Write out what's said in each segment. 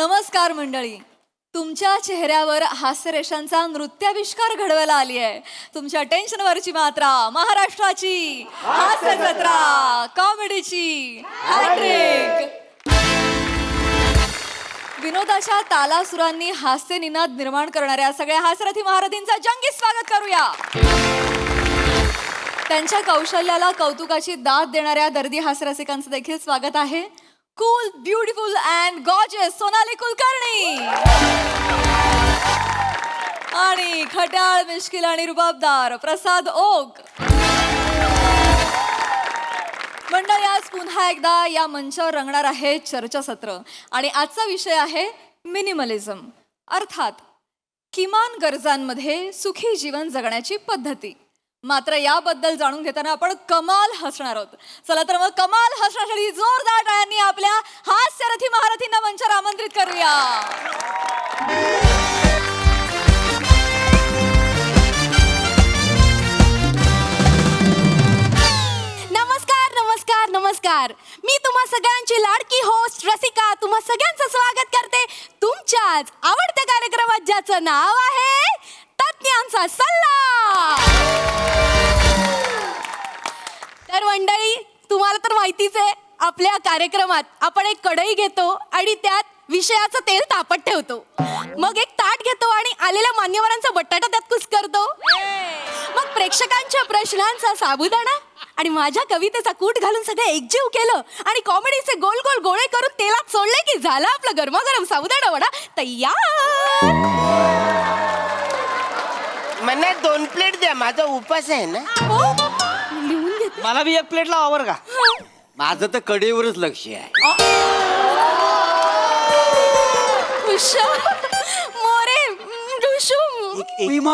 नमस्कार मंडळी. तुमच्या चेहऱ्यावर हास्यरेषांचा नृत्याविष्कार घडवायला आली आहे. तुमच्या टेन्शनवरची मात्रा महाराष्ट्राची हास्य जत्रा, कॉमेडीची हॅट्रिक. विनोदाच्या तालासुरांनी हास्य निनाद निर्माण करणाऱ्या सगळ्या हास्यरथी महारथींचं जंगी स्वागत करूया. त्यांच्या कौशल्याला कौतुकाची दाद देणाऱ्या दर्दी हास्यरसिकांचं देखील स्वागत आहे. Cool, beautiful and gorgeous Sonali Kulkarni आणि खट्याळ, मिश्किल आणि रुबाबदार प्रसाद ओक. मंडळी, आज पुन्हा एकदा या मंचावर रंगणार आहे चर्चासत्र आणि आजचा विषय आहे मिनिमलिझम, अर्थात किमान गरजांमध्ये सुखी जीवन जगण्याची पद्धती. मात्र याबद्दल जाणून घेताना आपण कमाल हसणार आहोत. चला तर मग कमाल हसण्यासाठी जोरदार टाळ्यांनी आपल्या हास्यरथी महारथींना मंचावर आमंत्रित करूया. नमस्कार नमस्कार नमस्कार. मी तुम्हा सगळ्यांची लाडकी होस्ट रसिका तुम्हा सगळ्यांचं स्वागत करते तुमच्याच आवडत्या कार्यक्रमात, ज्याचं नाव आहे तज्ञांचा सल्ला. तर मंडळी, तुम्हाला तर माहितीच आहे, आपल्या कार्यक्रमात आपण एक कढई घेतो आणि त्यात विषयाचं तेल तापत ठेवतो. मग एक ताट घेतो आणि आलेल्या मान्यवरांचा बटाटा त्यात कुस्करतो. मग प्रेक्षकांच्या प्रश्नांचा साबुदाणा आणि माझ्या कवितेचा कूट घालून सगळं एकजीव केलं आणि कॉमेडीचे गोल गोल गोळे करून तेलात सोडले की झाला आपला गरमागरम साबुदाणा वडा तयार. मला 2 प्लेट द्या, माझा उपास आहे ना. हो, लिहून घेते. मला बी 1 प्लेट लावा बरं का. माझं तर कडेवरच लक्ष आहे. मोरे विमा.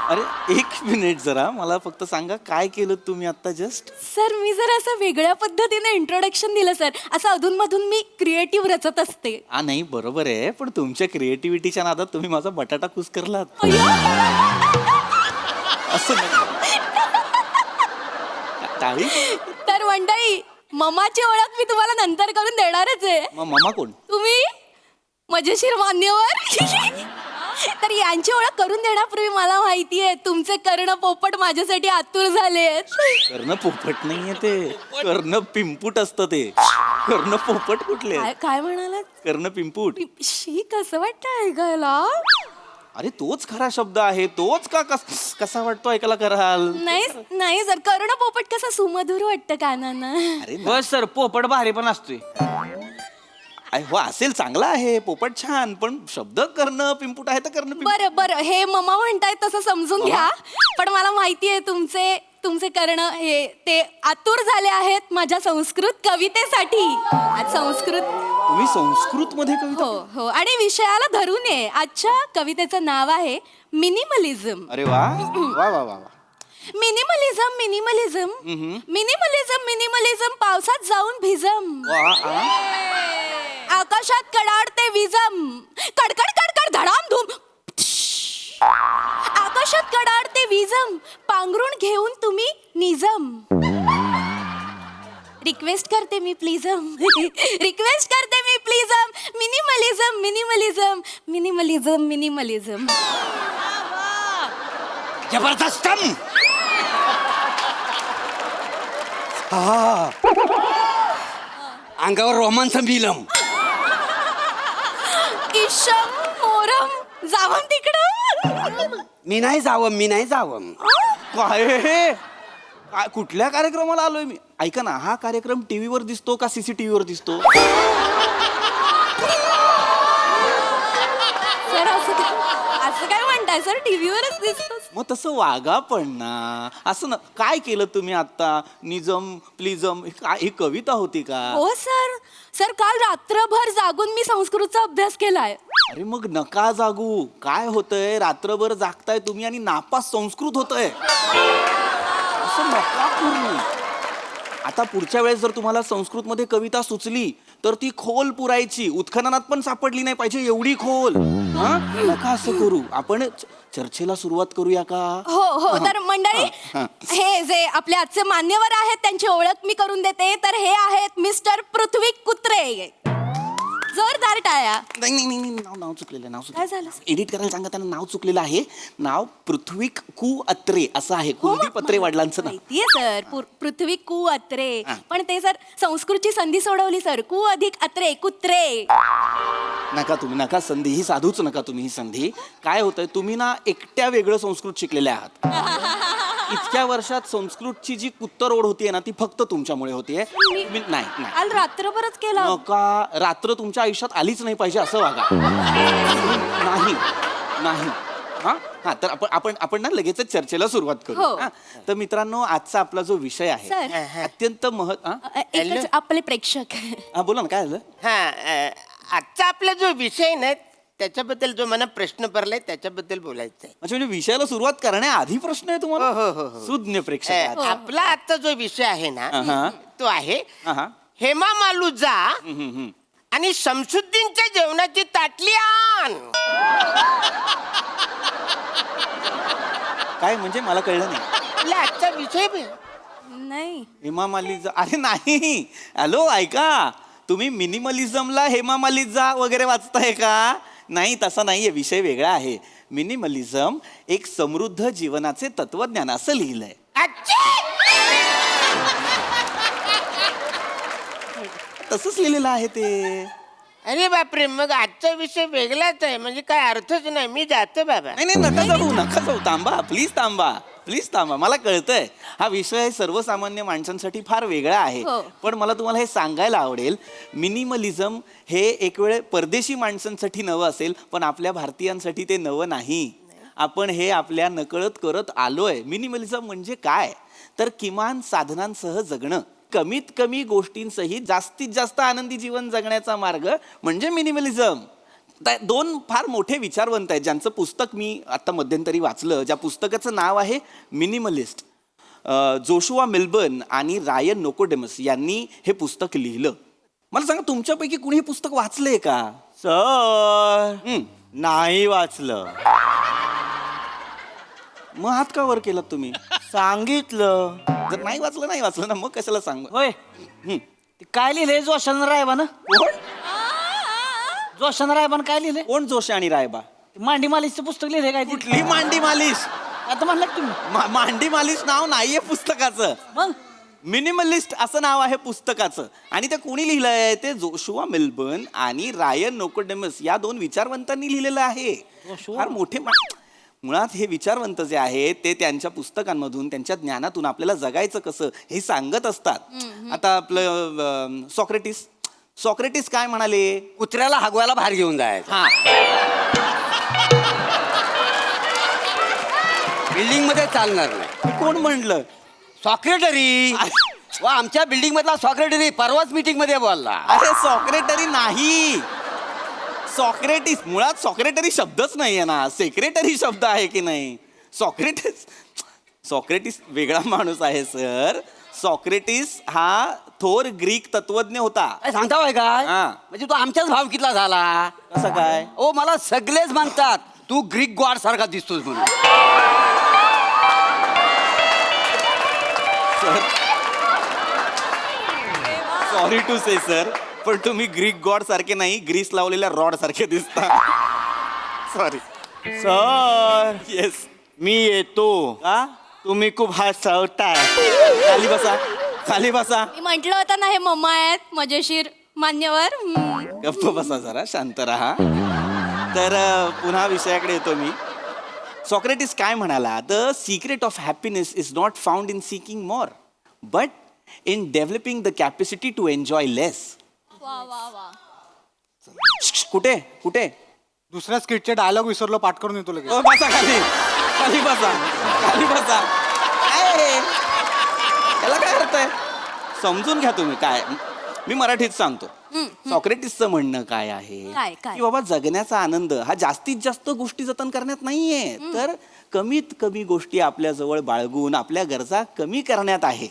अरे 1 मिनिट जरा मला फक्त सांगा, काय केलं तुम्ही आता जस्ट? सर, मी जर असं वेगळ्या पद्धतीने इंट्रोडक्शन दिलं सर. असं अधूनमधून मी क्रिएटिव्ह रचत असते. नाही बरोबर आहे, पण तुमच्या क्रिएटिव्हिटीच्या नादात तुम्ही माझा बटाटा कुस्करलात. असं नाही. टाळी. तर मंडळी, ममाची ओळख मी तुम्हाला नंतर करून देणारच आहे. मग मामा कोण? तुम्ही मजेशीर मान्यवर. तर यांची ओळख करून देण्यापूर्वी मला माहिती आहे तुमचे कर्ण पोपट माझ्यासाठी आतुर झालेत. कर्ण पोपट नाहीये ते, कर्ण पिंपूट असतं ते. कर्ण पोपट कुठले? काय म्हणालात? कर्ण पिंपूट. शी, कसं वाटतं ऐकायला? अरे तोच खरा शब्द आहे. तोच का कसा वाटतो ऐकायला कराल? नाही सर, कर्ण पोपट कसा सुमधुर वाटतं कानांना. अरे बस सर, पोपट भारी पण असतोय. हो असेल, चांगला आहे पोपट, छान. पण शब्द कर्ण पिंपूट आहे तर कर्ण पिंपूट. बरं, हे ममा म्हणताय तसं समजून घ्या. पण मला माहिती आहे तुमचे कर्ण हे ते आतुर झाले आहेत माझ्या संस्कृत कवितेसाठी. आज संस्कृत. तुम्ही संस्कृत मध्ये कविता? हो, आणि विषयाला धरून आहे. आजच्या कवितेचं नाव आहे मिनिमलिझम. अरे वा वा वा वा. मिनिमलिझम मिनिमलिझम मिनिमलिझम मिनिमलिझम पावसात जाऊन भिजम. आकाशात कडाडते विजम. कडकड कडकड धडाम धूम. आकाशात कडाडते विजम. पांघरून घेऊन तुम्ही निजम. रिक्वेस्ट करते मी प्लीजम. रिक्वेस्ट करते मी प्लीजम. Minimalism minimalism minimalism minimalism. जबरदस्त. अंगावर रोमांच मिलम. इशम मोरम जावं तिकडं. मी नाही जावं. काय हे? काय कुठल्या कार्यक्रमाला आलोय मी? ऐका ना, हा कार्यक्रम टीव्हीवर दिसतो का CCTV वर दिसतो? सर, असं काय म्हणताय सर? टीव्हीवरच दिसतो. मग तसं वागा पण ना. असं ना, काय केलं तुम्ही आता? निजम प्लिजम ही कविता होती का? हो सर, काल रात्रभर जागून मी संस्कृतचा अभ्यास केलाय. अरे मग नका जागू. काय होतंय, रात्रभर जागताय तुम्ही आणि नापास संस्कृत होतंय. असं नका करू. आता पुढच्या वेळेस जर तुम्हाला संस्कृत मध्ये कविता सुचली तर ती खोल पुरायची. उत्खननात पण सापडली नाही पाहिजे एवढी खोल. नका असं करू. आपण चर्चेला सुरुवात करूया का? हो. तर मंडळी, हे जे आपले आजचे मान्यवर आहेत त्यांची ओळख मी करून देते. तर हे आहेत मिस्टर पृथ्वी कुत्रे. जोरदार टाळ्या. नाही नाही नाही नाही, नाव चुकलेलं नाव काय झालं? एडिट करायला सांगा त्यांना, नाव चुकलेलं आहे. नाव पृथ्वी कू अत्रे असं आहे. कुलदीप अत्रे वडिलांचं नाव. माहितीये सर, पृथ्वी कू अत्रे. हा. पण ते सर संस्कृतची संधी सोडवली सर. कू अधिक अत्रे कुत्रे. नका तुम्ही, नका संधी ही साधूच नका तुम्ही ही संधी. काय होतंय, तुम्ही ना एकट्या वेगळं संस्कृत शिकलेले आहात. इतक्या वर्षात संस्कृतची जी कुत्तर ओढ होतीये ना ती फक्त तुमच्यामुळे होतीये. नाही नाही काल रात्रभरच केला. नका, रात्र तुमच्या आयुष्यात आलीच नाही पाहिजे असं वागा. नाही नाही हा हा तर आपण ना लगेचच चर्चेला सुरुवात करू. हो. हा? तर मित्रांनो, आजचा आपला जो विषय आहे सर. अत्यंत एकच आपले प्रेक्षक. हा बोला ना, काय झालं? हा आजचा आपला जो विषय ना त्याच्याबद्दल जो मला प्रश्न पडलाय त्याच्याबद्दल बोलायचं आहे. म्हणजे विषयाला सुरुवात करण्याआधी प्रश्न आहे हो, हो, तुम्हाला? हो. सुज्ञ प्रेक्षक आहात. आपला आजचा जो विषय आहे ना हा. तो आहे हा. हेमा मालुजा हम्म. आणि शमसुद्दीनच्या जेवणाची ताटली आण. काय म्हणजे मला कळलं नाही. आपला आजचा विषय नाही. हेमा मालिजा, अरे नाही, हॅलो ऐका, तुम्ही मिनिमलिझमला हेमा मालिजा वगैरे वाचताय का? नाही, तसा नाहीये, विषय वेगळा आहे. मिनिमलिझम एक समृद्ध जीवनाचे तत्वज्ञान असं लिहिलंय. तसंच लिहिलेलं आहे ते. अरे बापरे, मग आजचा विषय वेगळाच आहे, म्हणजे काय अर्थच नाही. मी जातो बाबा. नाही नाही, नका जाऊ, थांबा प्लीज थांबा. मला कळतंय हा विषय सर्वसामान्य माणसांसाठी फार वेगळा आहे. हो. पण मला तुम्हाला हे सांगायला आवडेल, मिनिमलिझम हे एक वेळ परदेशी माणसांसाठी नवं असेल, पण आपल्या भारतीयांसाठी ते नवं नाही. आपण हे आपल्या नकळत करत आलोय. मिनिमलिझम म्हणजे काय, तर किमान साधनांसह जगणं, कमीत कमी गोष्टींसही जास्तीत जास्त आनंदी जीवन जगण्याचा मार्ग म्हणजे मिनिमलिझम. दोन फार मोठे विचारवंत आहेत ज्यांचं पुस्तक मी आता मध्यंतरी वाचलं. ज्या पुस्तकाचं नाव आहे मिनिमलिस्ट. जोशुआ मिल्बर्न आणि रायन नोकोडेमस यांनी हे पुस्तक लिहिलं. मला सांगा, तुमच्यापैकी कुणी हे पुस्तक वाचलंय का? सर नाही वाचलं. मग हात का वर केलात तुम्ही? सांगितलं. जर नाही वाचलं ना, मग कशाला सांग. होय, ते काय लिहिलंय जोशान रायबानं? जोशान रायबानं काय लिहिलंय? कोण जोशी आणि रायबा? मांडी मालिशचं पुस्तक लिहिलंय काय? कुठली मांडी मालिश? आता म्हणलं का तुम्ही? मांडी मालिश नाव नाहीये पुस्तकाचं. मग मिनिमलिस्ट असं नाव आहे पुस्तकाचं. आणि ते कोणी लिहिलंय? ते जोशुआ मिल्बर्न आणि रायन नोकोडेमस या दोन विचारवंतांनी लिहिलेलं आहे. फार मोठे मुळात हे विचारवंत जे आहेत ते त्यांच्या पुस्तकांमधून, त्यांच्या ज्ञानातून आपल्याला जगायचं कसं हे सांगत असतात. आता आपलं सॉक्रेटिस काय म्हणाले? कुत्र्याला हगवायला बाहेर घेऊन जायचं. हा, बिल्डिंग मध्ये चालणार नाही. कोण म्हणलं? सॉक्रेटरी. वा, आमच्या बिल्डिंग मधला सॉक्रेटरी परवाच मीटिंग मध्ये बोलला. अरे सॉक्रेटरी नाही, सॉक्रेटिस. मुळात सॉक्रेटरी शब्दच नाहीये ना, सेक्रेटरी शब्द आहे की नाही? सॉक्रेटिस वेगळा माणूस आहे सर. सॉक्रेटिस हा थोर ग्रीक तत्वज्ञ होता. काय सांगता होय काय? हा. म्हणजे तू आमच्याच भावकीतला झाला. कसं काय? ओ, मला सगळेच म्हणतात तू ग्रीक गॉड सारखा दिसतोस म्हणून. सॉरी टू से सर, पण तुम्ही ग्रीक गॉड सारखे नाही, ग्रीस लावलेल्या रॉड सारखे दिसता. सॉरी. Sir yes. मी येतो. का? तुम्ही खूप हसवताय. खाली बसा. मी म्हंटल होतं ना, हे मम्मा आहेत मजेशीर मान्यवर. गप्प बसा, जरा शांत राहा. तर पुन्हा विषयाकडे येतो मी. सॉक्रेटिस काय म्हणाला? The secret of happiness is not found in seeking more, but in developing the capacity to enjoy less. वा वा वा. कुठे कुठे? दुसऱ्या स्किटचे डायलॉग विसरलो, पाठ करून येतो लगेच. बसा खाली, खाली बसा, खाली बसा. काय हे? त्याला काय अर्थ आहे? समजून घ्या तुम्ही. काय, मी मराठीत सांगतो. सॉक्रेटिसचं म्हणणं काय आहे काय? की बाबा, जगण्याचा आनंद हा जास्तीत जास्त गोष्टी जतन करण्यात नाहीये, तर कमीत कमी गोष्टी आपल्या जवळ बाळगून आपल्या गरजा कमी करण्यात आहे.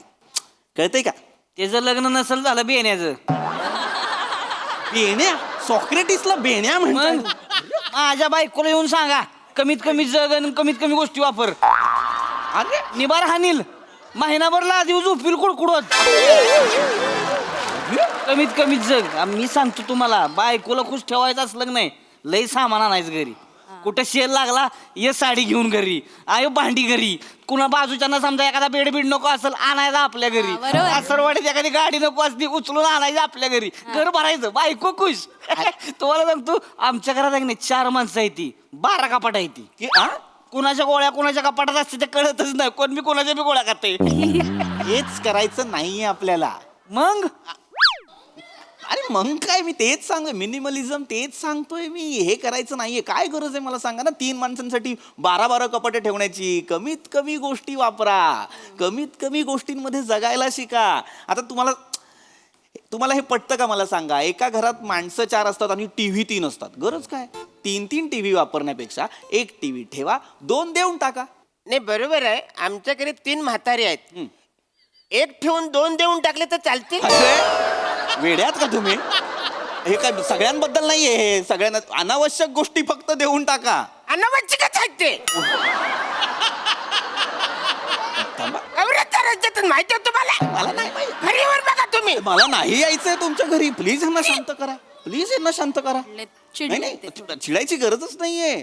कळतंय का? त्याचं लग्न नसेल झालं बेण्याचं. बेण्या? सॉक्रेटिसला बेण्या म्हणतात? मग माझ्या बायकोला येऊन सांगा, कमीत कमी जग आणि कमीत कमी गोष्टी वापर. अरे निबार हानील, महिनाभर लादीव झोपील कुडकुडत. कमीत कमी जग मी सांगतो तुम्हाला, बायकोला खुश ठेवायचं असलं नाही, लय सामान आणायचं घरी. कुठं शेल लागला ये साडी घेऊन घरी, आयो भांडी घरी, कुणा बाजूच्यांना समजा एखादा बेड नको असेल आणायचा आपल्या घरी, बरोबर. सरवाडीत एखादी गाडी नको असती उचलून आणायची आपल्या घरी, घर भरायचं, बायको खुश. तुम्हाला सांगतो आमच्या घरात आहे की नाही 4 माणसं आहे ती, 12 कपाट आहे ती. कुणाच्या गोळ्या कुणाच्या कपाटात असते ते कळतच नाही, कोण मी कोणाच्या बी गोळ्या खाते. हेच करायचं नाहीये आपल्याला. मग अरे मग काय, मी तेच सांगतोय, मिनिमलिझम तेच सांगतोय मी. हे करायचं नाहीये. काय गरज आहे मला सांगा ना, 3 माणसांसाठी 12 कपाटे ठेवण्याची. कमीत कमी गोष्टी वापरा, कमीत कमी गोष्टींमध्ये जगायला शिका. आता तुम्हाला हे पटतं का मला सांगा? एका घरात माणसं 4 असतात आणि टीव्ही 3 असतात. गरज काय? 3 टीव्ही वापरण्यापेक्षा 1 टीव्ही ठेवा, 2 देऊन टाका. नाही बरोबर आहे, आमच्याकडे 3 म्हातारे आहेत. 1 ठेवून 2 देऊन टाकले तर चालतील. अरे, वेड्यात का तुम्ही? हे काय सगळ्यांबद्दल नाहीये, हे सगळ्यांना अनावश्यक गोष्टी फक्त देऊन टाका. अनावश्यकच आहेत ते. थांबा. नवरात्र राज्यातून माहिती आहे तुम्हाला? मला नाही माहिती. घरीवर बघा तुम्ही. मला नाही यायचंय तुमच्या घरी. प्लीज यांना शांत करा, प्लीज यांना शांत करा. नाही नाही, चिडायची गरजच नाहीये.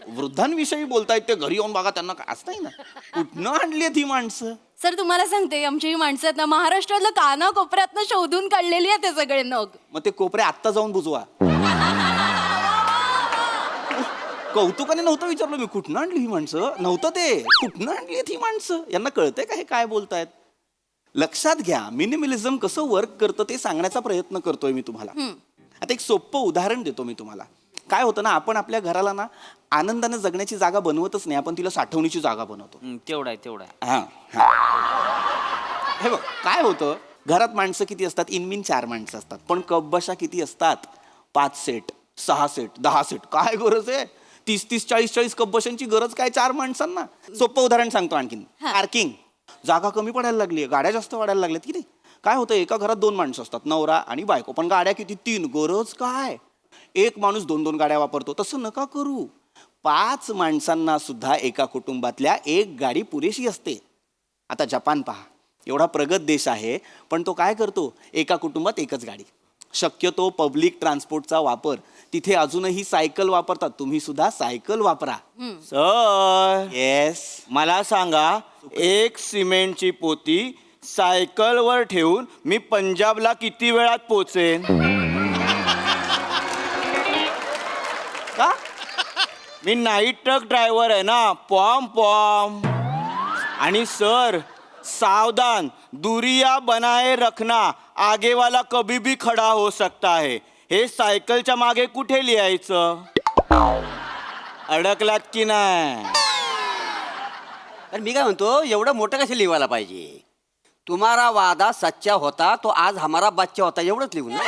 वृद्धांविषयी बोलतायत ते, घरी येऊन बघा त्यांना काय असं नाही ना. कुठनं आणली ही माणसं? सर तुम्हाला सांगते, आमची ही माणसं आहेत ना, महाराष्ट्रातलं कानाकोपऱ्यातनं शोधून काढलेली आहे ते सगळे नग. मग ते कोपरे आत्ता जाऊन बुजवा. कौतुकाने नव्हतं विचारलं मी, कुठनं आणली ही माणसं. नव्हतं ते, कुठनं आणली ही माणसं. यांना कळतंय का हे काय बोलतायत? लक्षात घ्या, मिनिमलिझम कसं वर्क करतं ते सांगण्याचा प्रयत्न करतोय मी तुम्हाला. आता एक सोपं उदाहरण देतो मी तुम्हाला. काय होतं ना, आपण आपल्या घराला ना आनंदाने जगण्याची जागा बनवतच नाही, आपण तिला साठवणीची जागा बनवतो. तेवढा आहे तेवढा आहे. हे बघ काय होतं, घरात माणसं किती असतात? इनमिन 4 माणसं असतात, पण कपबशा किती असतात? 5 सेट, 6 सेट, 10 सेट. काय गरज आहे 30-30, 40-40 कपबशांची गरज काय 4 माणसांना? सोपं उदाहरण सांगतो आणखीन. पार्किंग जागा कमी पडायला लागली, गाड्या जास्त वाढायला लागल्यात की नाही. काय होतं, एका घरात 2 माणसं असतात, नवरा आणि बायको, पण गाड्या किती? 3. गरज काय? एक माणूस 2-2 गाड्या वापरतो. तसं नका करू. 5 माणसांना सुद्धा एका कुटुंबातल्या 1 गाडी पुरेशी असते. आता जपान पहा, एवढा प्रगत देश आहे, पण तो काय करतो? एका कुटुंबात 1च गाडी. शक्यतो पब्लिक ट्रान्सपोर्टचा वापर, तिथे अजूनही सायकल वापरतात. तुम्ही सुद्धा सायकल वापरा. Sir yes. मला सांगा, 1 सिमेंटची पोती सायकलवर ठेवून मी पंजाबला किती वेळात पोचेन? का? मी नाईट ट्रक ड्रायव्हर आहे ना, पॉम. आणि सर सावधान, दुरिया बनाए रखना, आगे वाला कभी भी खडा हो सकता है. हे सायकलच्या मागे कुठे लिहायचं? अडकलात की नाही? तर मी काय म्हणतो, एवढं मोठं कसं लिहायला पाहिजे? तुम्हारा वादा सच्चा होता तो आज हमारा बच्चा होता, एवढंच लिहून ना.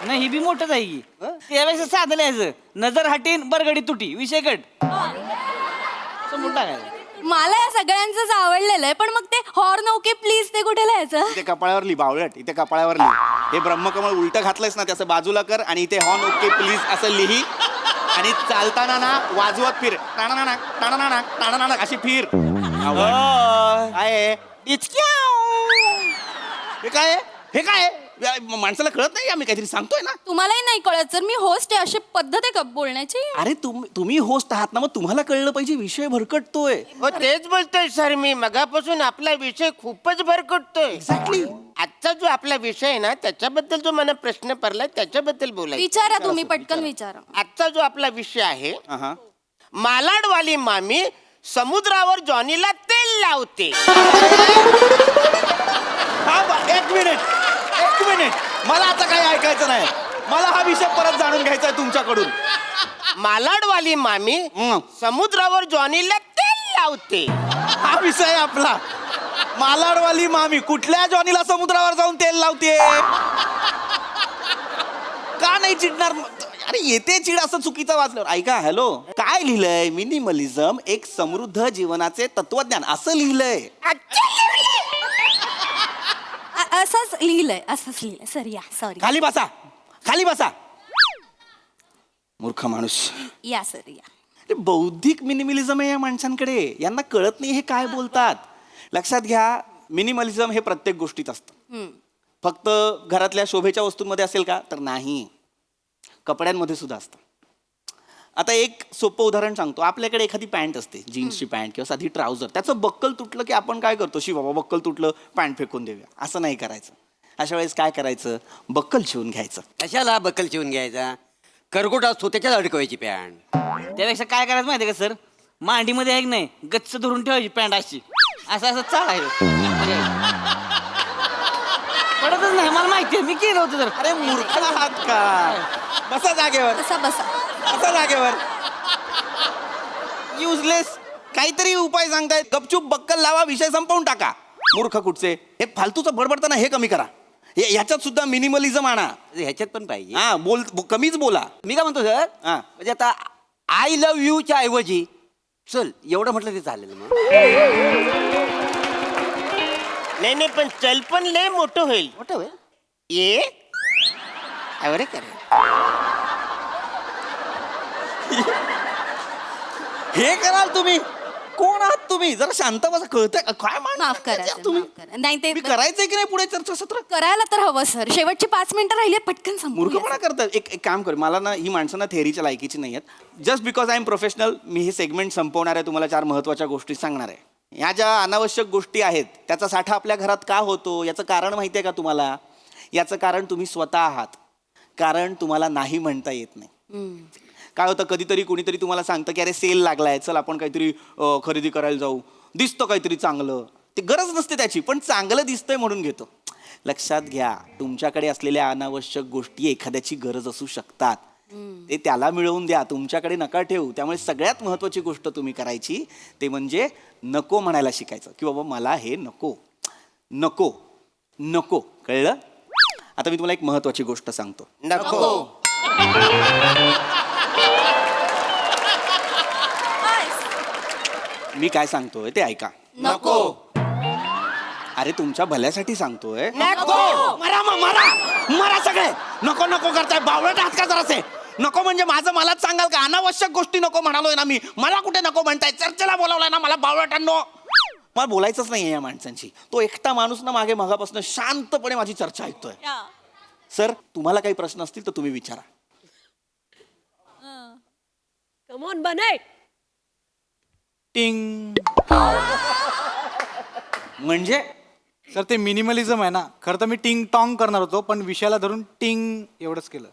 नाही, ही बी मोठंच आहे की. त्यावेळेस साधं लिहायचं, नजर हटीन बरगडी तुटी, विषय कट. असं मोठं काय. मला या सगळ्यांचंच आवडलेलं आहे, पण मग ते हॉर्न ओके प्लीज ते कुठे लिहायचं? इथे कपाळावर लिही बावळट, इथे कपाळावर लिही. हे ब्रह्मकमळ उलटं घातलंयस ना, त्याचं बाजूला कर आणि इथे हॉर्न ओके प्लीज असं लिही. आणि चालताना ना वाजवत फिर, टाणानाक टाणानाक टाणानाक अशी फिर. काय आहे? हे काय आहे? हे काय आहे? माणसाला कळत नाही, आम्ही काहीतरी सांगतोय ना. तुम्हालाही नाही कळत सर, मी होस्ट आहे, अशी पद्धत आहे का बोलण्याची? अरे तुम्ही होस्ट आहात ना, मग तुम्हाला कळलं पाहिजे, विषय भरकटतोय. हो तेच बोलतोय सर मी मगापासून. आपला विषय खूपच भरकटतोय. एक्झॅक्टली. आजचा जो आपला विषय आहे ना, त्याच्याबद्दल जो मला प्रश्न पडलाय त्याच्याबद्दल बोलायचं. विचारा तुम्ही, पटकन विचारा. आजचा जो आपला विषय आहे, मालाडवाली मामी समुद्रावर जॉनीला तेल लावते. एक मिनिट, मला आता काही ऐकायचं नाही. मला हा विषय परत जाणून घ्यायचा आहे तुमच्याकडून. मालाडवाली मामी समुद्रावर जॉनीला तेल लावते. हा विषय आहे आपला. मालाडवाली मामी कुठल्या जॉनीला समुद्रावर जाऊन तेल लावते? का नाही चिडणार? अरे येते चिड, असं चुकीचं वाचलं. ऐका, हॅलो, काय लिहिलंय? मिनिमलिझम एक समृद्ध जीवनाचे तत्वज्ञान असं लिहिलंय. असंच लिहिलंय सर. या सॉरी. खाली बसा. मूर्ख माणूस. या सर या. बौद्धिक मिनिमलिझम आहे या माणसांकडे. यांना कळत नाही हे काय बोलतात. लक्षात घ्या, मिनिमलिझम हे प्रत्येक गोष्टीत असतं. फक्त घरातल्या शोभेच्या वस्तूंमध्ये असेल का? तर नाही, कपड्यांमध्ये सुद्धा असतं. आता एक सोपं उदाहरण सांगतो. आपल्याकडे एखादी पॅन्ट असते, जीन्सची पॅन्ट किंवा साधी ट्राउझर. त्याचं बक्कल तुटलं की आपण काय करतो? बाबा बक्कल तुटलं, पॅन्ट फेकून देऊया. असं नाही करायचं. अशा वेळेस काय करायचं? बक्कल शिवून घ्यायचं. कशाला बकल शिवून घ्यायचा? करगोट असतो त्याच्यात अडकवायची पॅन्ट. त्यापेक्षा काय करायचं माहिती का सर? मांडीमध्ये आहे की नाही, गच्च धरून ठेवायची पॅन्ट अशी, असं असं चालायचं. पडतच नाही, मला माहिती आहे, मी केलं होतं तर. अरे मूर्ख आहात का? बसा जागेवर, बसा बसा. बसा जागेवर. युजलेस काहीतरी उपाय सांगतायत. गपचूप बक्कल लावा, विषय संपवून टाका. मूर्ख कुठचे? हे फालतूचं बडबडताना हे कमी करा. ह्याच्यात सुद्धा मिनिमलिझम आणा. ह्याच्यात पण पाहिजे. हा, कमीच बोला. मी काय म्हणतो सर, हा. म्हणजे आता आय लव्ह यूच्या ऐवजी चल एवढं म्हटलं ते चालेल मग. नाही पण चल पण लय मोठं होईल. मोठं होय. ये अरे करे हे कराल तुम्ही? कोण आहात तुम्ही? जरा शांत बसा. कळतंय का? काय माफ करा मांडताय sir, तुम्ही? माफ करा. नाही ते मी करायचंय की नाही पुढे चर्चासत्र? करायला तर हवं सर. शेवटची 5 मिनिटं राहिली, पटकन मूर्खपणा संपूया. करतात. एक काम कर, मला ना ही माणसं ना थेअरीच्या लायकीची नाही आहेत. Just because I am professional, मी हे सेगमेंट संपवणार आहे. तुम्हाला 4 महत्त्वाच्या गोष्टी सांगणार आहे. ह्या ज्या अनावश्यक गोष्टी आहेत त्याचा साठा आपल्या घरात का होतो याचं कारण माहिती आहे का तुम्हाला? याचं कारण तुम्ही स्वतः आहात. कारण तुम्हाला नाही म्हणता येत नाही. काय होतं, कधीतरी कोणीतरी तुम्हाला सांगतं की अरे सेल लागलाय, चल आपण काहीतरी खरेदी करायला जाऊ. दिसतं काहीतरी चांगलं, ते गरज नसते त्याची, पण चांगलं दिसतंय म्हणून घेतो. लक्षात घ्या, तुमच्याकडे असलेल्या अनावश्यक गोष्टी एखाद्याची गरज असू शकतात. ते त्याला मिळवून द्या, तुमच्याकडे नका ठेवू. त्यामुळे सगळ्यात महत्त्वाची गोष्ट तुम्ही करायची ते म्हणजे नको म्हणायला शिकायचं की बाबा मला हे नको नको नको. कळलं? आता मी तुम्हाला एक महत्त्वाची गोष्ट सांगतो. नको. मी काय सांगतोय ते ऐका. नको. अरे तुमच्या भल्यासाठी सांगतोय. नको. मरा मग, मरा मरा सगळे. नको नको करताय, बावळट आहात का जरासे? नको म्हणजे माझं मलाच सांगाल का? अनावश्यक गोष्टी नको म्हणालोय ना मी. मला कुठे नको म्हणताय? चर्चेला बोलावलाय ना मला बावळटांनो. मला बोलायचंच नाही या माणसांची. तो एकटा माणूस ना मागे मगापासून शांतपणे माझी चर्चा ऐकतोय. सर, तुम्हाला काही प्रश्न असतील तर तुम्ही विचारा. कम ऑन बनाय. टिंग. म्हणजे सर ते मिनिमलिझम आहे ना. खरं तर मी टिंग टॉंग करणार होतो, पण विषयाला धरून टिंग एवढंच केलं.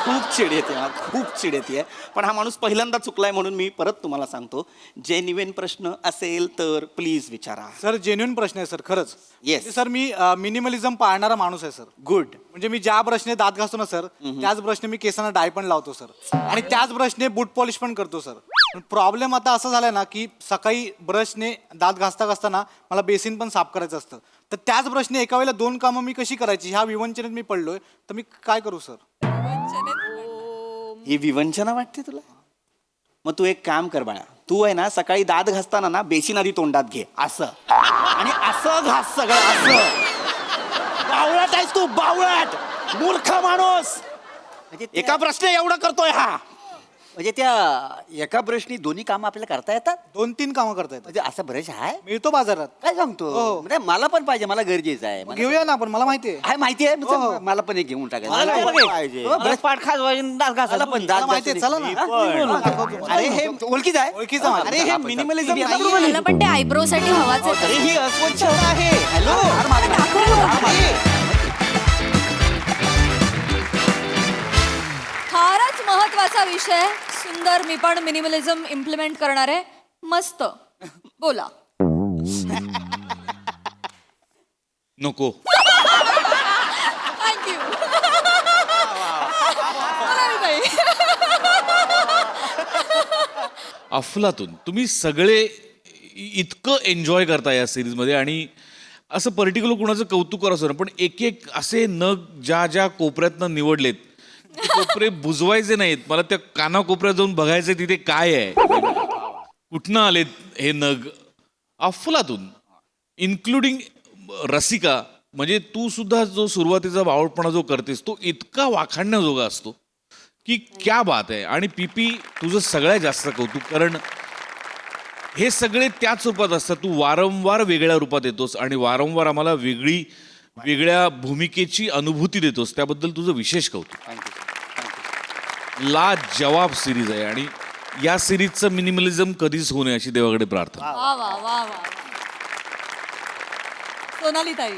खूप चिड येते, खूप चिड येते. पण हा माणूस पहिल्यांदा चुकलाय म्हणून मी परत तुम्हाला सांगतो, जेन्युइन प्रश्न असेल तर प्लीज विचारा. सर जेन्युइन प्रश्न आहे सर, खरंच. Yes. म्हणजे सर मी मिनिमलिझम पाळणारा माणूस आहे सर. गुड. म्हणजे मी ज्या ब्रशने दात घासतो ना सर, त्याच ब्रशने मी केसांना डाय पण लावतो सर. आणि त्याच ब्रशने बूट पॉलिश पण करतो सर. पण प्रॉब्लेम आता असं झालाय ना की सकाळी ब्रशने दात घासता घासताना मला बेसिन पण साफ करायचं असतं. तर त्याच ब्रशने एका वेळेला 2 कामं मी कशी करायची ह्या विवंचनेत मी पडलोय. तर मी काय करू सर? ही विवंचना वाटते तुला? मग तू एक काम कर बाळा, तू आहे ना सकाळी दात घासताना ना बेसिन आधी तोंडात घे असं, आणि असं घास सगळं असं. बावळट आहेस तू, बावळट मूर्ख माणूस. म्हणजे एका प्रश्न एवढं करतोय हा. म्हणजे त्या एका ब्रशनी दोन्ही कामं आपल्याला करता येतात. 2-3 कामं करता येतात. म्हणजे असं ब्रश आहे? मिळतो बाजारात. काय सांगतो? हो. म्हणजे मला पण पाहिजे, मला गरजेचं आहे. मला- घेऊया ना आपण, मला माहिती आहे. आहे माहिती आहे. हो, हो. मला पण एक घेऊन टाकायचं. मला मला पण पण पाहिजे. ब्रश पाठ खाजवायची, दात मला घासायला पण दात मला माहिती आहे, चला ना. घासायची. हा, दाखवतो तुम्हाला. अरे हे ओळखीचं आहे. ओळखीचं आहे. अरे हे मिनिमलिझम नाहीये. मला पण ते आयब्रो साठी हवाच आहे. अरे ही अस्वच्छता आहे. हॅलो. फारच महत्वाचा विषय. सुंदर. मी पण मिनिमलिझम इम्प्लिमेंट करणार आहे. मस्त. बोला. नको. थँक्यू. अफलातून तुम्ही सगळे इतकं एन्जॉय करता या सिरीजमध्ये, आणि असं पर्टिक्युलर कुणाचं कौतुक असं ना, पण एक एक असे नग ज्या ज्या कोपऱ्यातनं निवडलेत, ते कोपरे बुजवायचे नाहीत. मला त्या कानाकोपऱ्यात जाऊन बघायचं तिथे काय आहे, कुठनं आलेत हे नग. अफलातून, इन्क्लुडिंग रसिका. म्हणजे तू सुद्धा जो सुरुवातीचा बावळपणा जो करतेस तो इतका वाखाणण्याजोगा असतो की क्या बात आहे. आणि पीपी तुझं सगळ्यात जास्त कौतुक, कारण हे सगळे त्याच रूपात असतात. तू वारंवार वेगळ्या रूपात येतोस आणि वारंवार आम्हाला वेगळ्या भूमिकेची अनुभूती देतोस. त्याबद्दल तुझं विशेष कौतुक. ला जवाब सिरीज आहे आणि या सिरीजचं मिनिमलिझम कधीच होऊ नये अशी देवाकडे प्रार्थना. वा वा वा वा. सोनाली ताई.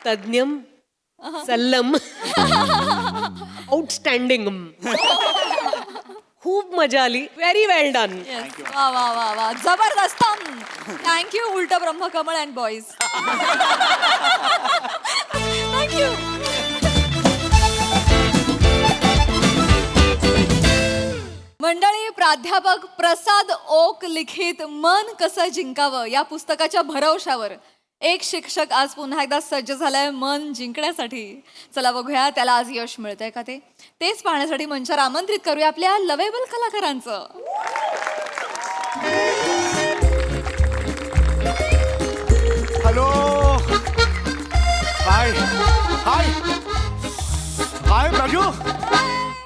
तज्ञम सल्लम आउटस्टँडिंग. खूप मजा आली. व्हेरी वेल डन. वा वा वा वा, जबरदस्त. थँक्यू उलट ब्रह्मकमळ अँड बॉईज. थँक्यू. मंडळी, प्राध्यापक प्रसाद ओक लिखित मन कसं जिंकावं या पुस्तकाच्या भरवशावर एक शिक्षक आज पुन्हा एकदा सज्ज झालाय मन जिंकण्यासाठी. चला बघूया त्याला आज यश मिळतंय का तेच पाहण्यासाठी मंचावर आमंत्रित करूया आपल्या लवेबल कलाकारांचं. हॅलो. हाय हाय हाय राजू.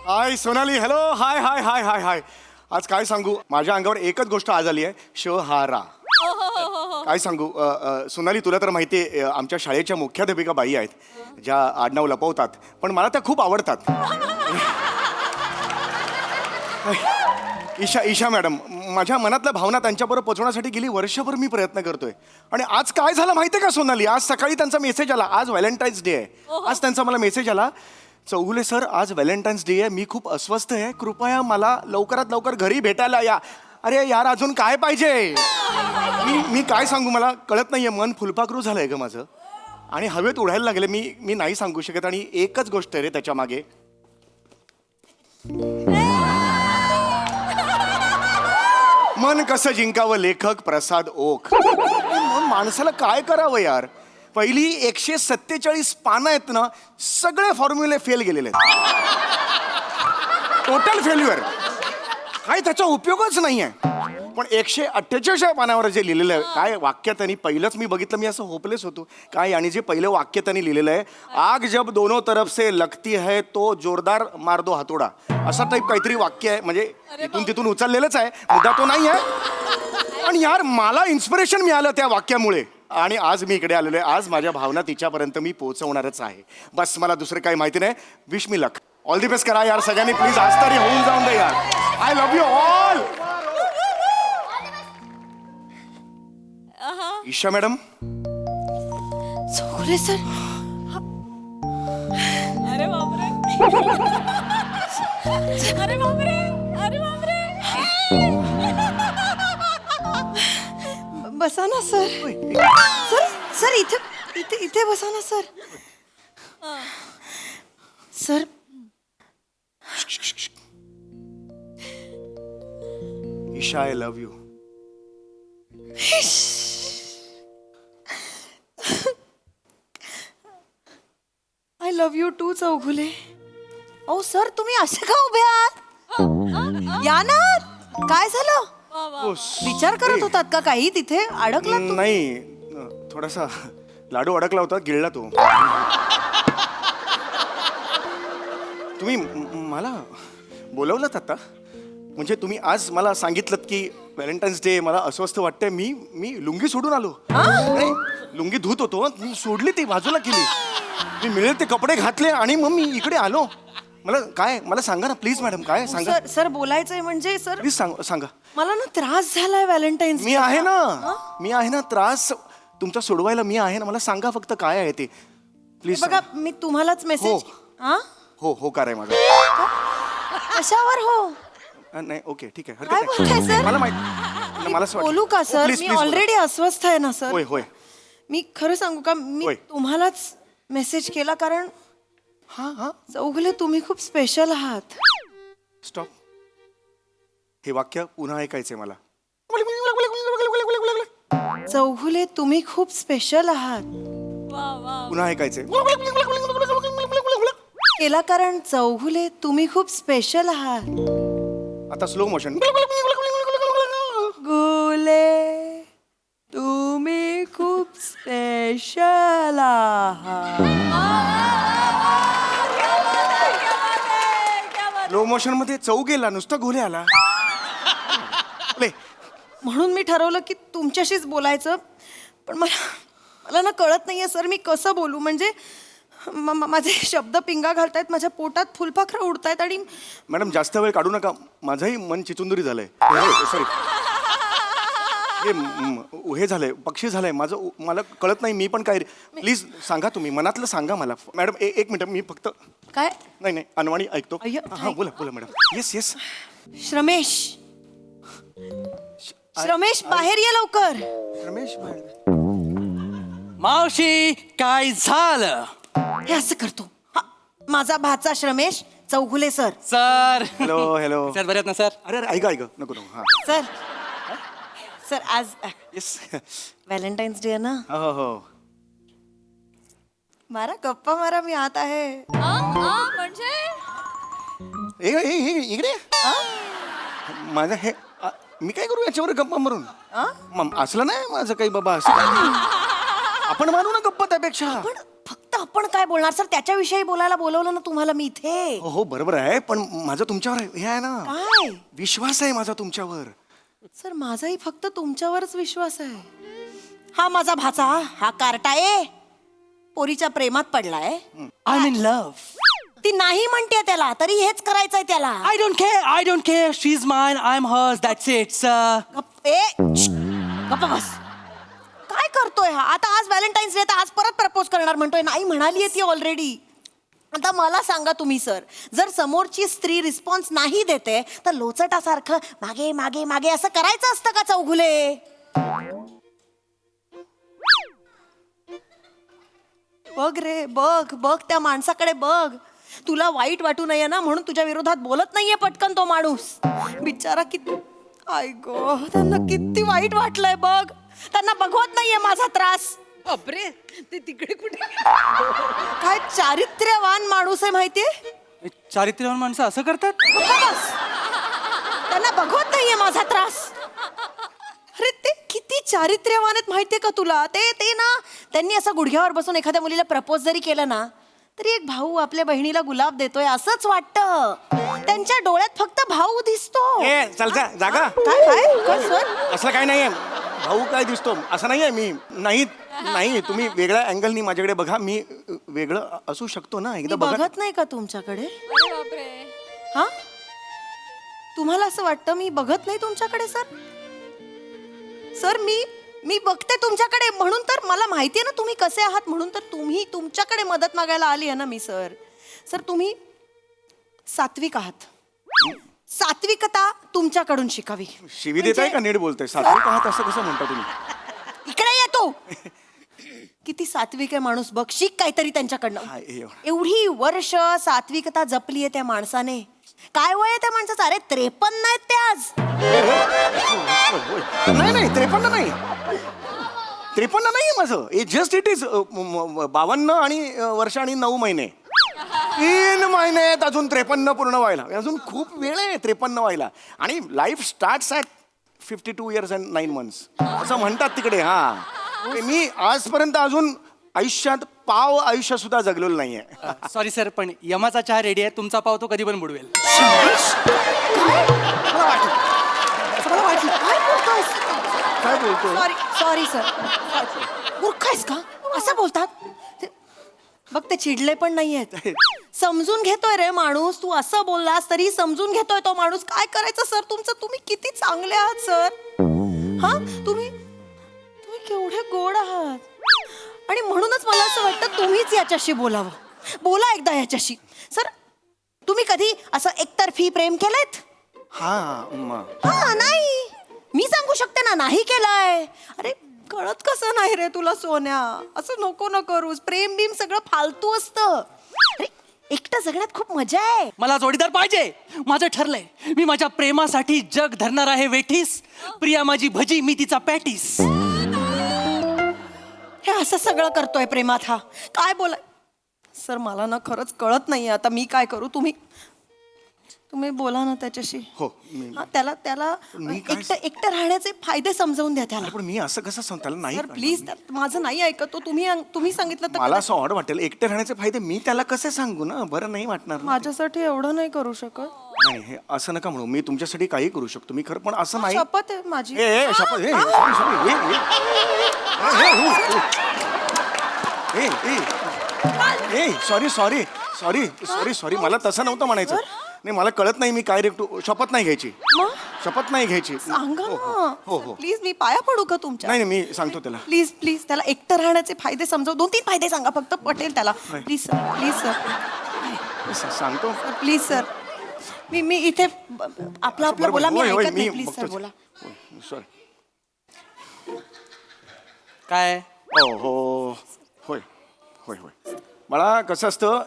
हाय सोनाली. हॅलो. हाय हाय हाय हाय हाय. आज काय सांगू, माझ्या अंगावर एकच गोष्ट आज आली आहे, शहारा. काय सांगू सोनाली, तुला तर माहिती आहे आमच्या शाळेच्या मुख्याध्यापिका बाई आहेत ज्या आडनाव लपवतात, पण मला त्या खूप आवडतात. ईशा मॅडम, माझ्या मनातल्या भावना त्यांच्याबरोबर पोचवण्यासाठी गेली वर्षभर मी प्रयत्न करतोय. आणि आज काय झालं माहिती आहे का सोनाली, आज सकाळी त्यांचा मेसेज आला. आज व्हॅलेंटाईन्स डे आहे. आज त्यांचा मला मेसेज आला, चौगुले सर आज व्हॅलेंटाईन्स डे आहे, मी खूप अस्वस्थ आहे, कृपया मला लवकरात लवकर घरी भेटायला या. अरे यार, अजून काय पाहिजे. मी काय सांगू, मला कळत नाहीये, मन फुलपाखरू झालंय ग माझं आणि हवेत उडायला लागले. मी नाही सांगू शकत. आणि एकच गोष्ट आहे रे त्याच्या मागे. मन कसं जिंकावं, लेखक प्रसाद ओक. मन माणसाला काय करावं यार. पहिली 147 पानं आहेत ना, सगळे फॉर्म्युले फेल गेलेले आहेत. Total failure. काही त्याचा उपयोगच नाही आहे. पण 148 पानावर जे लिहिलेलं आहे, काय वाक्य त्यांनी, पहिलंच मी बघितलं, मी असं होपलेस होतो काय. आणि जे पहिलं वाक्य त्यांनी लिहिलेलं आहे, आग जब दोनों तरफ से लगती है तो जोरदार मार दो हातोडा, असा टाईप काहीतरी वाक्य आहे. म्हणजे इथून तिथून उचललेलंच आहे, मुद्दा तो नाही आहे. पण यार मला इन्स्पिरेशन मिळालं त्या वाक्यामुळे आणि आज मी इकडे आलेलो आहे. आज माझ्या भावना तिच्यापर्यंत मी पोहोचवणारच आहे. बस मला दुसरं काही माहिती नाही. Wish me luck. All the best करा यार सगळ्यांनी प्लीज. आज तरी होऊन जाऊन दे यार. I love you all. Isha madam. Chougule sir. अरे बापरे. अरे बापरे. अरे बापरे. बसा ना सर. सर सर इथे इथे इथे बसा ना sir. Sir Isha I love you. I love you too Chougule. ओ सर, तुम्ही असे का उभे आहात? या ना. काय झालं? विचार करत होतात का काही तिथे अडकला? नाही, थोडासा लाडू अडकला होता, गिळला तो. तुम्ही मला बोलवलंत आता, म्हणजे तुम्ही आज मला सांगितलं की व्हॅलेंटाईन्स डे, मला अस्वस्थ वाटतंय. मी लुंगी सोडून आलो. नाही, लुंगी धुत होतो, मी सोडली, ती बाजूला केली, मी मिळेल ते कपडे घातले आणि मग मी इकडे आलो. मला सांगा ना प्लीज मॅडम. काय सांगा सर बोलायचंय म्हणजे सर प्लीज सांगा. मला ना त्रास झालाय व्हॅलेंटाईन्स. मी आहे ना. त्रास तुमचा सोडवायला मी आहे ना. मला सांगा फक्त काय आहे ते प्लीज. बघा मी तुम्हालाच मेसेज. हो कार आहे माझा. कशावर हो? नाही ओके ठीक आहे, काय हरकत बोलताय नाही. सर? मला माहिती, मला असं वाटलं. बोलू का सर? Please, मी please बोला. ऑलरेडी अस्वस्थ आहे ना सर. होय. मी खरं सांगू का, मी होय. तुम्हालाच मेसेज केला कारण चौगुले तुम्ही खूप स्पेशल आहात. स्टॉप. हे वाक्य पुन्हा ऐकायचंय मला. चौगुले तुम्ही खूप स्पेशल आहात. पुन्हा ऐकायचंय. केला कारण चौगुले तुम्ही खूप स्पेशल आहात. आता स्लो मोशन. गुले तुम्ही खूप स्पेशल आहात. स्लो स्लो मोशन मध्ये चौ गेला, नुसता घोले आला. ले, म्हणून मी ठरवलं की तुमच्याशीच बोलायचं. पण मला ना कळत नाहीये सर मी कसं बोलू. म्हणजे माझे शब्द पिंगा घालतायत, माझ्या पोटात फुलपाखरं उडतायत आणि मॅडम जास्त वेळ काढू नका, माझंही मन चिचुंदरी झालंय. सॉरी, हे झालंय, पक्षी झालंय माझं, मला कळत नाही मी पण काय. प्लीज सांगा तुम्ही, मनातलं सांगा मला. मॅडम एक मिनिट, मी फक्त काय नाही अनवाणी ऐकतो. अय्यो, हां बोला बोला मॅडम. येस श्रमेश बाहेर ये लवकर. रमेश मावशी काय झालं? हे असं करतो. हा, माझा भाचा Shramesh Chougule sir. Sir hello sir बरे आहेत ना सर? अरे ऐका नको हां सर आज येस. व्हॅलेंटाईन्स डे आहे ना. हो मारा गप्पा मारा, मी आत आहे. म्हणजे इकडे माझं हे मी काय करू याच्यावर गप्पा मारून? असलं नाही माझं काही बाबा, असं काही नाही. आपण मारू ना गप्पा त्यापेक्षा. पण फक्त आपण काय बोलणार सर, त्याच्याविषयी बोलायला बोलवलं ना तुम्हाला मी इथे. हो बरोबर आहे, पण माझं तुमच्यावर हे आहे ना, काय विश्वास आहे माझा तुमच्यावर. सर माझाही फक्त तुमच्यावरच विश्वास आहे. हा माझा भाचा, हा कार्टा आहे, पोरीच्या प्रेमात पडलाय. I am in love. ती नाही म्हणते त्याला, तरी हेच करायचंय त्याला. I don't care she is mine, I am hers, that's it sir. गप्पा बस. काय करतोय हा आता? आज व्हॅलेंटाईन्स डे, तर आज परत प्रपोज करणार म्हणतोय. नाही म्हणाली ती ऑलरेडी. आता मला सांगा तुम्ही सर, जर समोरची स्त्री रिस्पॉन्स नाही देते तर लोचटासारखं मागे मागे मागे असं करायचं असतं का चौगुले? बघ रे, बघ त्या माणसाकडे बघ. तुला वाईट वाटू नये ना म्हणून तुझ्या विरोधात बोलत नाहीये पटकन तो माणूस. बिचारा किती, आय गो, त्यांना किती वाईट वाटलंय बघ. त्यांना बघवत नाहीये माझा त्रास. बापरे, ते तिकडे कुठे? काय चारित्र्यवान माणूस आहे माहितीये. चारित्र्यवान माणसं असं करतात? बस. त्यांना बघवत नाहीये माझा त्रास. अरे ते किती चारित्र्यवान आहेत माहितीये का तुला? ते ना, त्यांनी असं गुडघ्यावर बसून एखाद्या मुलीला प्रपोज जरी केलं ना, तरी एक भाऊ आपल्या बहिणीला गुलाब देतोय असंच वाटतं. त्यांच्या डोळ्यात फक्त भाऊ दिसतो. चल जागा. काय सर? असं काही नाहीये, भाऊ काय दिसतो असं नाहीये. मी नाही तुम्ही वेगळ्या अँगलनी माझ्याकडे बघा. मी वेगळं असू शकतो ना, एकदा मी बघा. बघत नाही का तुमच्याकडे? अरे बापरे. हा, तुम्हाला असं वाटतं मी बघत नाही तुमच्याकडे सर? सर मी बघते तुमच्याकडे, म्हणून तर मला माहितीये ना तुम्ही कसे आहात, म्हणून तर तुमच्याकडे मदत मागायला आली आहे ना मी सर. सर तुम्ही सात्विक आहात. सात्विकता तुमच्याकडून शिकावी. शिवी देताय का नीट बोलताय? सात्विक आहात असं कसं म्हणता तुम्ही? इकडे येतो. किती सात्विक आहे माणूस बघ, शिक काहीतरी त्यांच्याकडनं. एवढी वर्ष सात्विकता जपली आहे त्या माणसाने. काय वय आहे त्या माणसाचं? अरे 53 आहेत ते आज. नाही 53 नाही, 53 नाहीये माझं. जस्ट इट इज 52 वर्ष आणि 9 महिने. 3 महिने आहेत अजून 53 पूर्ण व्हायला. अजून खूप वेळ आहे 53 व्हायला. आणि life starts at 52 years and 9 months असं म्हणतात तिकडे. हा, मी आजपर्यंत अजून आयुष्यात पाव आयुष्य सुद्धा जगलेलं नाहीये. सॉरी सर, पण यमाचा चहा रेडी आहे, तुमचा पाव तो कधी पण बुडवेल. काय बोलतो? Sorry sir. मूर्ख आहेस का? असं बोलतात? बघ ते चिडले पण नाहीयेत. समजून घेतोय रे माणूस. तू असं बोललास तरी समजून घेतोय तो माणूस. काय करायचं सर तुमचं? तुम्ही किती चांगले आहात सर. हा, तुम्ही केवढे गोड आहात. आणि म्हणूनच मला असं वाटतं तुम्हीच याच्याशी बोलावं. बोला एकदा याच्याशी. सर तुम्ही कधी असं एकतर्फी प्रेम केलंय? हा नाही, मी सांगू शकते ना, नाही केलंय. अरे कळत कसं नाही रे तुला सोन्या? असं नको न करूस. प्रेम बिम सगळं फालतू असतं. अरे एकटं जगण्यात खूप मजा आहे. मला जोडीदार पाहिजे. माझं ठरलंय, मी माझ्या प्रेमासाठी जग धरणार आहे वेठीस. प्रिया माझी भजी, मी तिचा पॅटीस. हे असं सगळं करतोय प्रेमात हा. काय बोलाय सर? मला ना खरंच कळत नाहीये आता मी काय करू. तुम्ही बोला ना त्याच्याशी. हो. हा, त्याला एकटं राहण्याचे फायदे समजावून द्या त्याला. पण मी असं कसं सांगताल? नाही सर प्लीज, माझं नाही ऐकत. तुम्ही सांगितलं तर मला असं ऑड वाटेल. एकटे राहण्याचे फायदे मी त्याला कसे सांगू ना? बरं नाही वाटणार. माझ्यासाठी एवढं नाही करू शकत. नाही हे असं नका म्हणू, मी तुमच्यासाठी काही करू शकतो, मी खरं, पण असं नाही. शपथ आहे माझी. शपथ sorry sorry sorry sorry sorry मला तसं नव्हतं म्हणायचं. नाही मला कळत नाही मी काय रेक्टू. शपथ नाही घ्यायची, शपथ नाही घ्यायची. सांगा हो ना प्लीज, मी पाया पडू का तुमच्या? नाही नाही मी सांगतो त्याला. प्लीज प्लीज त्याला एकटं राहण्याचे फायदे समजाव. 2-3 फायदे सांगा फक्त, पटेल त्याला. प्लीज सर, प्लीज सर, सांगतो. Please sir. मी इथे आपलं बोला, मी ऐकत नाही. प्लीज सर बोला. सॉरी. काय हो हो होय होय होय. मला कसं असतं,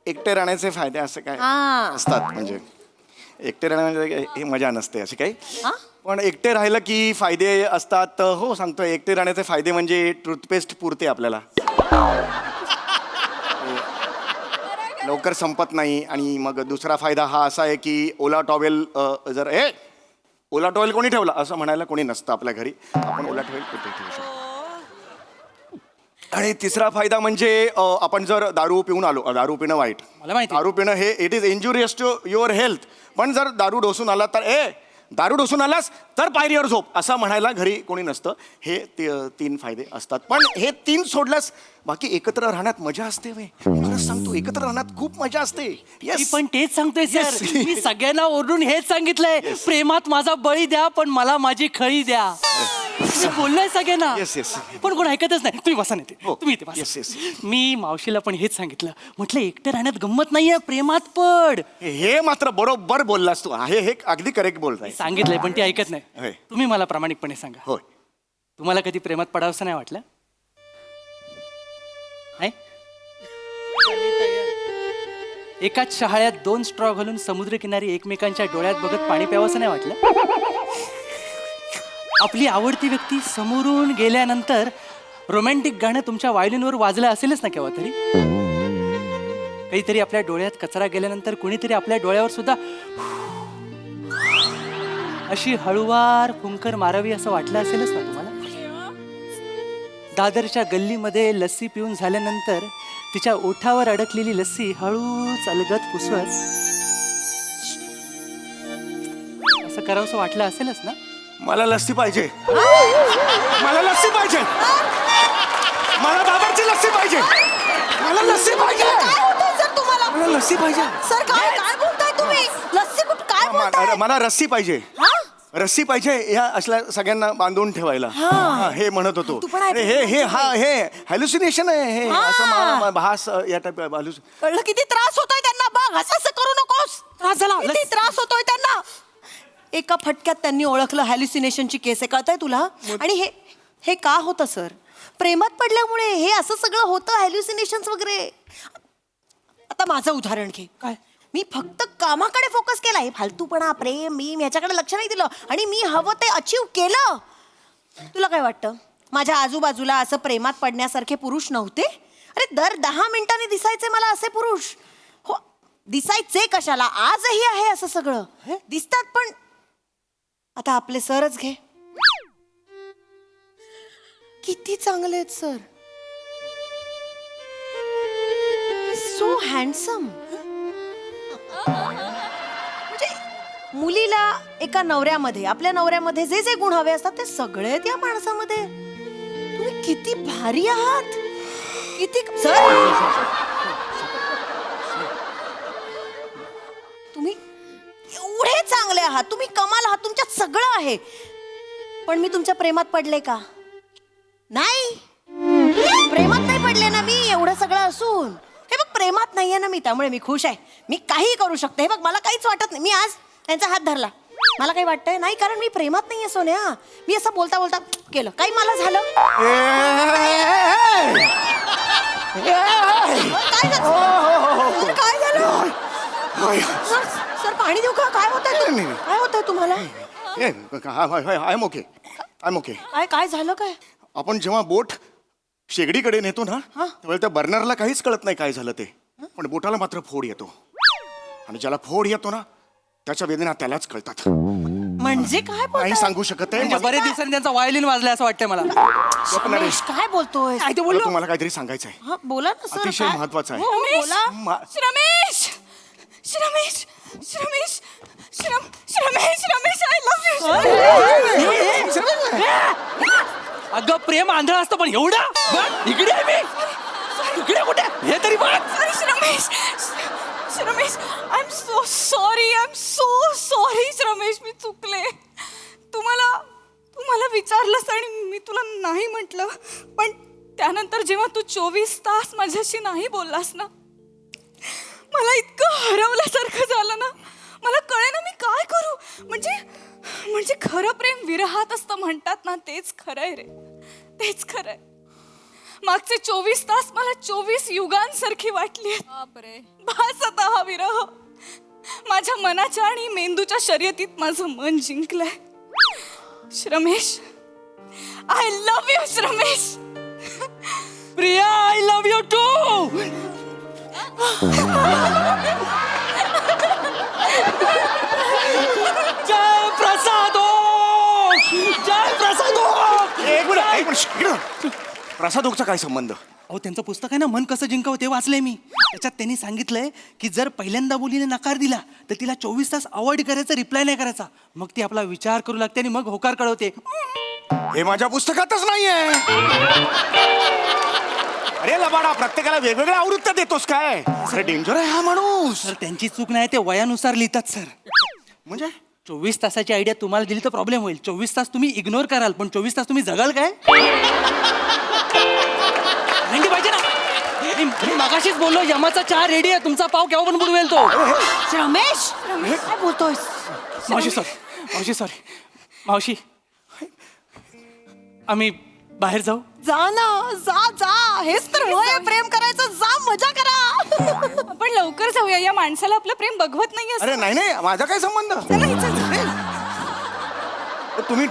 एकटे राहण्याचे फायदे असं काय असतात, म्हणजे एकटे राहण्यामध्ये हे मजा नसते अशी काही, पण एकटे राहिलं की फायदे असतात. हो सांगतो, एकटे राहण्याचे फायदे म्हणजे टूथपेस्ट पुरते आपल्याला, लवकर संपत नाही. आणि मग दुसरा फायदा हा असा आहे की ओला टॉवेल जर ओला टॉवेल कोणी ठेवला असं म्हणायला कोणी नसतं आपल्या घरी, आपण ओला टॉवेल कुठे ठेवू शकतो. आणि तिसरा फायदा म्हणजे आपण जर दारू पिऊन आलो, दारू पिणं वाईट, मला माहिती. दारू पिणं हे it is injurious to your health. पण जर दारू डोसून आला तर दारू डोसून आलास तर पायरीवर झोप असं म्हणायला घरी कोणी नसतं. हे 3 फायदे असतात. पण हे 3 सोडल्यास बाकी एकत्र राहण्यात मजा असते. खरंच सांगतो, एकत्र राहण्यात खूप मजा असते. मी पण तेच सांगतोय सर. Yes. मी सगळ्यांना ओरडून हेच सांगितलंय, प्रेमात माझा बळी द्या पण मला माझी खळी द्या. मी बोललोय सगळ्यांना, Yes, yes. पण कोण ऐकतच नाही. तुम्ही बसा नाही, हो. तुम्ही इथे Yes, yes. बसा. मी मावशीला पण हेच सांगितलं, म्हटलं एकटं राहण्यात गंमत नाहीये, प्रेमात पड. हे मात्र बरोबर बोललास तू. हे अगदी करेक्ट बोलताय. सांगितलंय पण ती ऐकत होय. नाही. तुम्ही मला प्रामाणिकपणे सांगा, होय. तुम्हाला कधी प्रेमात पडावंसं नाही वाटलं? आहे? एकाच शहाळ्यात 2 स्ट्रॉ घालून समुद्रकिनारी एकमेकांच्या डोळ्यात बघत पाणी प्यावंसं नाही वाटलं? आपली आवडती व्यक्ती समोरून गेल्यानंतर रोमॅन्टिक गाणं तुमच्या व्हायोलिनवर वाजलं असेलच ना केव्हा तरी? काहीतरी आपल्या डोळ्यात कचरा गेल्यानंतर कोणीतरी आपल्या डोळ्यावर सुद्धा अशी हळुवार फुंकर मारावी असं वाटलं असेलच ना तुम्हाला? दादरच्या गल्लीमध्ये लस्सी पिऊन झाल्यानंतर तिच्या ओठावर अडकलेली लस्सी हळूच अलगद पुसवत असं करावंसं वाटलं असेलच ना? मला लस्सी पाहिजे, मला लस्सी पाहिजे, मला बाबाची लस्सी पाहिजे, मला लस्सी पाहिजे, सर तुम्हाला मला लस्सी पाहिजे. सर काय काय बोलताय तुम्ही? लस्सी कुठं काय बोलताय? मला रस्सी पाहिजे, रस्सी पाहिजे या असल्या सगळ्यांना बांधून ठेवायला. हे म्हणत होतो. तू पण ऐक. हे हॅल्युसिनेशन आहे, हे असं मला भास या टाईप. कळलं किती त्रास होतोय त्यांना? बघ असं करू नकोस. त्रास झाला. किती त्रास होतोय त्यांना. एका फटक्यात त्यांनी ओळखलं हॅल्युसिनेशनची केस आहे. कळतंय तुला? आणि हे का होतं सर? प्रेमात पडल्यामुळे हे असं सगळं होतं, हॅल्युसिनेशन्स वगैरे. आता माझं उदाहरण घे. काय? मी फक्त कामाकडे फोकस केला. हे फालतूपणा, प्रेम, मी याच्याकडे लक्ष नाही दिलं आणि मी हवं ते अचीव केलं. तुला काय वाटतं, माझ्या आजूबाजूला असं प्रेमात पडण्यासारखे पुरुष नव्हते? अरे दर 10 मिनिटांनी दिसायचे मला असे पुरुष. हो, दिसायचे कशाला, आजही आहे असं सगळं दिसतात. पण आता आपले सरच घे, किती चांगले आहेत सर. So handsome. म्हणजे मुलीला एका नवऱ्यामध्ये, आपल्या नवऱ्यामध्ये जे जे गुण हवे असतात ते सगळे आहेत या माणसामध्ये. तुम्ही किती भारी आहात, किती सर. तुम्ही एवढे चांगले आहात, तुम्ही कमाल आहात, तुमच्यात सगळं आहे. पण मी तुमच्या प्रेमात पडले का? नाही, प्रेमात नाही पडले ना मी, एवढं सगळं असून. हे बघ, प्रेमात नाहीये ना मी, त्यामुळे मी खुश आहे. मी काही करू शकते. हे बघ, मला काहीच वाटत नाही. मी आज त्यांचा हात धरला, मला काही वाटतंय नाही, कारण मी प्रेमात नाहीये सोन्या. मी असं बोलता बोलता केलं, काही मला झालं. काय झालं? सर पाणी देऊ का? काय होतंय? काय होतंय तुम्हाला? I am okay, I am okay. काय झालं? काय आपण जेव्हा बोट शेगडीकडे नेतो ना, तेव्हा त्या बर्नरला काहीच कळत नाही काय झालं ते, पण बोटाला मात्र फोड येतो. आणि ज्याला फोड येतो ना, त्याच्या वेदना त्यालाच कळतात. म्हणजे काय नाही सांगू शकत आहे. बरेच दिवसांनी त्यांचा व्हायोलिन वाजलाय असं वाटतंय मला. रमेश, काय बोलतोय? तुम्हाला काहीतरी सांगायचं आहे, बोला ना सर. अतिशय महत्वाचं आहे. बोला. रमेश, रमेश, श्रमेश आय लव्ह अगं प्रेम आंधळ असतं पण एवढा बघ, इकडे आहे मी, इकडे कुठे हे तरी बघ. श्रमेश आय एम सो सॉरी श्रमेश, मी चुकले. तुम्हाला विचारलंस आणि मी तुला नाही म्हटलं, पण त्यानंतर जेव्हा तू 24 तास माझ्याशी नाही बोललास ना, मला इतकं हरवल्यासारखं झालं ना, मला कळेना मी काय करू. म्हणजे खरं प्रेम विरहात असतं म्हणतात ना, तेच खरंय रे, तेच खरंय. मागचे 24 तास मला 24 युगांसारखी वाटली. बापरे. बस आता हा विरह. माझ्या मनाच्या आणि मेंदूच्या शर्यतीत माझं मन जिंकलंय. Shramesh, I love you Shramesh. Priya I love you too. Jay Prasad Oak, Jay Prasad Oak. एक मिनिट प्रसाद ओकचा काय संबंध? अहो त्यांचं पुस्तक आहे ना, मन कसं जिंकावं, ते वाचलंय मी. त्याच्यात त्यांनी सांगितलंय की जर पहिल्यांदा मुलीने नकार दिला तर तिला 24 तास अवॉइड करायचा, रिप्लाय नाही करायचा. मग ती आपला विचार करू लागते आणि मग होकार कळवते. हे माझ्या पुस्तकातच नाहीये. अरे लबाडा, प्रत्येकाला वेगवेगळ्या आवृत्त्या देतोस काय? अरे डेंजर आहे हा माणूस. सर त्यांची चूक नाही, ते वयानुसार लिहितात सर. म्हणजे 24 तासाची आयडिया तुम्हाला दिली तर प्रॉब्लेम होईल. 24 तास तुम्ही इग्नोर कराल, पण 24 तास तुम्ही जगाल काय? मेंढी पाहिजे ना. मी मगाशीच बोललो यमाचा चहा रेडी आहे, तुमचा पाव केव्हा पण बुडवेल तो. रमेश काय बोलतोय? मावशी मावशी आम्ही बाहेर जाऊ. जा ना, जा. हेच तर वय आहे प्रेम करायचं. जा, मजा करा. आपण लवकर जाऊया, या माणसाला आपलं प्रेम बघवत नाही. अरे नाही माझा काय संबंध? तुम्ही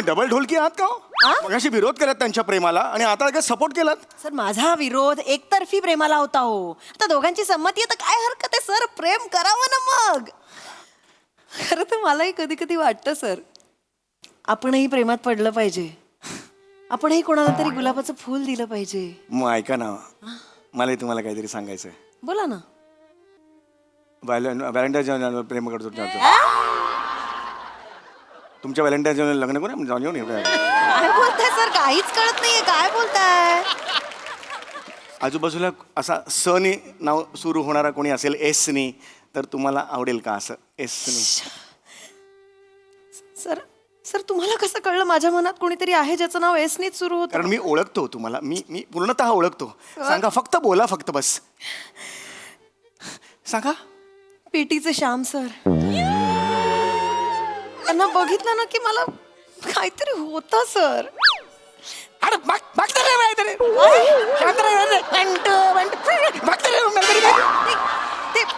डबल ढोलकी आहात का? मगाशी विरोध केलात त्यांच्या प्रेमाला आणि आता काय सपोर्ट केलात? सर माझा विरोध एकतर्फी प्रेमाला होता हो. आता दोघांची संमती आहे तर काय हरकत आहे सर, प्रेम करावं ना मग. खरं तर मलाही कधी कधी वाटतं सर, आपणही प्रेमात पडलं पाहिजे. आपणही कोणाला तरी गुलाबाचं फूल दिलं पाहिजे. मग ऐका ना, मला तुम्हाला काहीतरी सांगायचंय. बोला ना. व्हॅलेंटाईन प्रेम करतो तुमच्या व्हॅलेंटाईन लग्न करू जाऊन येऊन. काय बोलताय सर, काहीच कळत नाहीये काय बोलताय. आजूबाजूला असा सनी नाव सुरू होणारा कोणी असेल, एसनी, तर तुम्हाला आवडेल का असं एसनी? सर तुम्हाला कसं कळलं माझ्या मनात कोणीतरी आहे ज्याचं नाव एसनीच सुरू होतं? कारण मी ओळखतो तुम्हाला, मी पूर्णतः ओळखतो. सांगा, फक्त बोला, फक्त बस सांगा. पेटीचे श्याम सर. त्यांना बघितलं ना की मला काहीतरी होतं सर. अरे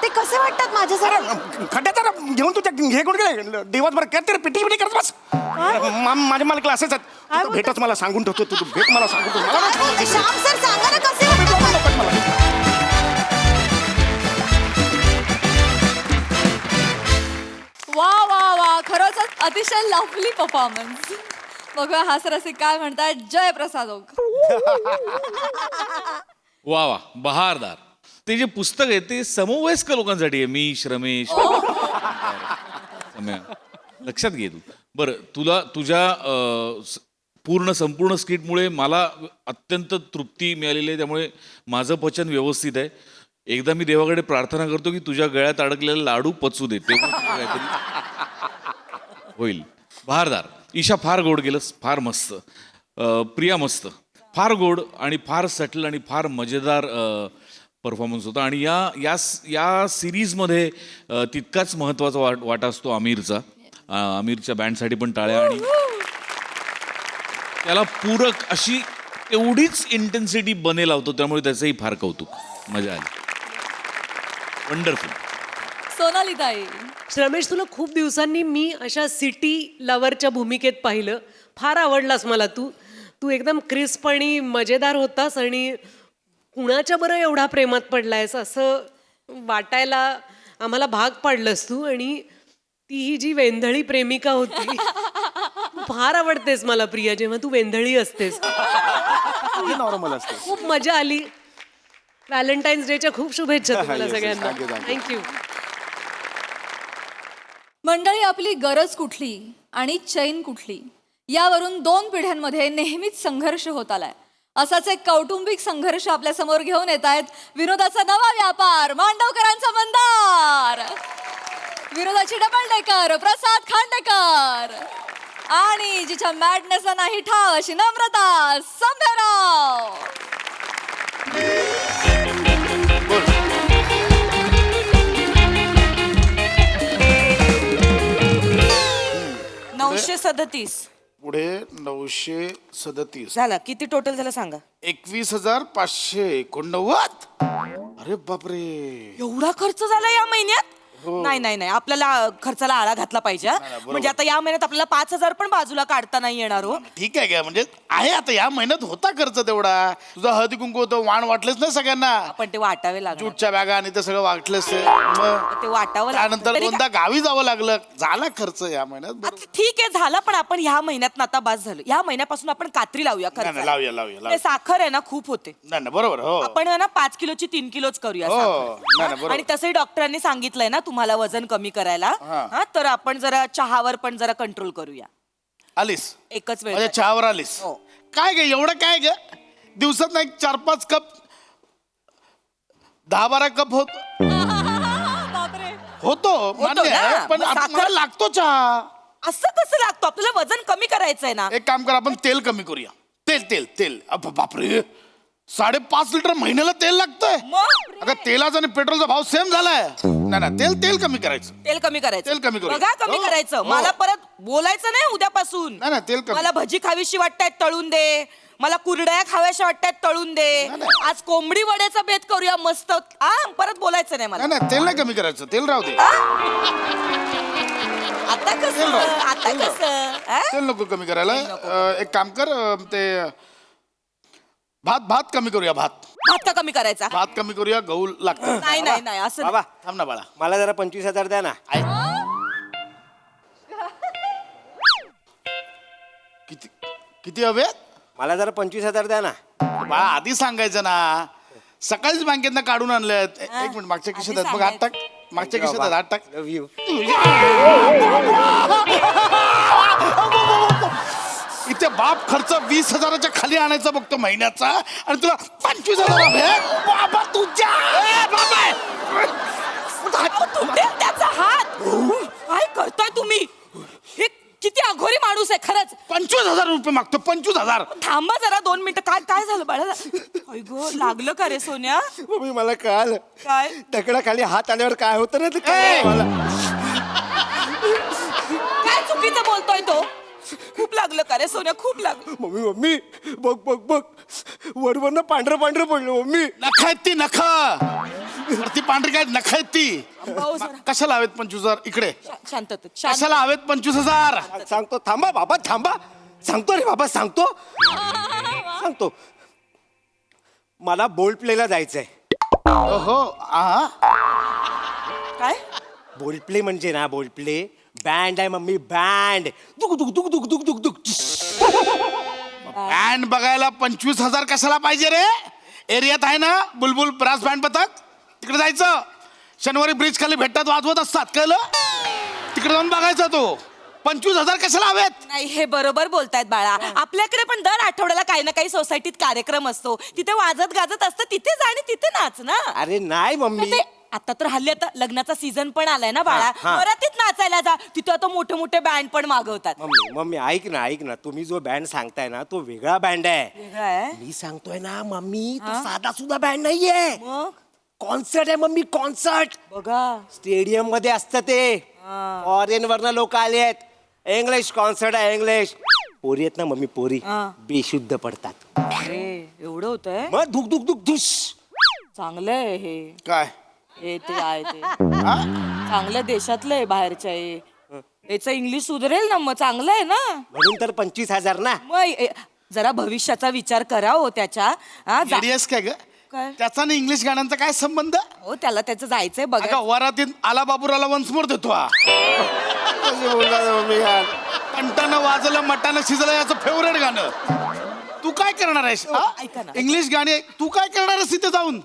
ते कसे वाटतात माझ्यासाठी? खड्ड्यात घेऊन तुझ्या हे कोण काय दिवसभर काय पिटी पिटी करत बस. माझ्या मला क्लासेस आहेत, भेटच मला सांगून ठेवतो. तू भेट मला सांगून ठेवतो. श्याम सर सांगा ना कसे वाटतात. वा खरंच अतिशय लवली परफॉर्मन्स. बघूया हा सर असे काय म्हणतात. जय प्रसाद ओक. वा बहारदार. ते जे पुस्तक आहे ते समवयस्क लोकांसाठी आहे. मी श्रमेश सम्या. लक्षात घे तू. बरं, तुला तुझ्या संपूर्ण स्किटमुळे मला अत्यंत तृप्ती मिळालेली आहे, त्यामुळे माझं पचन व्यवस्थित आहे. एकदा मी देवाकडे प्रार्थना करतो की तुझ्या गळ्यात अडकलेला लाडू पचू दे, तेव्हा काहीतरी होईल. बहारदार. ईशा फार गोड गेलंस, फार मस्त. प्रिया मस्त, फार गोड आणि फार सटल आणि फार मजेदार परफॉर्मन्स होता. आणि या सिरीजमध्ये तितकाच महत्त्वाचा वाटा असतो आमिरचा. आमिरच्या बँडसाठी पण टाळ्या. आणि त्याला पूरक अशी एवढीच इंटेन्सिटी बने लावतो, त्यामुळे त्याचंही फार कौतुक. मजा आली. वंडरफुल. सोनाली ताई. श्रमेश, तुला खूप दिवसांनी मी अशा सिटी लवरच्या भूमिकेत पाहिलं. फार आवडलास मला. तू एकदम क्रिस्प आणि मजेदार होतास आणि कुणाच्या बरं एवढा प्रेमात पडलायस असं वाटायला आम्हाला भाग पाडलंस तू. आणि ती ही जी वेंधळी प्रेमिका होती, फार आवडतेस मला प्रिया जेव्हा तू वेंधळी असतेस. नॉर्मल असते. खूप मजा आली. व्हॅलेंटाईन्स डेच्या खूप शुभेच्छा तुम्हाला सगळ्यांना. थँक्यू. मंडळी, आपली गरज कुठली आणि चैन कुठली यावरून 2 पिढ्यांमध्ये नेहमीच संघर्ष होत आलाय. असाच एक कौटुंबिक संघर्ष आपल्या समोर घेऊन येत आहेत विनोदाचा नवा व्यापार, मांडवकरांचा मंदार, विनोदाची डबल डेकर, प्रसाद खांडेकर, आणि जिच्या मॅडनेसला नाही ठाव अशी नम्रता संभेराव. 937 पुढे 937 झाला. किती टोटल झालं सांगा. 21,589. अरे बापरे. एवढा खर्च झाला या महिन्यात? नाही नाही नाही, आपल्याला खर्चाला आळा घातला पाहिजे. म्हणजे आता या महिन्यात आपल्याला 5,000 पण बाजूला काढता नाही येणार हो. ठीक आहे काय, म्हणजे आहे आता या महिन्यात होता खर्च तेवढा. तुझा हळदी कुंकू होतं, वाण वाटलेच नाही सगळ्यांना, पण ते वाटावे लागणार. जूटच्या बॅगा आणि ते सगळं वाटलंच. मग ते वाटावं त्यानंतर तरी दोनदा गावी जावं लागलं. झाला खर्च या महिन्यात. आता ठीक आहे झाला, पण आपण ह्या महिन्यात आता बास झालं. या महिन्यापासून आपण कात्री लावूया नाही, खर्च. नाही, लावूया लावूया ते लावूया. साखर आहे ना खूप होते. नाही नाही, बरोबर. हो आपण आहे ना 5 किलोची 3 किलोच करूया हो, साखर. नाही, नाही, बरोबर. आणि तसंही डॉक्टरांनी सांगितलंय ना तुम्हाला वजन कमी करायला. हा. हा, तर आपण जरा चहावर पण जरा कंट्रोल करूया. आलीस एकच वेळ म्हणजे चहावर आलीस. हो. काय ग एवढं काय ग, दिवसात नाही 4-5 कप, 10-12 कप होतो मान्य ना. आहे, पण मग आता साखर- मला लागतो चहा. असं कसं लागतो, आपल्याला वजन कमी करायचंय ना. एक काम कर, आपण तेल कमी करूया. तेल तेल तेल बापरे, 5.5 लिटर महिन्याला तेल लागतंय. मग अगं तेलाचा आणि पेट्रोलचा भाव सेम झालाय. नाही ना, तेल कमी करायचं. तेल कमी करायचं. तेल कमी करूया. बघा कमी हो, करायचं. हो. मला परत बोलायचं नाही उद्यापासून. नाही, नाही, तेल कमी. मला भजी खावीशी वाटतायत तळून दे, मला कुरड्या खाव्याशा वाटतायत तळून दे, नाही, नाही. आज कोंबडी वड्याचा बेत करूया मस्त. परत बोलायचं नाही मला. नाही नाही, तेल नाही कमी करायचं, तेल राहू दे. आता कसं तेल राहू. आता तेल राहू. कसं तेल नको कमी करायला. एक काम कर, ते भात कमी करूया. भात का कमी करायचा? कमी करूया, गहू लागतं. नाही नाही नाही असं बाबा थांब ना बाळा. मला जरा 25,000 द्या ना. किती किती हवे? मला जरा 25,000 द्या ना. बाळा आधी सांगायचं ना, सकाळीच बँकेतनं काढून आणलं. एक मिनिट, मागच्या खिशात आहेत बघ, हात टाक. मागच्या खिशात आहेत, हात टाक. Love you. इथे बाप खर्च 20,000च्या खाली आणायचा बघतो महिन्याचा, आणि तुला 25,000 हवे? बाबा तुझ्या त्याचा हात काय करताय तुम्ही? हे किती अघोरी माणूस आहे खरंच. 25,000 रुपये मागतो. 25,000. थांबा जरा 2 मिनिटं. काय काय झालं बाळा? गो लागलं का रे सोन्या? मम्मी मला कळालं. काय दगडाखाली हात आल्यावर काय होतं ना ते कळलं मला. काय चुकीचं बोलतोय तो? खूप लागलं का रे सोन्या? खूप लागलं. मम्मी बघ बघ बघ, वरवरनं पांढरं पांढरं पडलं मम्मी. नख आहेत ती, नख. ती पांढरी काय नख आहेत ती. भाऊ जरा कशाला हवेत 25,000? इकडे शांत कशाला हवेत 25,000? सांगतो, थांबा बाबा थांबा. सांगतो रे बाबा, सांगतो. मला बोल्ड प्लेला जायचंय. हो. काय बोल्ड प्ले म्हणजे ना, बोल्ड प्ले बँड आहे मम्मी, बँड. दुक दुक दुक दुक दुक दुक दुक. बँड बघायला 25,000 कशाला पाहिजे रे? एरियात आहे ना बुलबुल ब्रास बँड पथक, तिकडे जायचं. शनिवारी ब्रिज खाली भेटतात, वाजवत असतात, कळलं? तिकडे जाऊन बघायचा तो. 25,000 कशाला हवेत? नाही, हे बरोबर बोलतायत बाळा. आपल्याकडे पण दर आठवड्याला काही ना काही सोसायटीत कार्यक्रम असतो, तिथे वाजत गाजत असतं, तिथे जा आणि तिथे नाच ना. अरे नाही मम्मी. ते आता तर हल्ली आता लग्नाचा सीझन पण आलाय ना बाळा, हा. वरातीत नाचायला जा. तिथे आता मोठे मोठे बँड पण मागवतात. मम्मी ऐक ना, तुम्ही जो बँड सांगताय ना तो वेगळा बँड आहे. वेगळं आहे? मी सांगतोय ना मम्मी, तो साधा सुद्धा बँड नाहीये. मग कॉन्सर्ट आहे मम्मी, कॉन्सर्ट. बघा स्टेडियम मध्ये असतं ते. फॉरेन वरनं लोक आले आहेत. इंग्लिश कॉन्सर्ट आहे, इंग्लिश. पोरी आहेत ना मम्मी, पोरी बेशुद्ध पडतात. अरे एवढं होतंय? मग धुक धुक धुक धुस. चांगलंय हे. काय हे ते आहे ते चांगलं देशातलं आहे, बाहेरच्या आहे. याचं इंग्लिश सुधरेल ना, मग चांगलं आहे ना. म्हणून तर 25,000 ना. मग जरा भविष्याचा विचार करा हो त्याच्या. जेडीएस काय ग? काय? त्याचा आणि इंग्लिश गाण्यांचा काय संबंध? हो त्याला त्याचं जायचंय बघा. अगं वरातीत आला बाबूराला वन्स मोर देतो हा. कंटानं वाजलं मटानं शिजलं याचं फेवरेट गाणं. तू काय करणार आहेस हा? ऐका ना. इंग्लिश गाणी तू काय करणार आहेस तिथे जाऊन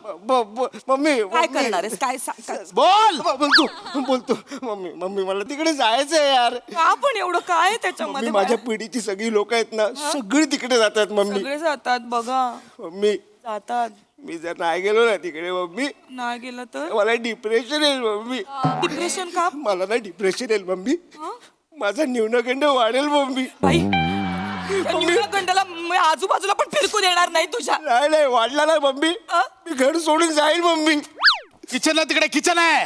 मम्मी काय करणार आहेस काय सांग बोल बोलतो मम्मी मम्मी मला तिकडे जायचंय यार. का पण एवढं काय मम्मी त्याच्यामध्ये माझ्या पिढीची सगळी लोक आहेत ना सगळी तिकडे जातात मम्मी. सगळे जातात बघा मम्मी जातात मी जर नाही गेलो ना तिकडे मम्मी नाही गेलं तर मला डिप्रेशन येईल मम्मी. डिप्रेशन का मला ना डिप्रेशन येईल मम्मी. माझा न्यूनगंड वाढेल मम्मी. बाई गंडाला आजूबाजूला पण फिरकून येणार नाही तुझ्या नाही नाही वाढला ना मम्मी मी घर सोडून जाईल मम्मी. किचन तिकडे किचन आहे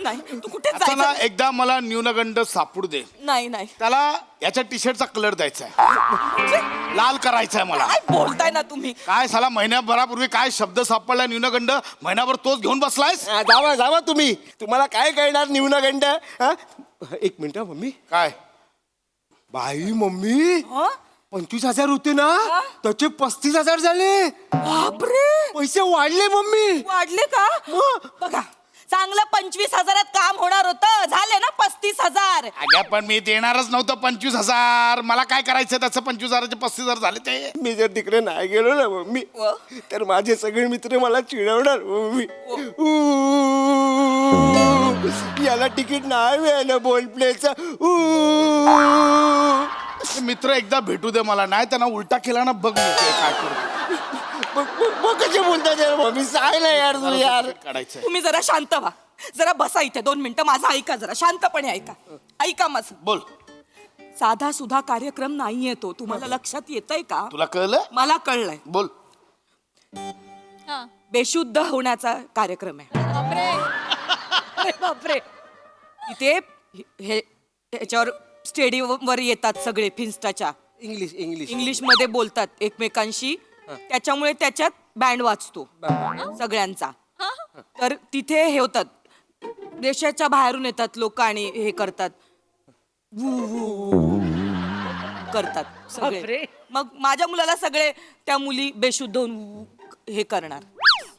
नाही तू कुठे आता ना जायचं एकदा मला न्यूनगंड सापडू दे. नाही नाही त्याला याच्या टी शर्टचा कलर द्यायचा आहे लाल करायचा आहे मला. काय बोलताय ना तुम्ही काय साला महिन्याभरापूर्वी काय शब्द सापडला न्यूनगंड महिनाभर तोच घेऊन बसलायस. जावा जावा तुम्ही तुम्हाला काय कळणार न्यूनगंड. एक मिनिट मम्मी. काय बाई मम्मी 25,000 होते ना त्याचे 35,000 झाले. बापरे पैसे वाढले मम्मी. वाढले का बघा चांगलं 25,000 काम होणार होतं झाले ना 35,000. अगं पण मी देणारच नव्हतं 25,000. मला काय करायचं त्याचं 25,000चे 35,000 झाले ते. मी जर तिकडे नाही गेलो ना मम्मी तर माझे सगळे मित्र मला चिडवणार मम्मी. याला तिकीट नाही मिळालं बोल प्लेचं. मित्र एकदा भेटू दे मला नाही त्यांना उलटा केला ना बघ मी ते काय करू. मग कसे बोलतात यार मम्मी सांग ना यार तू यार. काढायचं तुम्ही जरा शांत व्हा जरा बसा इथे 2 मिनिटं माझं ऐका जरा शांतपणे ऐका ऐका माझं. बोल साधा सुधा कार्यक्रम नाहीये तो तुम्हाला लक्षात येतंय का तुला कळलं मला कळलंय बोल. बेशुद्ध होण्याचा कार्यक्रम आहे बापरे इथे हे ह्याच्यावर स्टेडियमवर येतात सगळे फिन्स्टाच्या इंग्लिश इंग्लिश इंग्लिश मध्ये बोलतात एकमेकांशी त्याच्यामुळे त्याच्यात बँड वाजतो सगळ्यांचा. तर तिथे हे होतात देशाच्या बाहेरून येतात लोक आणि हे करतात करतात सगळे. बापरे. मग माझ्या मुलाला सगळे त्या मुली बेशुद्ध होऊन हे करणार.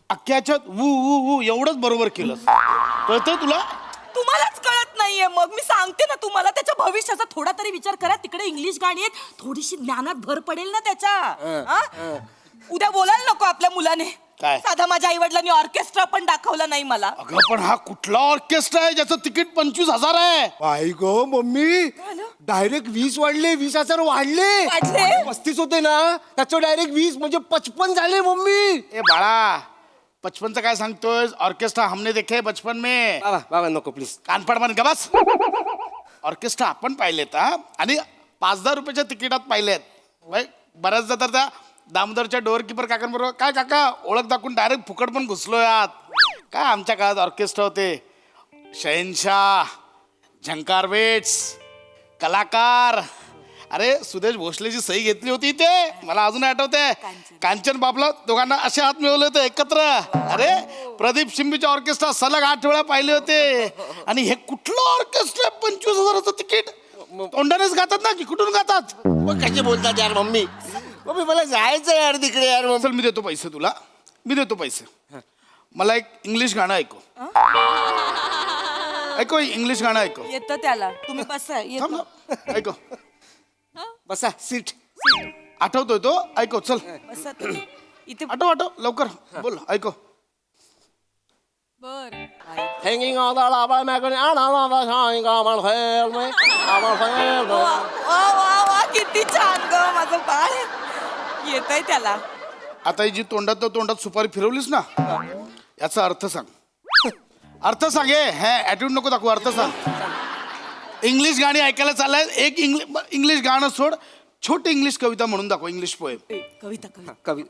अख्ख्याच्यात वू वू वू एवढंच बरोबर केलं कळतंय तुला. तुम्हालाच कळत नाहीये मग मी सांगते ना तुम्हाला त्याच्या भविष्याचा थोडा तरी विचार करा. तिकडे इंग्लिश गाणी आहेत थोडीशी ज्ञानात भर पडेल ना त्याच्या. हा? उद्या बोलायला नको आपल्या मुलाने काय? साधा माझ्या आई वडिलांनी ऑर्केस्ट्रा पण दाखवला नाही मला. अगं पण हा कुठला ऑर्केस्ट्रा आहे ज्याचं तिकीट 25,000 आहे. बाई गो मम्मी डायरेक्ट 20 वाढले 20,000 वाढले. वाढले? 35 होते ना त्याचं डायरेक्ट 20 म्हणजे 55 झाले मम्मी. ए बाळा 55चं काय सांगतोय. ऑर्केस्ट्रा हमने देखे बचपन में. बाबा बाबा नको प्लीज. कानपड बन का बस. ऑर्केस्ट्रा आपण पाहिलेत हा आणि 5,000 रुपयाच्या तिकिटात पाहिलेत. बऱ्याचदा तर त्या दामोदरच्या डोअर किपर काकांबरोबर काय काका ओळख दाखवून डायरेक्ट फुकट पण घुसलो यात. काय आमच्या काळात ऑर्केस्ट्रा होते. शहनशाह झंकार वेट्स कलाकार. अरे सुदेश भोसलेची सही घेतली होती इथे मला अजून आठवते. कांचन बाबला दोघांना असे हात मिळवले होते एकत्र. अरे प्रदीप शिंबीच्या ऑर्केस्ट्रा सलग 8 वेळा पाहिले होते. आणि हे कुठलं ऑर्केस्ट्रा 25,000चं तिकीट. तोंडानेच गातात ना की कुठून गातात. मग कसे बोलतात यार मम्मी. मम्मी मला जायचं यार तिकडे यार मम्मी. चल मी देतो पैसे तुला. मी देतो पैसे. मला एक इंग्लिश गाणं ऐकू. ऐको इंग्लिश गाणं ऐकू. येतं त्याला तुम्ही बसा थांब येतं. ना. ऐको बसा सीट. आठवतोय तो ऐको चल. बसा इथे आठव लवकर बोल ऐको. बर Hanging on the lava magazine and on the shining on hell me. वा वा वा किती छान ग माझं बाळ येतंय त्याला. आता ही जी तोंडात सुपारी फिरवलीस ना याचा अर्थ सांग. अर्थ सांग हे ॲटिट्यूड नको दाखवू. अर्थ सांग. इंग्लिश गाणी ऐकायला चाललाय. एक इंग्लिश गाणं सोड छोटी इंग्लिश कविता म्हणून दाखव. English poem. कविता कवी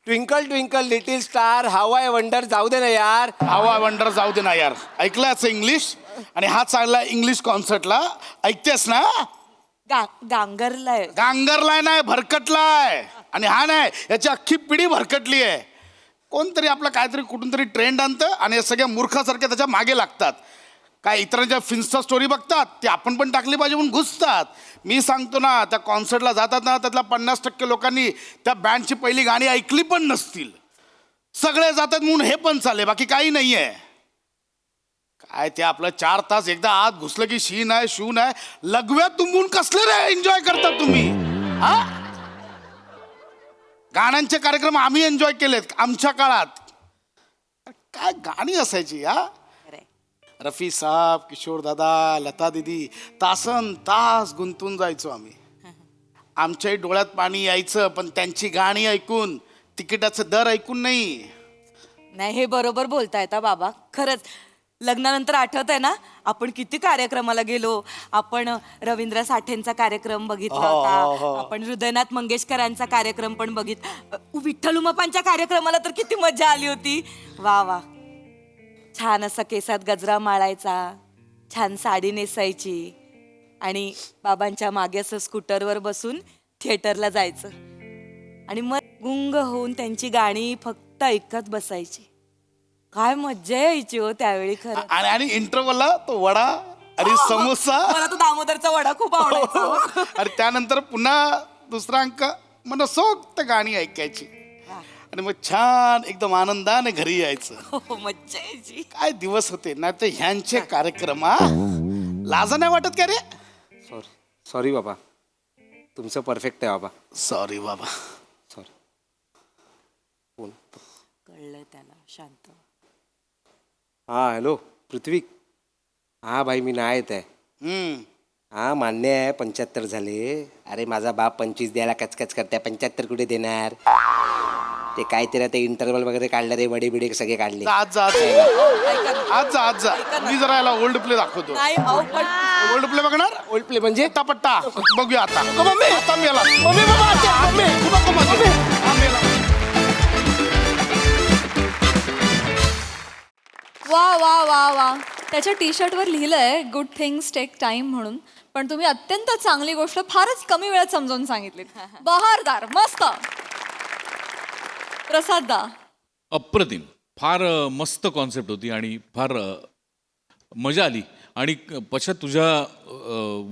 twinkle twinkle little star how I wonder जाऊ दे ना यार. हवा वंडर जाऊ दे ना यार. ऐकलं याचं इंग्लिश. आणि हा चालला इंग्लिश कॉन्सर्टला. ऐकतेस ना. गांगरलाय गांगरलाय नाही भरकटलाय. आणि हा नाही याची अख्खी पिढी भरकटली आहे. कोणतरी आपलं काहीतरी कुठून तरी ट्रेंड आणतं आणि या सगळ्या मूर्खासारख्या त्याच्या मागे लागतात. काय इतरांच्या फिन्स्टा स्टोरी बघतात ती आपण पण टाकली पाहिजे म्हणून घुसतात. मी सांगतो ना त्या कॉन्सर्टला जातात ना त्यातल्या 50% लोकांनी त्या बँडची पहिली गाणी ऐकली पण नसतील. सगळे जातात म्हणून हे पण चालले बाकी काही नाहीये. काय ते आपलं 4 तास एकदा आत घुसलं की शी नाही शू नाही लघव्यात तुंबून कसले रे एन्जॉय करता तुम्ही हा गाण्यांचे कार्यक्रम आम्ही एन्जॉय केलेत आमच्या काळात. काय गाणी असायची हा. रफी साहेब किशोर दादा लता दिदी तासन तास गुंतून जायचो आम्ही. आमच्याही डोळ्यात पाणी यायचं पण त्यांची गाणी ऐकून तिकिटाचं दर ऐकून नाही. नाही हे बरोबर बोलतायत हा बाबा. खरंच लग्नानंतर आठवत आहे ना आपण किती कार्यक्रमाला गेलो. आपण रवींद्र साठेंचा कार्यक्रम बघितला होता. आपण हृदयनाथ मंगेशकरांचा कार्यक्रम पण विठ्ठल उमापांच्या कार्यक्रमाला तर किती मजा आली होती. वा वा. छान असा केसात गजरा माळायचा, छान साडी नेसायची आणि बाबांच्या मागे असं स्कूटरवर बसून थिएटरला जायचं आणि मग गुंग होऊन त्यांची गाणी फक्त ऐकत बसायची. काय मज्जा यायची हो त्यावेळी खरं. आणि इंटरव्हलला तो वडा आणि समोसा मला तो दामोदरचा वडा खूप आवडायचा. आणि त्यानंतर पुन्हा दुसरा अंक मनसोक्त गाणी ऐकायची आणि मग छान एकदम आनंदाने घरी यायचं. मज्जा यायची. काय दिवस होते ना ते ह्यांचे कार्यक्रम हा. लाजा नाही वाटत का रे. सॉरी बाबा तुमचं परफेक्ट आहे बाबा. सॉरी बाबा. सॉरी. कळलं त्याला. शांत. हा हॅलो पृथ्वी. हा भाई मी नाही येत आहे. हा मान्य आहे 75 झाले. अरे माझा बाप 25 द्यायला कचकच करते. 75 कुठे देणार. ते काहीतरी ते इंटरव्हल वगैरे काढले रे वडे बिडे सगळे काढले. आज जा मी जरा याला ओल्ड प्ले दाखवतो. ओल्ड प्ले बघणार. ओल्ड प्ले म्हणजे पट्टा बघूया आता. आता मेला. वा वा वा वा. त्याच्या टी शर्टवर लिहिलंय गुड थिंग्स टेक टाइम म्हणून. पण तुम्ही अत्यंत चांगली गोष्ट फारच कमी वेळात समजावून सांगितली. बहारदार. मस्त. प्रसाद दा. अप्रतिम. फार मस्त कॉन्सेप्ट होती आणि फार मजा आली आणि पश्चात तुझ्या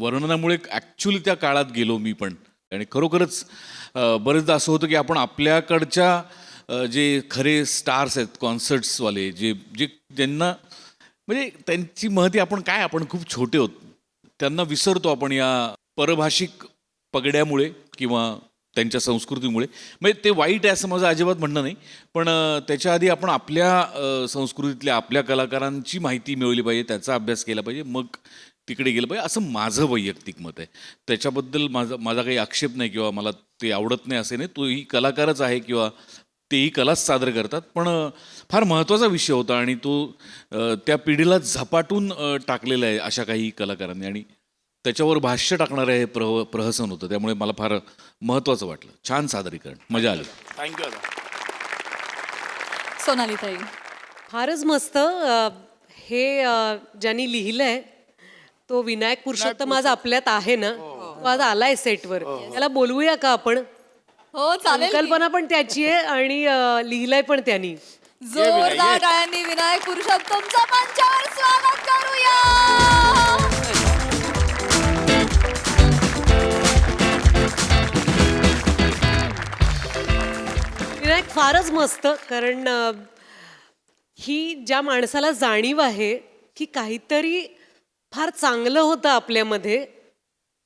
वर्णनामुळे ॲक्च्युली त्या काळात गेलो मी पण. आणि खरोखरच बरेचदा असं होतं की आपण आपल्याकडच्या जे खरे स्टार्स आहेत कॉन्सर्ट्सवाले जे जे ज्यांना म्हणजे त्यांची महती आपण खूप छोटे होत त्यांना विसरतो आपण या परभाषिक पगड्यामुळे किंवा त्यांच्या संस्कृतीमुळे. म्हणजे ते वाईट आहे असं माझं अजिबात म्हणणं नाही पण त्याच्या आधी आपण आपल्या संस्कृतीतल्या आपल्या कलाकारांची माहिती मिळवली पाहिजे त्याचा अभ्यास केला पाहिजे मग तिकडे गेलं पाहिजे असं माझं वैयक्तिक मत आहे. त्याच्याबद्दल माझा काही आक्षेप नाही किंवा मला ते आवडत नाही असे नाही. तोही कलाकारच आहे किंवा तेही कलाच सादर करतात पण फार महत्त्वाचा विषय होता आणि तो त्या पिढीला झपाटून टाकलेला आहे अशा काही कलाकारांनी आणि त्याच्यावर भाष्य टाकणारं हे प्रहसन होतं त्यामुळे मला फार महत्त्वाचं वाटलं. छान सादरीकरण. मजा आली. थँक्यू. सोनाली ताई. फारच मस्त. हे ज्यांनी लिहिलंय तो विनायक पुरुषोत्तम आज आपल्यात आहे ना. तो आज आलाय सेटवर. त्याला बोलवूया का आपण. हो चालेल. कल्पना पण त्याची आहे आणि लिहिलंय पण त्यांनी. जोरदार टाळ्यांनी विनायक पुरुषोत्तमचं मंचावर स्वागत करूया. विनायक फारच मस्त. कारण ही ज्या माणसाला जाणीव आहे की काहीतरी फार चांगलं होतं आपल्यामध्ये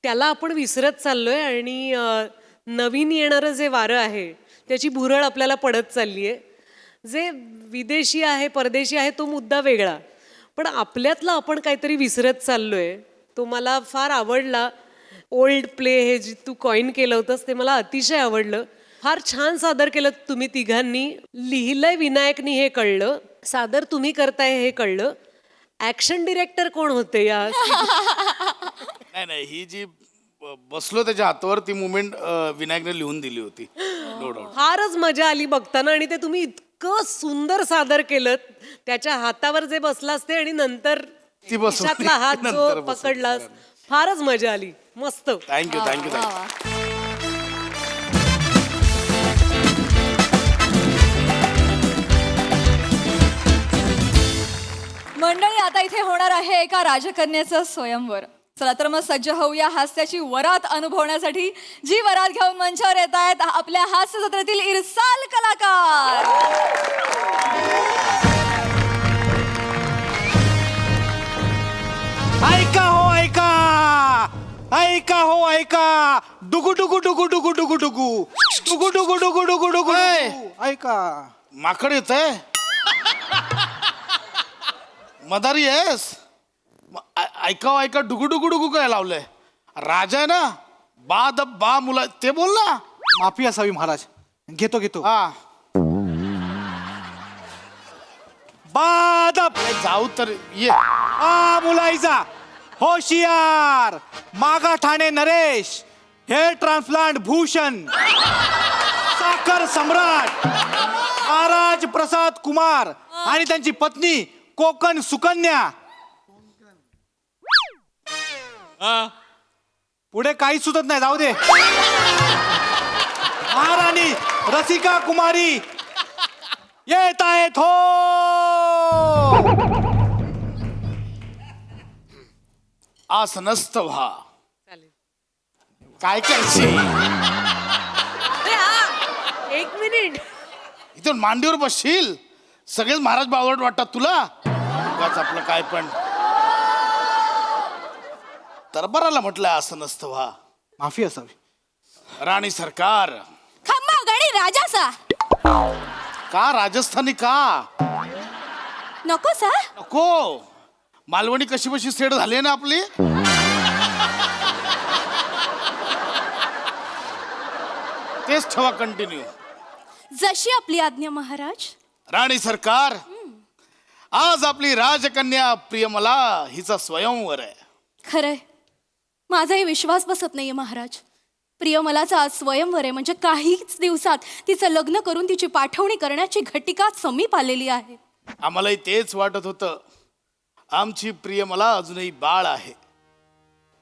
त्याला आपण विसरत चाललोय आणि नवीन येणारं जे वारं आहे त्याची भुरळ आपल्याला पडत चालली आहे. जे विदेशी आहे परदेशी आहे तो मुद्दा वेगळा पण आपल्यातलं आपण काहीतरी विसरत चाललोय. तो मला फार आवडला. ओल्ड प्ले हे जे तू कॉईन केलं होतंस ते मला अतिशय आवडलं. फार छान सादर केलं तुम्ही तिघांनी. लिहिलंय विनायकनी हे कळलं. सादर तुम्ही करताय हे कळलं. ऍक्शन डिरेक्टर कोण होते या. नाही ही जी बसलो त्याच्या हातावर ती मुवमेंट विनायकने लिहून दिली होती. No doubt. फारच मजा आली बघताना आणि ते तुम्ही इतकं सुंदर सादर केलं. त्याच्या हातावर जे बसलास ते आणि नंतर खिशातला हात जो पकडलास फारच मजा आली. मस्त. Thank you thank you. मंडळी आता इथे होणार आहे एका राजकन्याचं स्वयंवर. चला तर मग सज्ज होऊया हास्याची वरात अनुभवण्यासाठी. जी वरात घेऊन मंचावर येत आहेत आपल्या हास्य जत्रेतील इरसाल कलाकार. ऐका हो ऐका ऐका हो ऐका डुगु डुगु डुगु डुगु डुगु डुगु डुगु डुगु डुगु डुगु डुगु ऐका. माकड येत आहे मदारी आहेस ऐका ऐका डुगू डुगू डुगू काय लावलंय राजा आहे ना बा द बा मुला ते बोल ना. माफी असावी महाराज. घेतो घेतो. हा बादप जाऊ तर ये. आ मुलाईचा होशियार मागा ठाणे नरेश हेअर ट्रान्सप्लांट भूषण साखर सम्राट महाराज प्रसाद कुमार आणि त्यांची पत्नी कोकण सुकन्या. पुढे काही सुचत नाही जाऊ दे. महाराणी रसिका कुमारी येत आहेत हो. आसनस्थ व्हा. काय करशील एक मिनिट. इथून मांडीवर बसशील सगळेच महाराज बावळट वाटतात तुला. उगाच आपलं काय पण दरबाराला म्हटलं आसनस्थ व्हा. माफी असावी. राणी सरकार खम्मा गडी राजासा. का राजस्थानी का नको सा. नको मालवणी कशी बशी सेट झाली ना आपली. तेच ठेवा कंटिन्यू. जशी आपली आज्ञा महाराज. राणी सरकार आज आपली राजकन्या प्रियमला हिचा स्वयंवर आहे. खरंय माझाही विश्वास बसत नाहीये महाराज. प्रियमलाचा आज स्वयंवर आहे म्हणजे काहीच दिवसात तिचं लग्न करून तिची पाठवणी करण्याची घटिका समीप आलेली आहे. आम्हालाही तेच वाटत होतं. आमची प्रियमला अजूनही बाळ आहे.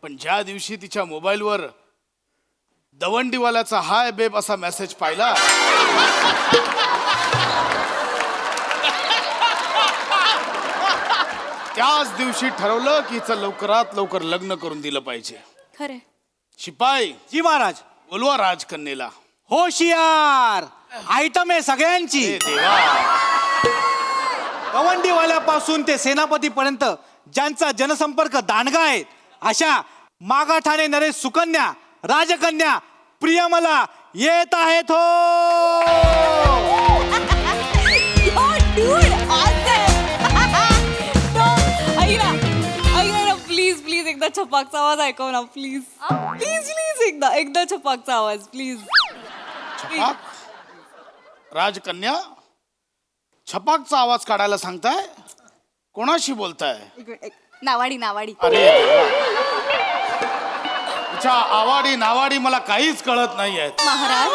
पण ज्या दिवशी तिच्या मोबाईलवर दवंडीवाल्याचा हाय बेब असा मेसेज पाहिला त्याच दिवशी ठरवलं की हिचं लवकरात लवकर लग्न करून दिलं पाहिजे. खरंय. शिपाई जी महाराज. बोलवा राजकन्येला. होशियार आयटम आहे सगळ्यांची. हे देवा गवंडीवाल्यापासून ते सेनापतीपर्यंत ज्यांचा जनसंपर्क दांडगा आहे अशा मागाठाणे नरेश सुकन्या राजकन्या प्रियमला येत आहेत हो. प्लीज प्लीज एकदा छपाकचा आवाज ऐकव ना प्लीज प्लीज प्लीज एकदा छपाकचा आवाज प्लीज. छपाक राजकन्या छपाकचा आवाज काढायला सांगताय. कोणाशी बोलताय. नावाडी नावाडी. अरे तिच्या आवाडी नावाडी मला काहीच कळत नाहीये. महाराज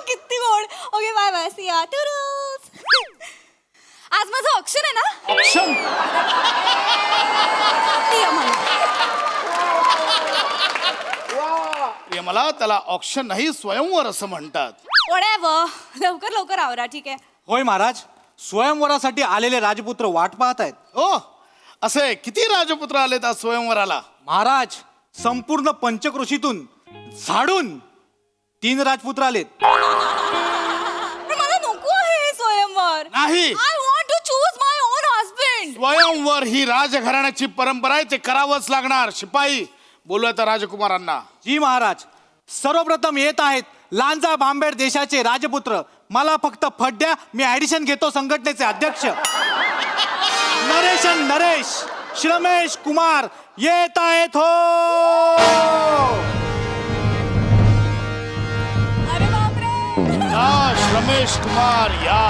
किती गोड. ओके बाय बाय सी या आज माझं ऑप्शन आहे ना. ऑप्शन मला त्याला ऑप्शन नाही स्वयंवर असं म्हणतात. लवकर लवकर आवरा ठीक आहे. होय महाराज. स्वयंवरासाठी आलेले राजपुत्र वाट पाहत आहेत. हो असे किती राजपुत्र आलेत आज स्वयंवराला. महाराज संपूर्ण पंचक्रोशीतून झाडून 3 राजपुत्र आलेत. मला नको आहे स्वयंवर. नाही I want to choose my own husband. स्वयंवर ही राजघराण्याची परंपरा आहे. ते करावंच लागणार. शिपाई बोलूया त्या राजकुमारांना. जी महाराज. सर्वप्रथम येत आहेत लांजा बांबेड देशाचे राजपुत्र. मला फक्त फड्या मी ऍडिशन घेतो संघटनेचे अध्यक्ष नरेशन नरेश श्रमेश कुमार येत आहेत हो. अरे बापरे. या श्रमेश कुमार या.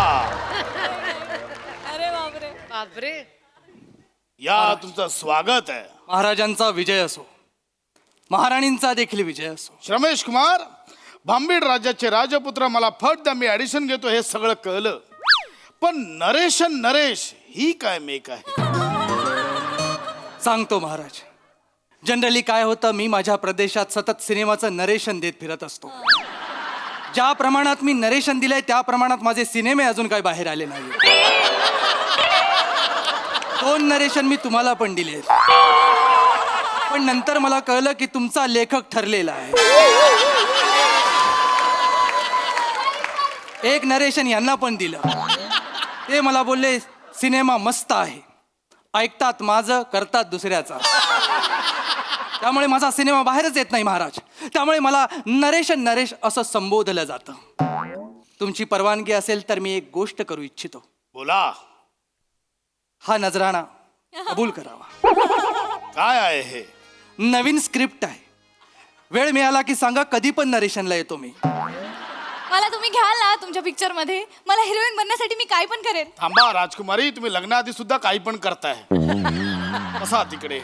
अरे बापरे. बापरे. या तुमचं स्वागत आहे. महाराजांचा विजय असो. महाराणींचा देखील विजय असो. श्रमेश कुमार भांबीड राज्याचे राजपुत्र. मला फट द्या मी ऍडिशन घेतो हे सगळं कळलं. पण नरेशन नरेश ही काय मेक आहे. सांगतो महाराज. जनरली काय होतं मी माझ्या प्रदेशात सतत सिनेमाचं नरेशन देत फिरत असतो. ज्या प्रमाणात मी नरेशन दिलंय त्या प्रमाणात माझे सिनेमे अजून काय बाहेर आले नाही. 2 नरेशन मी तुम्हाला पण दिले. पण नंतर मला कळलं की तुमचा लेखक ठरलेला आहे. एक नरेशन यांना पण दिलं. ते मला बोलले सिनेमा मस्त आहे ऐकतात माझं, करतात दुसऱ्याचा. त्यामुळे माझा सिनेमा बाहेरच येत नाही महाराज. त्यामुळे मला नरेश असं संबोधलं जातं. तुमची परवानगी असेल तर मी एक गोष्ट करू इच्छितो. बोला. हा नजराणा कबूल करावा. काय आहे हे? नवीन स्क्रिप्ट आहे. वेळ मिळाला की सांगा, कधी पण नरेशनला येतो मी. मला तुम्ही घ्याल ना तुमच्या पिक्चर मध्ये? मला हिरोईन बनण्यासाठी मी काय पण करेन. थांबा राजकुमारी, तुम्ही लग्नाआधी सुद्धा काही पण करताय. बसा तिकडे.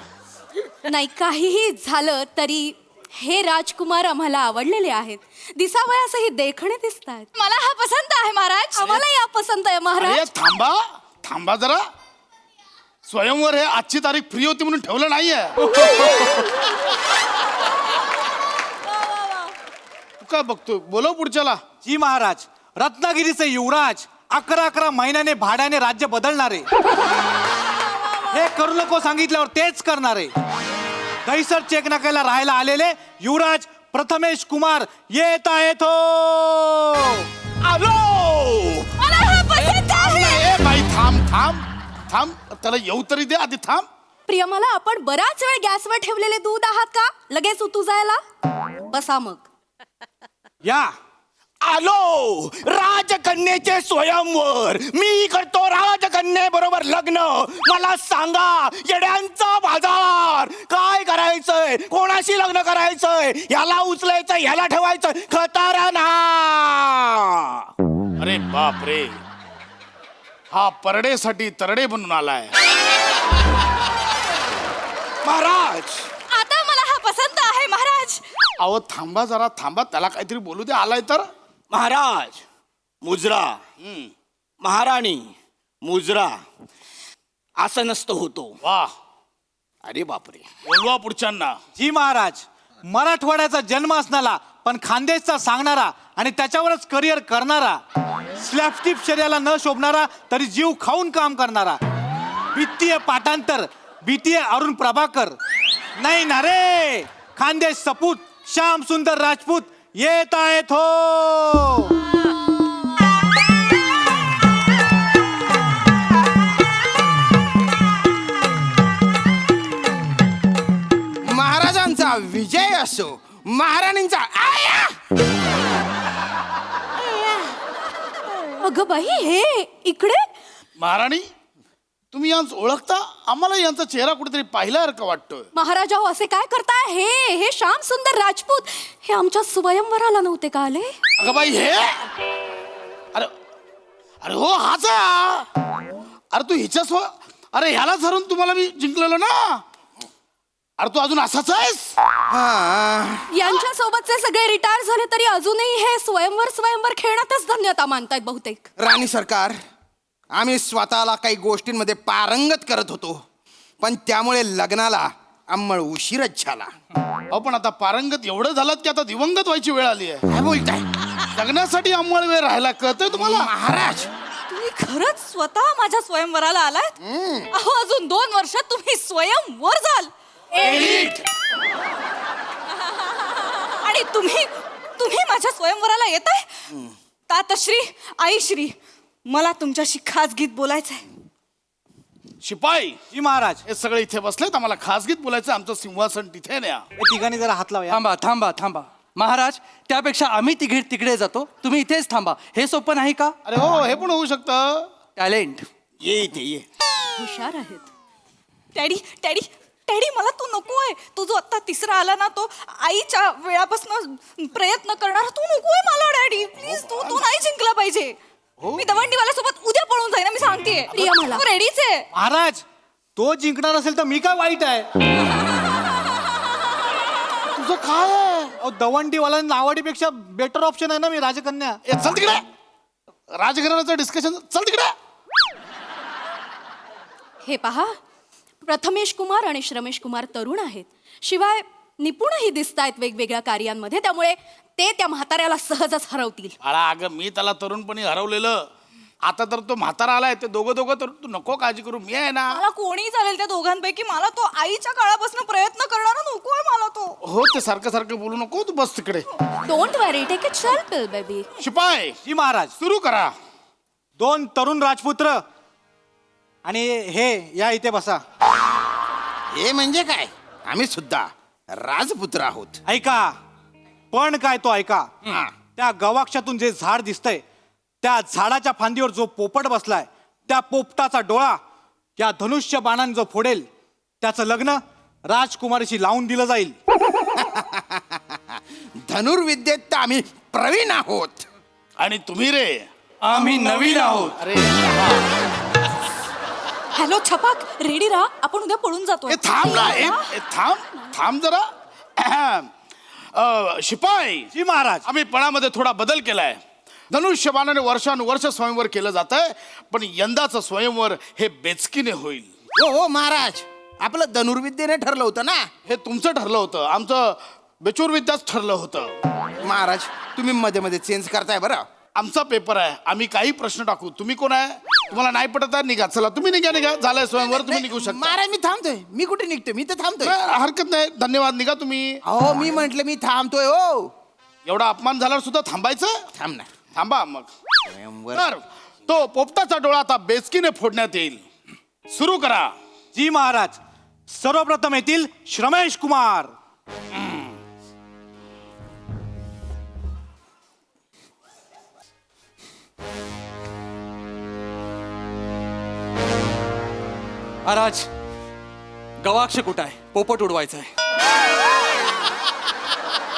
नाही, काहीही झालं तरी हे राजकुमार आम्हाला आवडलेले आहेत. दिसावयासही देखणे दिसतात. मला हा पसंत आहे महाराज. आम्हाला या पसंत आहे अरे महाराज. थांबा जरा. स्वयंवर हे आजची तारीख फ्री होती म्हणून ठेवलं नाहीये. तू काय बघतोय? बोलव पुढच्याला. जी महाराज, रत्नागिरीचे युवराज 11 महिन्याने भाड्याने राज्य बदलणारे. हे करू नको सांगितल्यावर तेच करणारे. दहीसर चेक नाक्याला राहायला आलेले युवराज प्रथमेश कुमार येत आहेत. आलो. मला हा पसंत आहे. ए बाई, थांब. त्याला येऊ तरी दे आधी. थांब. प्रिया, मला आपण बराच वेळ गॅसवर ठेवलेले दूध आहात का? लगेच उतू जायला बसा मग. या. आलो. राजकन्येचे स्वयंवर. मी करतो राजकन्ये बरोबर लग्न. मला सांगा, येड्यांचा बाजार. काय करायचंय? कोणाशी लग्न करायचंय? ह्याला उचलायचं, ह्याला ठेवायचं. खतरनाक. अरे बाप रे, हा परडेसाठी तरडे बनून आलाय. महाराज. आता मला हा पसंत आहे महाराज. अहो थांबा जरा, थांबा. त्याला काहीतरी बोलू दे. आलाय तर. महाराज, मुजरा. महाराणी, मुजरा. असं नसतं होतो. वा. अरे बापरे. बोलवा पुढच्यांना. जी महाराज, मराठवाड्याचा जन्म असणारा पण खानदेशचा सांगणारा आणि त्याच्यावरच करिअर करणारा, स्लॅपस्टिक शर्याला न शोभणारा तरी जीव खाऊन काम करणारा, वित्तीय पाठांतर बीटीए अरुण प्रभाकर. नाही ना रे, खानदेश सपूत श्याम सुंदर राजपूत येत आहेत हो. महाराजांचा विजय असो. महाराणींचा आया. अगं बाई, हे इकडे. महाराणी, तुम्ही यांचं ओळखता? आम्हाला यांचा चेहरा कुठेतरी पाहिल्यासारखं वाटतोय. महाराजा असे काय करताय? हे श्याम सुंदर राजपूत हे आमच्या स्वयंवराला नव्हते का आले? अगं बाई, हे अरे अरे हो, हाच आहे हा. अरे तू हिच्या अरे ह्यालाच हरून तुम्हाला मी जिंकलेलो ना. अरे तू अजून असाच आहेस. यांच्या सोबतचे सगळे रिटायर झाले तरी अजूनही हे स्वयंवर खेळण्यातच धन्यता मानतायत बहुतेक. राणी सरकार, आम्ही स्वतःला काही गोष्टींमध्ये पारंगत करत होतो, पण त्यामुळे लग्नाला अंमळ उशीरच झाला. अहो पण आता पारंगत एवढं झालं की आता दिवंगत व्हायची वेळ आली आहे. काय बोलताय? लग्नासाठी अंमळ वेळ राहायला कळतंय तुम्हाला? महाराज, तुम्ही खरंच स्वतः माझ्या स्वयंवराला आलात? अहो, अजून 2 वर्षात तुम्ही स्वयंवर जाल. आणि तुम्ही माझ्या स्वयंवराला येताय? तातश्री, आईश्री, मला तुमच्याशी खासगीत बोलायचंय. शिपाई. जी महाराज. हे सगळे इथे बसलेत, आम्हाला खासगीत बोलायचं. आमचं सिंहासन तिथे न्या. हे तिघांनी जरा हात लावा. थांबा महाराज, त्यापेक्षा आम्ही तिकडे जातो, तुम्ही इथेच थांबा. हे सोपं नाही का? अरे हो, हे पण होऊ शकतं. टॅलेंट. ये इथे ये. हुशार आहेत. डॅडी, मला तू नकोय. तो जो आता तिसरा आला ना, तो आईच्या वेळापासून प्रयत्न करणार, तू नकोय मला. डॅडी प्लीज, तू नाही जिंकला पाहिजे. मी दवंडीवाल्यासोबत उद्या पळून जाईन, मी सांगतेय. प्रिया, मला रेडीच आहे. महाराज, तो जिंकणार असेल तर मी काय वाईट आहे? तुझं काय आहे? अहो, दवंडीवाल्यांना आवडीपेक्षा बेटर ऑप्शन आहे ना मी राजकन्या. ए, चल तिकडे. राजघराण्याचं डिस्कशन. चल तिकडे. हे पहा, प्रथमेश कुमार आणि श्रमेश कुमार तरुण आहेत, शिवाय निपुणही दिसत आहेत वेगवेगळ्या कार्यांमध्ये. त्यामुळे ते त्या म्हाताऱ्याला सहजच हरवतील. बाळा, अगं मी त्याला तरुणपणी हरवलेलं. आता तर तो म्हातारा आलाय. ते दोघं तर तू नको काळजी करू, मी आहे ना. मला कोणी चालेल त्या दोघांपैकी. मला तो आईच्या काळापासून प्रयत्न करणारा नकोय मला तो. हो, ते सारखं बोलू नको. तू बस तिकडे. Don't worry, take it chill pill baby. शिपाई. जी महाराज. सुरू करा. 2 तरुण राजपुत्र आणि हे या इथे बसा. हे म्हणजे काय? आम्ही सुद्धा राजपुत्र आहोत. ऐका, पण काय तो ऐका. त्या गवाक्षातून जे झाड दिसतंय त्या झाडाच्या फांदीवर जो पोपट बसलाय त्या पोपटाचा डोळा या धनुष्य बाणाने जो फोडेल त्याचं लग्न राजकुमारीशी लावून दिलं जाईल. धनुर्विद्येत तर आम्ही प्रवीण आहोत. आणि तुम्ही रे? आम्ही नवीन आहोत. अरे हॅलो छपाक, रेडी राहा, आपण उद्या पळून जातो. ए, थांब ना. थांब जरा. शिपाई जी महाराज. आम्ही पणामध्ये थोडा बदल केलाय. धनुष्यबाणाने वर्षानुवर्ष स्वयंवर केलं जात आहे, पण यंदाचं स्वयंवर हे बेचकीने होईल. हो महाराज, आपलं धनुर्विद्येने ठरलं होतं ना. हे तुमचं ठरलं होतं, आमचं बेचूरविद्याच ठरलं होतं. महाराज, तुम्ही मध्ये मध्ये चेंज करताय बरं. आमचा पेपर आहे, आम्ही काही प्रश्न टाकू. तुम्ही कोण आहे? तुम्हाला नाही पटत आहे निघा. चला तुम्ही निघा. झालंय स्वयंवर, तुम्ही निघू शकता. महाराज मी थांबतोय. मी कुठे निघतोय? मी तर थांबतोय. नाही, हरकत नाही. धन्यवाद. निघा तुम्ही. अहो मी म्हंटल मी थांबतोय. हो एवढा अपमान झाल्यावर सुद्धा थांबायचं? थांब ना. थांबा मग. तर तो पोपटाचा डोळा आता बेचकीने फोडण्यात येईल. सुरू करा. जी महाराज. सर्वप्रथम येतील श्रमेश कुमार. महाराज, गवाक्ष कुठं आहे? पोपट उडवायचा आहे.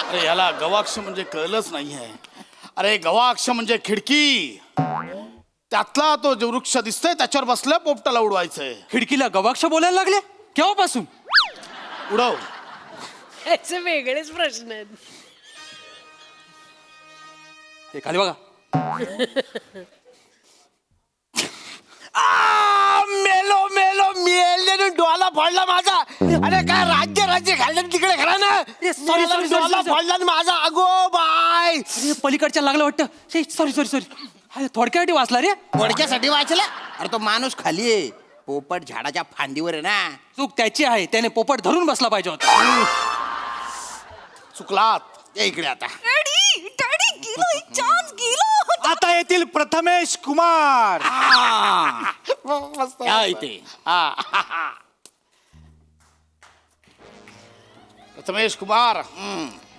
अरे याला गवाक्ष म्हणजे कळलंच नाहीये. अरे गवाक्ष म्हणजे खिडकी. त्यातला तो जो वृक्ष दिसतोय त्याच्यावर बसल्या पोपटाला उडवायचंय. खिडकीला गवाक्ष बोलायला लागले केव्हापासून? उडव. याचे वेगळेच प्रश्न आहेत. हे खाली बघा. मेलो डोळा फोडला माझा. अरे काय राज्य घाललं तिकडे खरा ना. डोळा फोडला ना माझा. अगो बाय. अरे पलीकडच्या लागलं वाटतं. सॉरी. थोडक्यासाठी वाचला रे. थोडक्यासाठी वाचला. अरे तो माणूस खाली आहे. पोपट झाडाच्या फांदीवर आहे ना. चूक त्याची आहे, त्याने पोपट धरून बसला पाहिजे होता. चुकलात. ये इकडे आता. आता येतील प्रथमेश कुमार. या इथे. प्रथमेश कुमार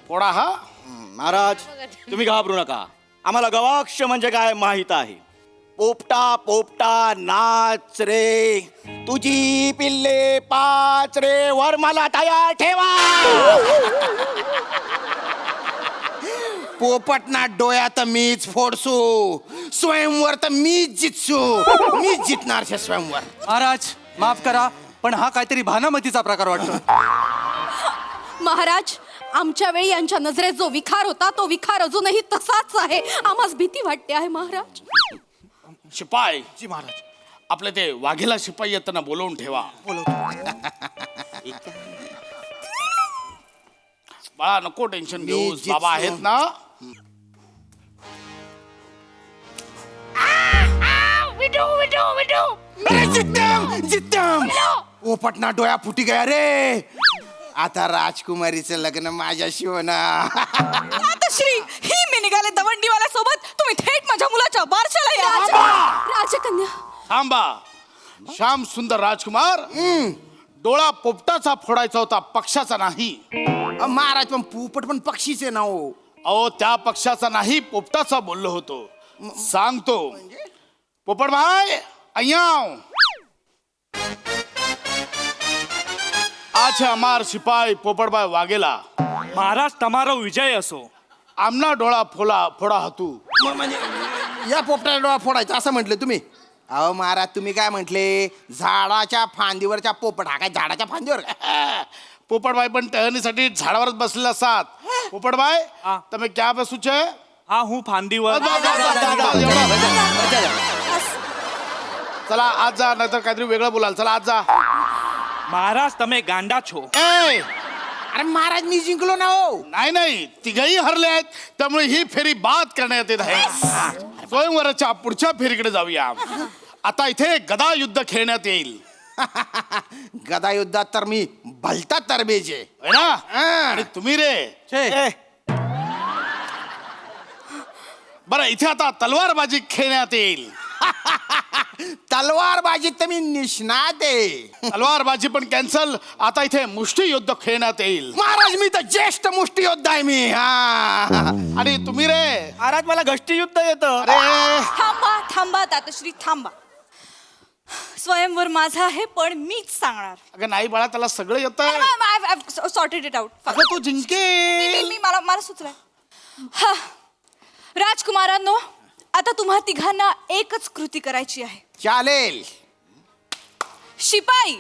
फोडा. हा महाराज, तुम्ही घाबरू नका. आम्हाला गवाक्ष म्हणजे काय माहित आहे. पोपटा नाच रे, तुझी पिल्ले पाच रे, वर मला तयार ठेवा. पोपट ना डोळ्यात मीच फोडसू. स्वयंवर तर मीच जितसू. मीच जितणार शे स्वयंवर. महाराज माफ करा, पण हा काहीतरी भानामतीचा प्रकार वाटतो. महाराज, आमच्या वेळी यांच्या नजरेत जो विखार होता तो विखार अजूनही तसाच आहे. आम्हाला भीती वाटते आहे महाराज. शिपाई. जी महाराज. आपले ते वाघेला शिपाई येताना बोलवून ठेवा. बाळा नको टेन्शन घेऊ. बाबा आहेत ना. जित्तम. पोपट ना डोळ्या फुटी गया रे. आता राजकुमारीचं लग्न माझ्याशी होणार. श्री ही मी निघाले दवंडीवाल्या सोबत. तुम्ही थेट माझ्या मुलाच्या बारशाला या. राजकन्या. थांबा. श्याम सुंदर राजकुमार, डोळा पोपटाचा फोडायचा होता, पक्षाचा नाही. महाराज पण पोपट पण पक्षीच आहे ना. हो अहो त्या पक्षाचा नाही, पोपटाचा बोललो होतो. सांगतो. पोपट भाई अय्याव. आज हमार सिपाही पोपट भाई वागेला. महाराज तमारो विजय असो. आमना डोळा फोडा हातू. म्हणजे या पोपटाला डोळा फोडायचा असं म्हटलं तुम्ही? अहो महाराज तुम्ही काय म्हटले? झाडाच्या फांदीवरच्या पोपट. हा काय झाडाच्या फांदीवर? पोपटभाई पण टहनीसाठी झाडावरच बसलेले असतात. पोपटभाई तुम्ही क्या बसूचे? हा हूँ फांदीवर. चला आज जा, नाहीतर काहीतरी वेगळं बोलाल. चला आज जा. महाराज तमे गांडा छो. अरे महाराज मी जिंकलो ना. हो नाही तिघही हरले आहेत, त्यामुळे ही फेरी बाद करण्यात येत आहे. स्वयंवराच्या पुढच्या फेरीकडे जाऊया. आता इथे गदा युद्ध खेळण्यात येईल. गदा युद्धात तर मी भलता तरबेजे ना. आणि तुम्ही रे. बरं इथे आता तलवारबाजी खेळण्यात येईल. तलवारबाजीत तर मी निष्णात आहे. तलवारबाजी पण कॅन्सल. आता इथे मुष्टियुद्ध खेळण्यात येईल. महाराज मी तर ज्येष्ठ मुष्टियोद्धा आहे मी. हा आणि तुम्ही रे? महाराज मला घष्टीयुद्ध येतं. अरे थांबा थांबा तातश्री थांबा. स्वयंवर माझा आहे पण मीच सांगणार. अगं नाही बाळा, त्याला सगळं येतं. Sorted it out. अगं तू जिंके. मला सुचलंय. हा राजकुमारांनो, आता तुम्हा तिघांना एकच कृती करायची आहे. चालेल. शिपाई,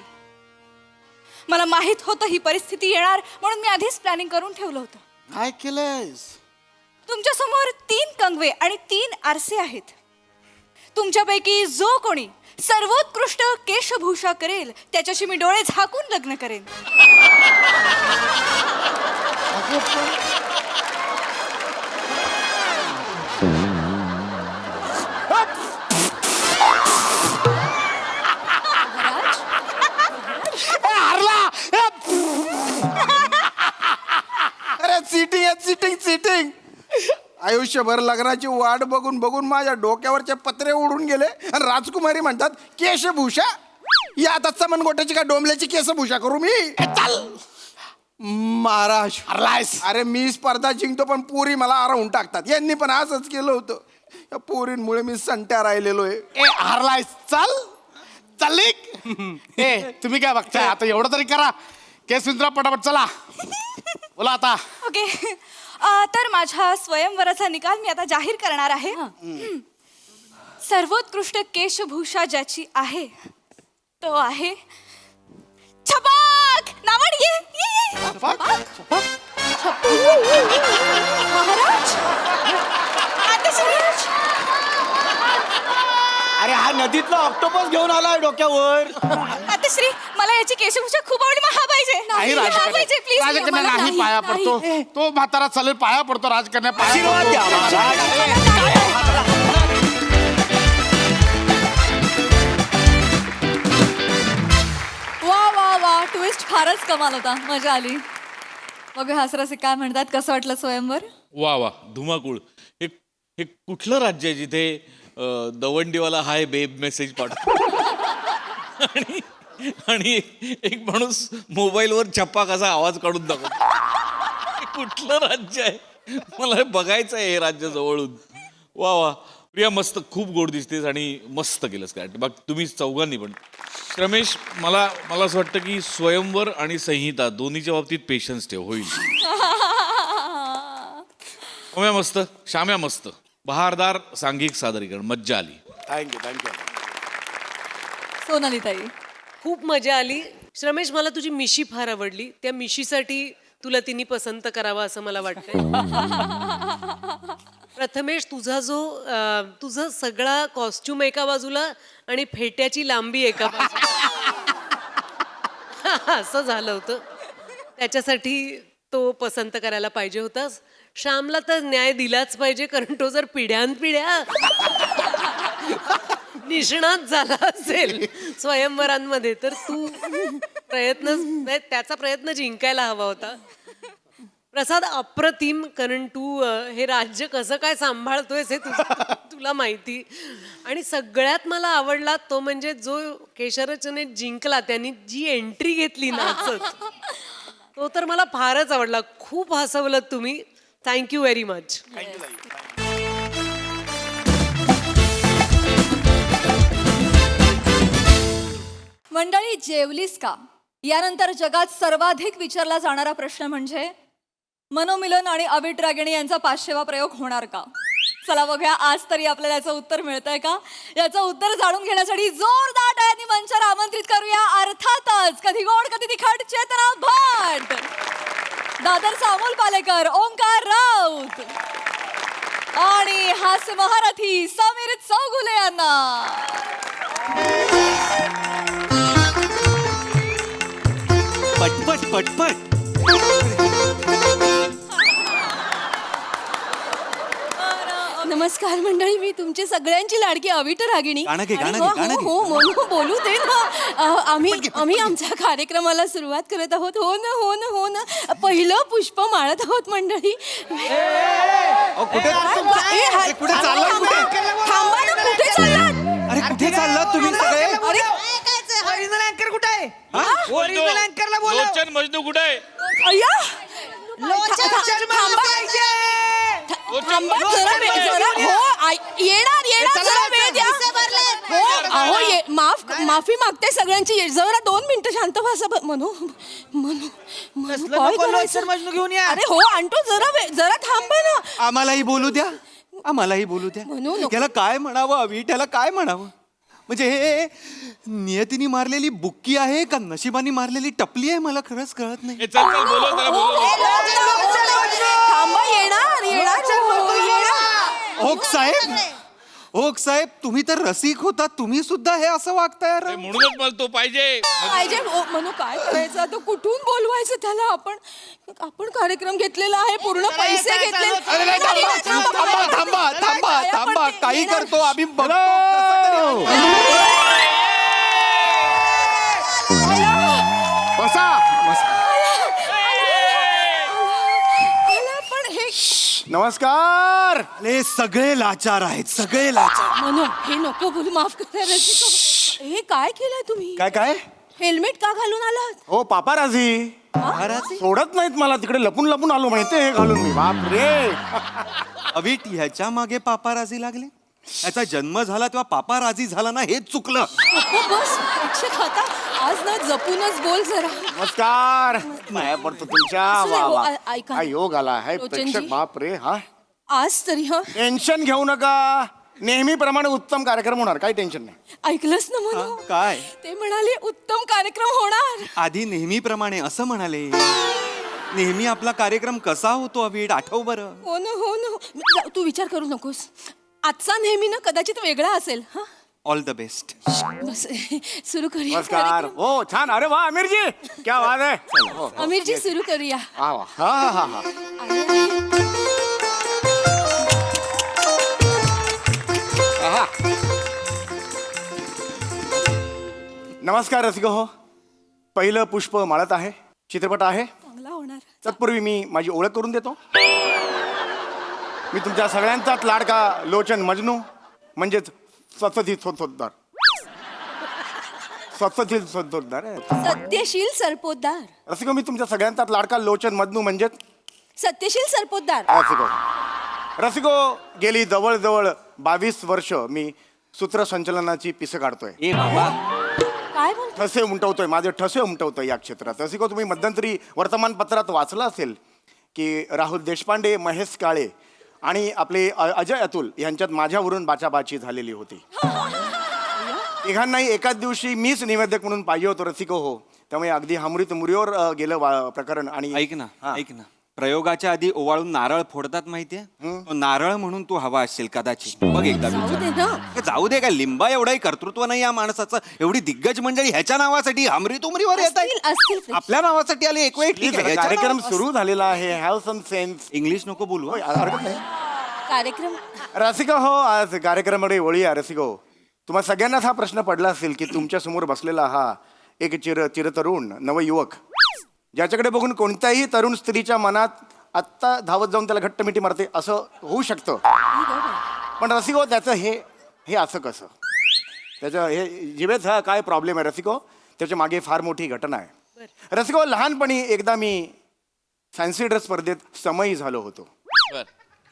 मला माहित होतं ही परिस्थिती येणार म्हणून मी आधीच प्लॅनिंग करून ठेवलं होतं. काय केलंयस? तुमच्या समोर 3 कंगवे आणि 3 आरसे आहेत. तुमच्यापैकी जो कोणी सर्वोत्कृष्ट केशभूषा करेल त्याच्याशी मी डोळे झाकून लग्न करेन. अरे सिटिंग आयुष्यभर लग्नाची वाट बघून बघून माझ्या डोक्यावरचे पत्रे उडून गेले आणि राजकुमारी म्हणतात केशभूषा. या आता चमनगोट्याची का डोंबल्याची केशभूषा करू मी? चल महाराज. अरे मी स्पर्धा जिंकतो पण पोरी मला हरवून टाकतात. यांनी पण असंच केलं होतं. या पोरींमुळे मी संट्या राहिलेलो आहे. ए हारलायस. चल चाललिक. ए तुम्ही काय बघताय? आता एवढं तरी करा. केस विंचरा पटापट. चला बोला आता. ओके. तर माझ्या स्वयंवराचा निकाल मी आता जाहीर करणार आहे. सर्वोत्कृष्ट केशभूषा ज्याची आहे तो आहे छपाक. नावड ये. महाराज. आदेशराज. अरे हा नदीतला ऑक्टोपस घेऊन आलाय डोक्यावर. आदेश्री, मला याची केशभूषा खूप आवडली. मग हा पाहिजे. नाही हा पाहिजे प्लीज. राजकन्या नाही. पाया पडतो. तो म्हातारा चालेल. पाया पडतो राजकन्या. आशीर्वाद द्या महाराज. वा वा वा, ट्विस्ट फारच कमाल होता. मजा आली. बघ हासरासे काय म्हणतात, कसं वाटलं स्वयंवर? वा वा, धुमाकूळ. हे हे कुठलं राज्य आहे जिथे दवंडीवाला हाय बेब मेसेज पाठवतो आणि आणि एक माणूस मोबाईलवर छप्पा कसा आवाज काढून दाखवतो? हे कुठलं राज्य आहे? मला हे बघायचं आहे हे राज्य जवळून. वा वा प्रिया, मस्त, खूप गोड दिसतेस आणि मस्त केलंस काय. बघ तुम्ही चौघांनी पण. रमेश, मला असं वाटतं की स्वयंवर आणि संहिता दोन्हीच्या बाबतीत पेशन्स ठेव, होईल. ओम्या मस्त, श्याम्या मस्त, बहारदार सांघिक सादरीकरण, मज्जा आली. थँक्यू. सोनाली ताई. खूप मजा आली. श्रमेश, मला तुझी मिशी फार आवडली. त्या मिशीसाठी तुला तिने पसंत करावा असं मला वाटतंय. प्रथमेश, तुझं सगळा कॉस्ट्युम एका बाजूला आणि फेट्याची लांबी एका बाजूला असं झालं होतं. त्याच्यासाठी तो पसंत करायला पाहिजे होतास. श्यामला तर न्याय दिलाच पाहिजे, कारण तो जर पिढ्यानपिढ्या निष्णात झाला असेल स्वयंवरांमध्ये तर तू त्याचा प्रयत्न जिंकायला हवा होता. प्रसाद, अप्रतिम, कारण तू हे राज्य कसं काय सांभाळतोयस हे तुला माहिती. आणि सगळ्यात मला आवडला तो म्हणजे जो केशरचनेत जिंकला त्यांनी जी एंट्री घेतली नाचत, तो तर मला फारच आवडला. खूप हसवलं तुम्ही. Thank you very much. मंडळी, जेवलीस का? यानंतर जगात सर्वाधिक विचारला जाणारा प्रश्न म्हणजे मनोमिलन आणि अविट्रागिणी यांचा 500वा प्रयोग होणार का? चला बघूया आज तरी आपल्याला याचं उत्तर मिळतंय का. याचं उत्तर जाणून घेण्यासाठी जोरदार टाळ्यांनी मंचावर आमंत्रित करूया अर्थातच कधी गोड कधी तिखट चेतना भट, दादरचा अमोल पालेकर, ओंकार राऊत आणि हास्य महारथी समीर चौगुले यांना. पटपट पटपट. नमस्कार मंडळी, मी तुमची सगळ्यांची लाडकी अविट रागिणी. गाणं घे. हो बोलू दे ना. आम्ही आमच्या कार्यक्रमाला सुरुवात करत आहोत. हो ना. पहिलं पुष्प माळत आहोत मंडळी. कुठे थांबा ना, कुठे चाललात? अरे कुठे कुठे चाललात तुम्ही सगळे? ओरिजिनल अँकर कुठे आहे ओरिजिनल अँकरला बोला लोचन मजनू कुठे आहे? अय्या लोचन येणार जरा वेळ द्या. हो, अहो माफी मागते सगळ्यांची. जरा 2 मिनिटं शांत बसा. म्हणू काय करायचं? मजनू घेऊन या अरे हो आणतो, जरा थांबा ना. आम्हालाही बोलू द्या, आम्हालाही बोलू द्या. म्हणू नको. त्याला काय म्हणावं अवी, त्याला काय म्हणावं? म्हणजे हे नियतीने मारलेली बुक्की आहे का नशिबाने मारलेली टपली आहे, मला खरंच कळत नाही. ए, चल चल बोलव त्याला बोलव. थांबा, येणार. ओक साहेब तुम्ही तर रसिक होता, तुम्ही सुद्धा हे असं वागताय यार. ए, म्हणूनच मला तो पाहिजे. पाहिजे म्हणू काय करायचं आता? कुठून बोलवायचं त्याला? आपण कार्यक्रम घेतलेला आहे, पूर्ण पैसे घेतले. अरे नाही, थांबा काही करतो आम्ही बघतो कसं तरी. बसा पण हे नमस्कार. अरे सगळे लाचार आहेत, सगळे लाचार. म्हणू हे नको बोलू, माफ करा रसिको. हे काय केलंय तुम्ही? काय हेल्मेट का घालून आलात? हो पापाराजी सोडत नाहीत मला, तिकडे लपून लपून आलो माहितीये हे घालून मी. बाप रे. अवीट ह्याच्या मागे पापाराजी लागले. याचा जन्म झाला तेव्हा पापाराजी झाला ना, हेच चुकलं. बस प्रेक्षक आता आज ना जपूनच बोल जरा. नमस्कार. पाया पडतो तुमच्या. असू दे, वा हो, वा ऐका. हा योग आला आहे लोचनजी. प्रेक्षक. बाप रे. हा आज तरी टेन्शन घेऊ नका, नेहमीप्रमाणे उत्तम कार्यक्रम होणार, काही टेन्शन नाही. ऐकलंच ना म्हणू. काय ते म्हणाले उत्तम कार्यक्रम होणार. आधी नेहमीप्रमाणे असं म्हणाले. नेहमी आपला कार्यक्रम कसा होतो अवीट, आठव बरं. हो ना. तू विचार करू नकोस. आजचा नेहमी ना कदाचित वेगळा असेल. हा ऑल द बेस्ट. बस सुरू करूया नमस्कार. कार्यक्रम. हो छान. अरे वा अमीरजी क्या बात आहे. चल, हो, हो. अमीरजी सुरू करूया. हा वा. हा नमस्कार रसिको हो. पहिलं पुष्प माळत आहे, चित्रपट आहे. चांगला होणार. तत्पूर्वी मी माझी ओळख करून देतो. मी तुमच्या सगळ्यांचाच लाडका लोचन मजनू, म्हणजेच सत्यशील सोतदार. सत्यशील सरपोतदार. रसिको मी तुमच्या सगळ्यांचाच लाडका लोचन मजनू, म्हणजेच सत्यशील सरपोतदार. रसिको गेली जवळजवळ 22 वर्ष मी सूत्रसंचलनाची पिसं काढतोय. ए बाबा, काय बोलतो? ठसे उमटवतोय, माझे ठसे उमटवतोय या क्षेत्रात. रसिको तुम्ही मध्यंतरी वर्तमानपत्रात वाचलं असेल की राहुल देशपांडे, महेश काळे आणि आपले अजय अतुल यांच्यात माझ्यावरून बाचाबाची झालेली होती. तिघांनाही एकाच दिवशी मीच निवेदक म्हणून पाहिजे होतो रसिको हो. त्यामुळे अगदी हमरीत मुरीवर गेलं प्रकरण. आणि ऐक ना, प्रयोगाच्या आधी ओवाळून नारळ फोडतात माहितीये, तो नारळ म्हणून तू हवा असशील कदाचित. बघ एकदा जाऊ विचार. दे ना. जाऊ दे, काय लिंबा एवढाही कर्तृत्व नाही या माणसाचं. एवढी दिग्गज मंडळी ह्याच्या नावासाठी हमरी तुमरीवर येत असतील. आपल्या नावासाठी आले एक वेळ ठीक आहे. ह्याच्या कार्यक्रम नावावर- सुरू झालेला आहे. Have some sense. इंग्लिश नको बोलू हं. हरकत नाही. कार्यक्रम रसिको हो, आज कार्यक्रमाकडे वळूया. रसिको, तुम्हाला सगळ्यांनाच हा प्रश्न पडला असेल की तुमच्या समोर बसलेला हा एक चिरतरुण नवयुवक, ज्याच्याकडे बघून कोणत्याही तरुण स्त्रीच्या मनात आत्ता धावत जाऊन त्याला घट्ट मिठी मारते असं होऊ शकतं. पण रसिको त्याचं हे असं कसं? त्याचं हे जिभेत हा काय प्रॉब्लेम आहे रसिको? त्याच्या मागे फार मोठी घटना आहे. रसिको, लहानपणी एकदा मी फॅन्सी ड्रेस स्पर्धेत समयी झालो होतो.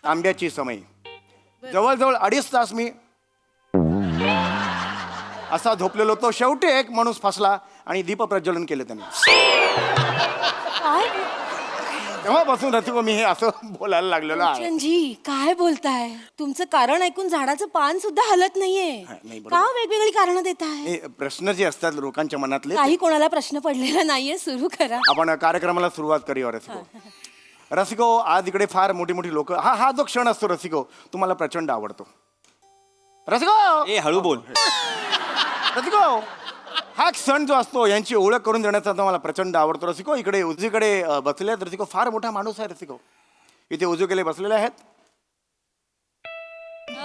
तांब्याची समयी. जवळजवळ 2.5 तास मी असा झोपलेलो होतो. शेवटी एक माणूस फसला आणि दीप प्रज्वलन केलं त्याने. तेव्हापासून रसिको मी हे असं बोलायला लागलेलो आहे. लोचनजी काय बोलताय? तुमचं कारण ऐकून झाडाचं पान सुद्धा हलत नाहीये. नाही, बरोबर. का वेगवेगळी कारण देताय? हे प्रश्न जे असतात लोकांच्या मनातले, काही कोणाला प्रश्न पडलेला नाहीये. सुरू करा. आपण कार्यक्रमाला सुरुवात करूया रसिको. रसिको, आज इकडे फार मोठी मोठी लोक. हा जो क्षण असतो रसिको, तुम्हाला प्रचंड आवडतो. रसिको, ए हळू बोल. रसिको, हा क्षण जो असतो यांची ओळख करून देण्याचा तर मला प्रचंड आवडतो रसिको. इकडे उजवीकडे बसले आहेत रसिको, फार मोठा माणूस आहे रसिको. इथे उजवीकडे बसलेले आहेत,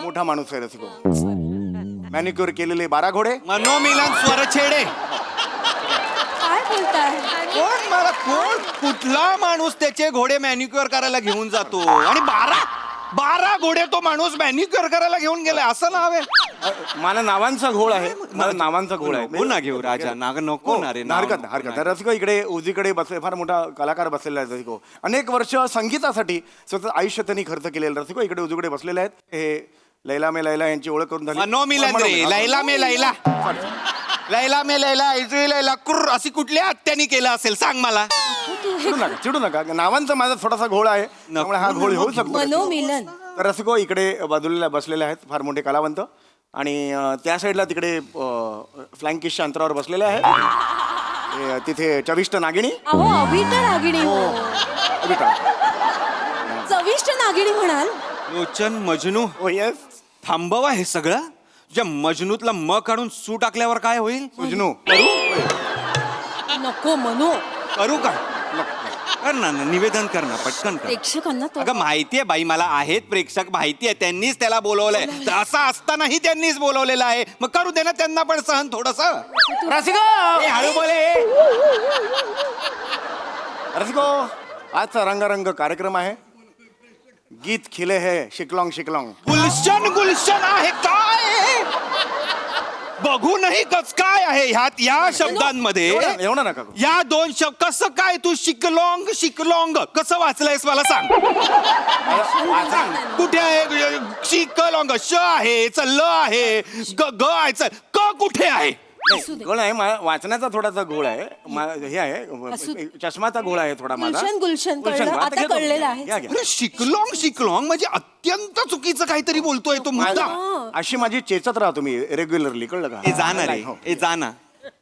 मोठा माणूस आहे रसिको. मॅनिक्युअर केलेले 12 घोडे. मनोमिलन स्वरछेडे. काय बोलताय? कोण कुठला माणूस त्याचे घोडे मॅनिक्युअर करायला घेऊन जातो? आणि 12 12 घोडे तो माणूस मॅनिक्युअर करायला घेऊन गेलाय, असं नाव आहे. मला नावांचा घोळ आहे, मला नावांचा घोळ आहे. नको ना घेऊ राजा, नको ना रे, नाव हरकत नाही, हरकत नाही. रसिको इकडे उजवीकडे बसले, फार मोठा कलाकार बसलेला आहे रसिको. अनेक वर्ष संगीतासाठी स्वतः आयुष्य त्यांनी खर्च केलेलं. रसिको इकडे उजवीकडे बसलेले आहेत. हे लैला मे लैला यांची ओळख करून झाली. नो मिलन रे, लैला मे लैला, लैला मे लैला, इजवी लैला, कुर्र अशी कुठल्या हत्यानी केलं असेल सांग मला. चिडू नका. नावांचा माझा थोडासा घोळ आहे, त्यामुळे हा घोळ होऊ शकतो. मनोमिलन. तर रसिको इकडे बाजूला बसलेले आहेत फार मोठे कलावंत, आणि त्या साईडला तिकडे फ्लँक किसच्या अंतरावर बसलेले आहेत. तिथे चविष्ट नागिणी. अहो अभिष्ट नागिणी हो. विटा. चविष्ट नागिणी म्हणाल. लोचन मजनू. हो येस. थांबवा हे सगळं. तुझ्या मजनूतला म काढून सू टाकल्यावर काय होईल? उजनू. नको मनू. करू का? कर ना, निवेदन कर ना, पटकन कर. प्रेक्षकांना तो अगं माहितीये बाई, मला आहेत प्रेक्षक, माहितीये, त्यांनीच त्याला बोलवलंय. तर असं असतानाही त्यांनीच बोलवलेलं आहे, मग करू दे ना त्यांना पण सहन थोडस. हळू बोले. रसिको आजचा रंगारंग कार्यक्रम आहे. गीत खिले है शिकलॉंग शिकलॉंग. गुलशन गुलशन आहे काय? बघू नाही कस काय आहे ह्यात, या शब्दांमध्ये एवढं नका करू. या दोन शब्द कसं काय तू शिकलॉंग शिकलॉंग कसं वाचलंयस मला सांग. कुठे आहे शिकलॉंग? श आहे, ल आहे, ग आहे, क कुठे आहे? घोळ आहे वाचण्याचा थोडासा घोळ आहे. हे आहे चष्माचा घोळ आहे थोडा माझा. गुलशन गुलशन गुलशन, कळलं, आता घेतो. कळलेलं आहे. घ्या, घ्या. अरे शिकलॉंग शिकलॉंग म्हणजे अत्यंत चुकीचं काहीतरी बोलतोय तो मुद्दा. अशी माझी चेचत राहा तुम्ही रेग्युलरली, कळलं का? ए जाना रे, हो. ए जाना,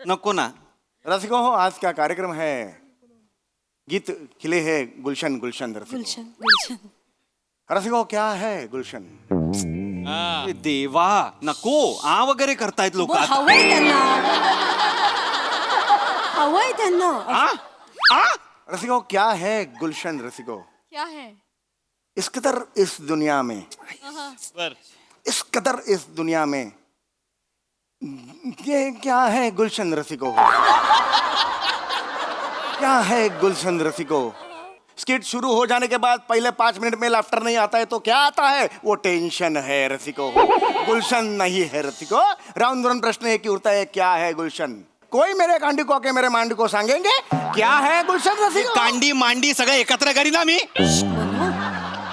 नको ना. रसिको हो आज क्या कार्यक्रम है. गीत खिले है गुलशन गुलशन. गुलशन गुलशन. रसिको क्या है गुलशन. ए देवा, नको आ वगैरे करतायत लोक. हवंय त्यांना. हवंय त्यांना. रसिको क्या है गुलशन. रसिको क्या है? इस कदर इस दुनिया में, इस कदर इस दुनिया में, ये क्या है गुलशन रसिको. क्या है गुलशन रसिको. स्किट शुरू हो जाने के बाद पहले 5 मिनट में लाफ्टर नहीं आता है तो क्या आता है? वो टेंशन है रसिको. गुलशन नहीं है रसिको. राउंड राउंड प्रश्न एक ही उठता है, क्या है गुलशन. कोई मेरे कांडी को आके मेरे मांडी को सांगेंगे क्या है गुलशन रसिको. कांडी मांडी सगळं एकत्र करी ना मी.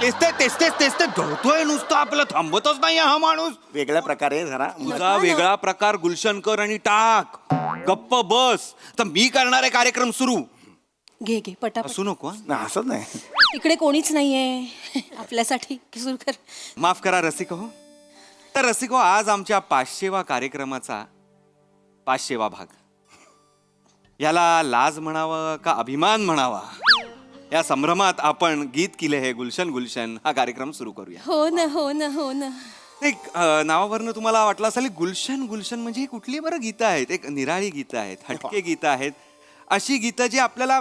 तेच धरतोय नुसतं, आपलं थांबतच नाही हा माणूस. वेगळ्या प्रकारे जरा तुझा वेगळा प्रकार गुलशन कर आणि टाक. गप्प बस. तर मी करणार आहे कार्यक्रम सुरू. घे घे पटापट. असू नको हं? नाही, हसत नाही. इकडे कोणीच नाहीये आपल्यासाठी. सुरू कर. माफ करा रसिको. तर रसिको, आज आमच्या 500वा कार्यक्रमाचा 500वा भाग. याला लाज म्हणावं का अभिमान म्हणावा, या संभ्रमात आपण गीत किले हे गुलशन गुलशन हा कार्यक्रम सुरू करूया. हो ना हो ना हो ना. एक नावावरनं तुम्हाला वाटलं असेल गुलशन गुलशन म्हणजे ही कुठली बरं गीतं आहेत. एक निराळी गीतं आहेत, हटके गीतं आहेत, अशी गीतं जी आपल्याला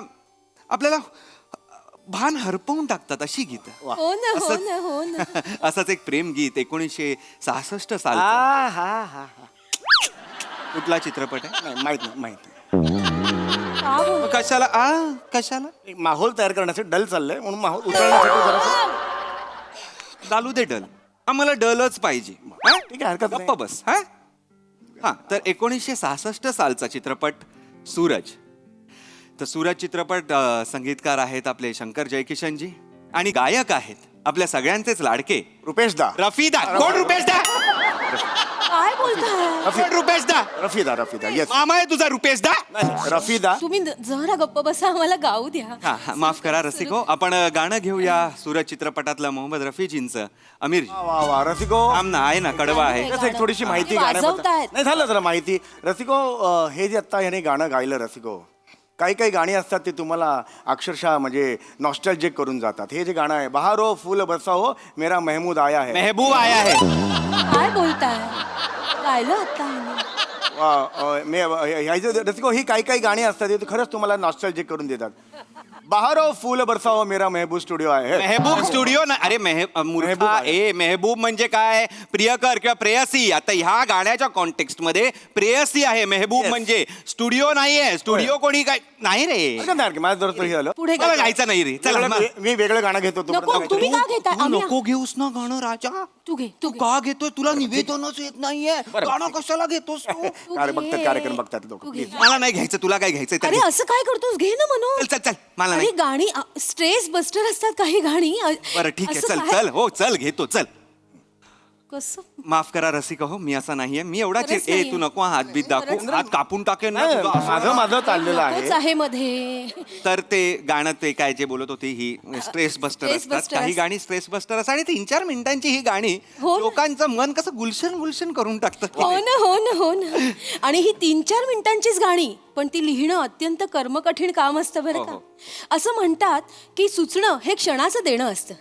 भान हरपवून टाकतात, अशी गीतं. हो ना हो ना हो ना. असंच एक प्रेम गीत 1966 साल. कुठला चित्रपट आहे? नाही, माहित नाही, माहित नाही. मग कशाला कशाला एक माहोल तयार करण्यासाठी डल चाललंय, म्हणून माहोल उतरण्यासाठी जरा चालू दे डल. आम्हाला डलच पाहिजे. हा? ठीक आहे, हरकत नाही. गप्प बस. हा तर 1966 सालचा चित्रपट सूरज. तर सूरज चित्रपट संगीतकार आहेत आपले शंकर जयकिशनजी, आणि गायक आहेत आपल्या सगळ्यांचेच लाडके रुपेश दा. रफीदा. कोण रुपेश दा? काय बोलताय? कोण रुपेश दा? रफीदा. रफीदा येस. मामा आहे तुझा रुपेश दा? रफीदा. तुम्ही जरा गप्प बसा, आम्हाला गाऊ द्या. हा माफ करा रसिको. आपण गाणं घेऊया सूरज चित्रपटातलं मोहम्मद रफीजींचं. अमीर वा वा रसिको. थांब ना, आहे ना, कडवा आहे. कसं एक थोडीशी माहिती वाजवतायत. गाण्याबद्दल नाही झालं जरा माहिती. रसिको हे जे आता ह्याने गाणं गायलं रसिको, काही काही गाणी असतात ते तुम्हाला अक्षरशः म्हणजे नॉस्टॅल्जिक करून जातात. हे जे गाणं आहे, बहारो फूल बरसाओ मेरा महमूद आया है. मेहबूब आया है. काय बोलताय? गायलं आता ह्याने. रसिको ही काही गाणी असतात ते खरंच तुम्हाला नॉस्टॅल्जिक करून देतात. बहारो फूल बरसाओ मेरा मेहबूब स्टुडिओ आहे. मेहबूब स्टुडिओ ना, अरे मूर्खा, मेहबूब म्हणजे काय, प्रियकर किंवा प्रेयसी. आता ह्या गाण्याच्या कॉन्टेक्स्ट मध्ये प्रेयसी आहे, मेहबूब म्हणजे स्टुडिओ नाहीये. स्टुडिओ कोणी काय नाही रे, माझं जर हे झालं पुढे मला गायचं नाही रे. चला मी वेगळं गाणं घेतो नको तुम्ही का घेताय आम्ही नको घेऊस ना गाणं राजा. तू घे तू का घेतोय? तुला निवेदनच येत नाहीये, गाणं कशाला घेतोस तू? बघतात कार्यक्रम बघतात लोक. मला नाही घ्यायचं, तुला काय घ्यायचंय अरे तर असं काय करतोस घे ना म्हणून. चल चल चल, मला अरे नाही. गाणी स्ट्रेस बस्टर असतात काही गाणी बरं ठीक आहे, असं चल काय? चल हो चल घेतो चल. कसं माफ करा रसिका हो, मी असा नाहीये. मी एवढा खरंच ए नाहीये. तू नको हात बीत दाखवू, हात कापून टाकेन ना तुझा असं. माझं चाललेलं नकोच आहे. आहे मध्ये. तर ते गाणं ते काय जे बोलत होती ही स्ट्रेस बस्टर Stress असतात. buster काही गाणी स्ट्रेस बस्टर असतात आणि 3-4 मिनिटांची ही गाणी हो ना. लोकांचं मन कसं गुलशन गुलशन करून टाकतात. हो ना हो ना हो ना. आणि ही 3-4 मिनिटांचीच गाणी पण ती लिहिणं अत्यंत कर्मकठीण काम असतं बरं का. असं म्हणतात की सुचणं हे क्षणाचं देणं असतं.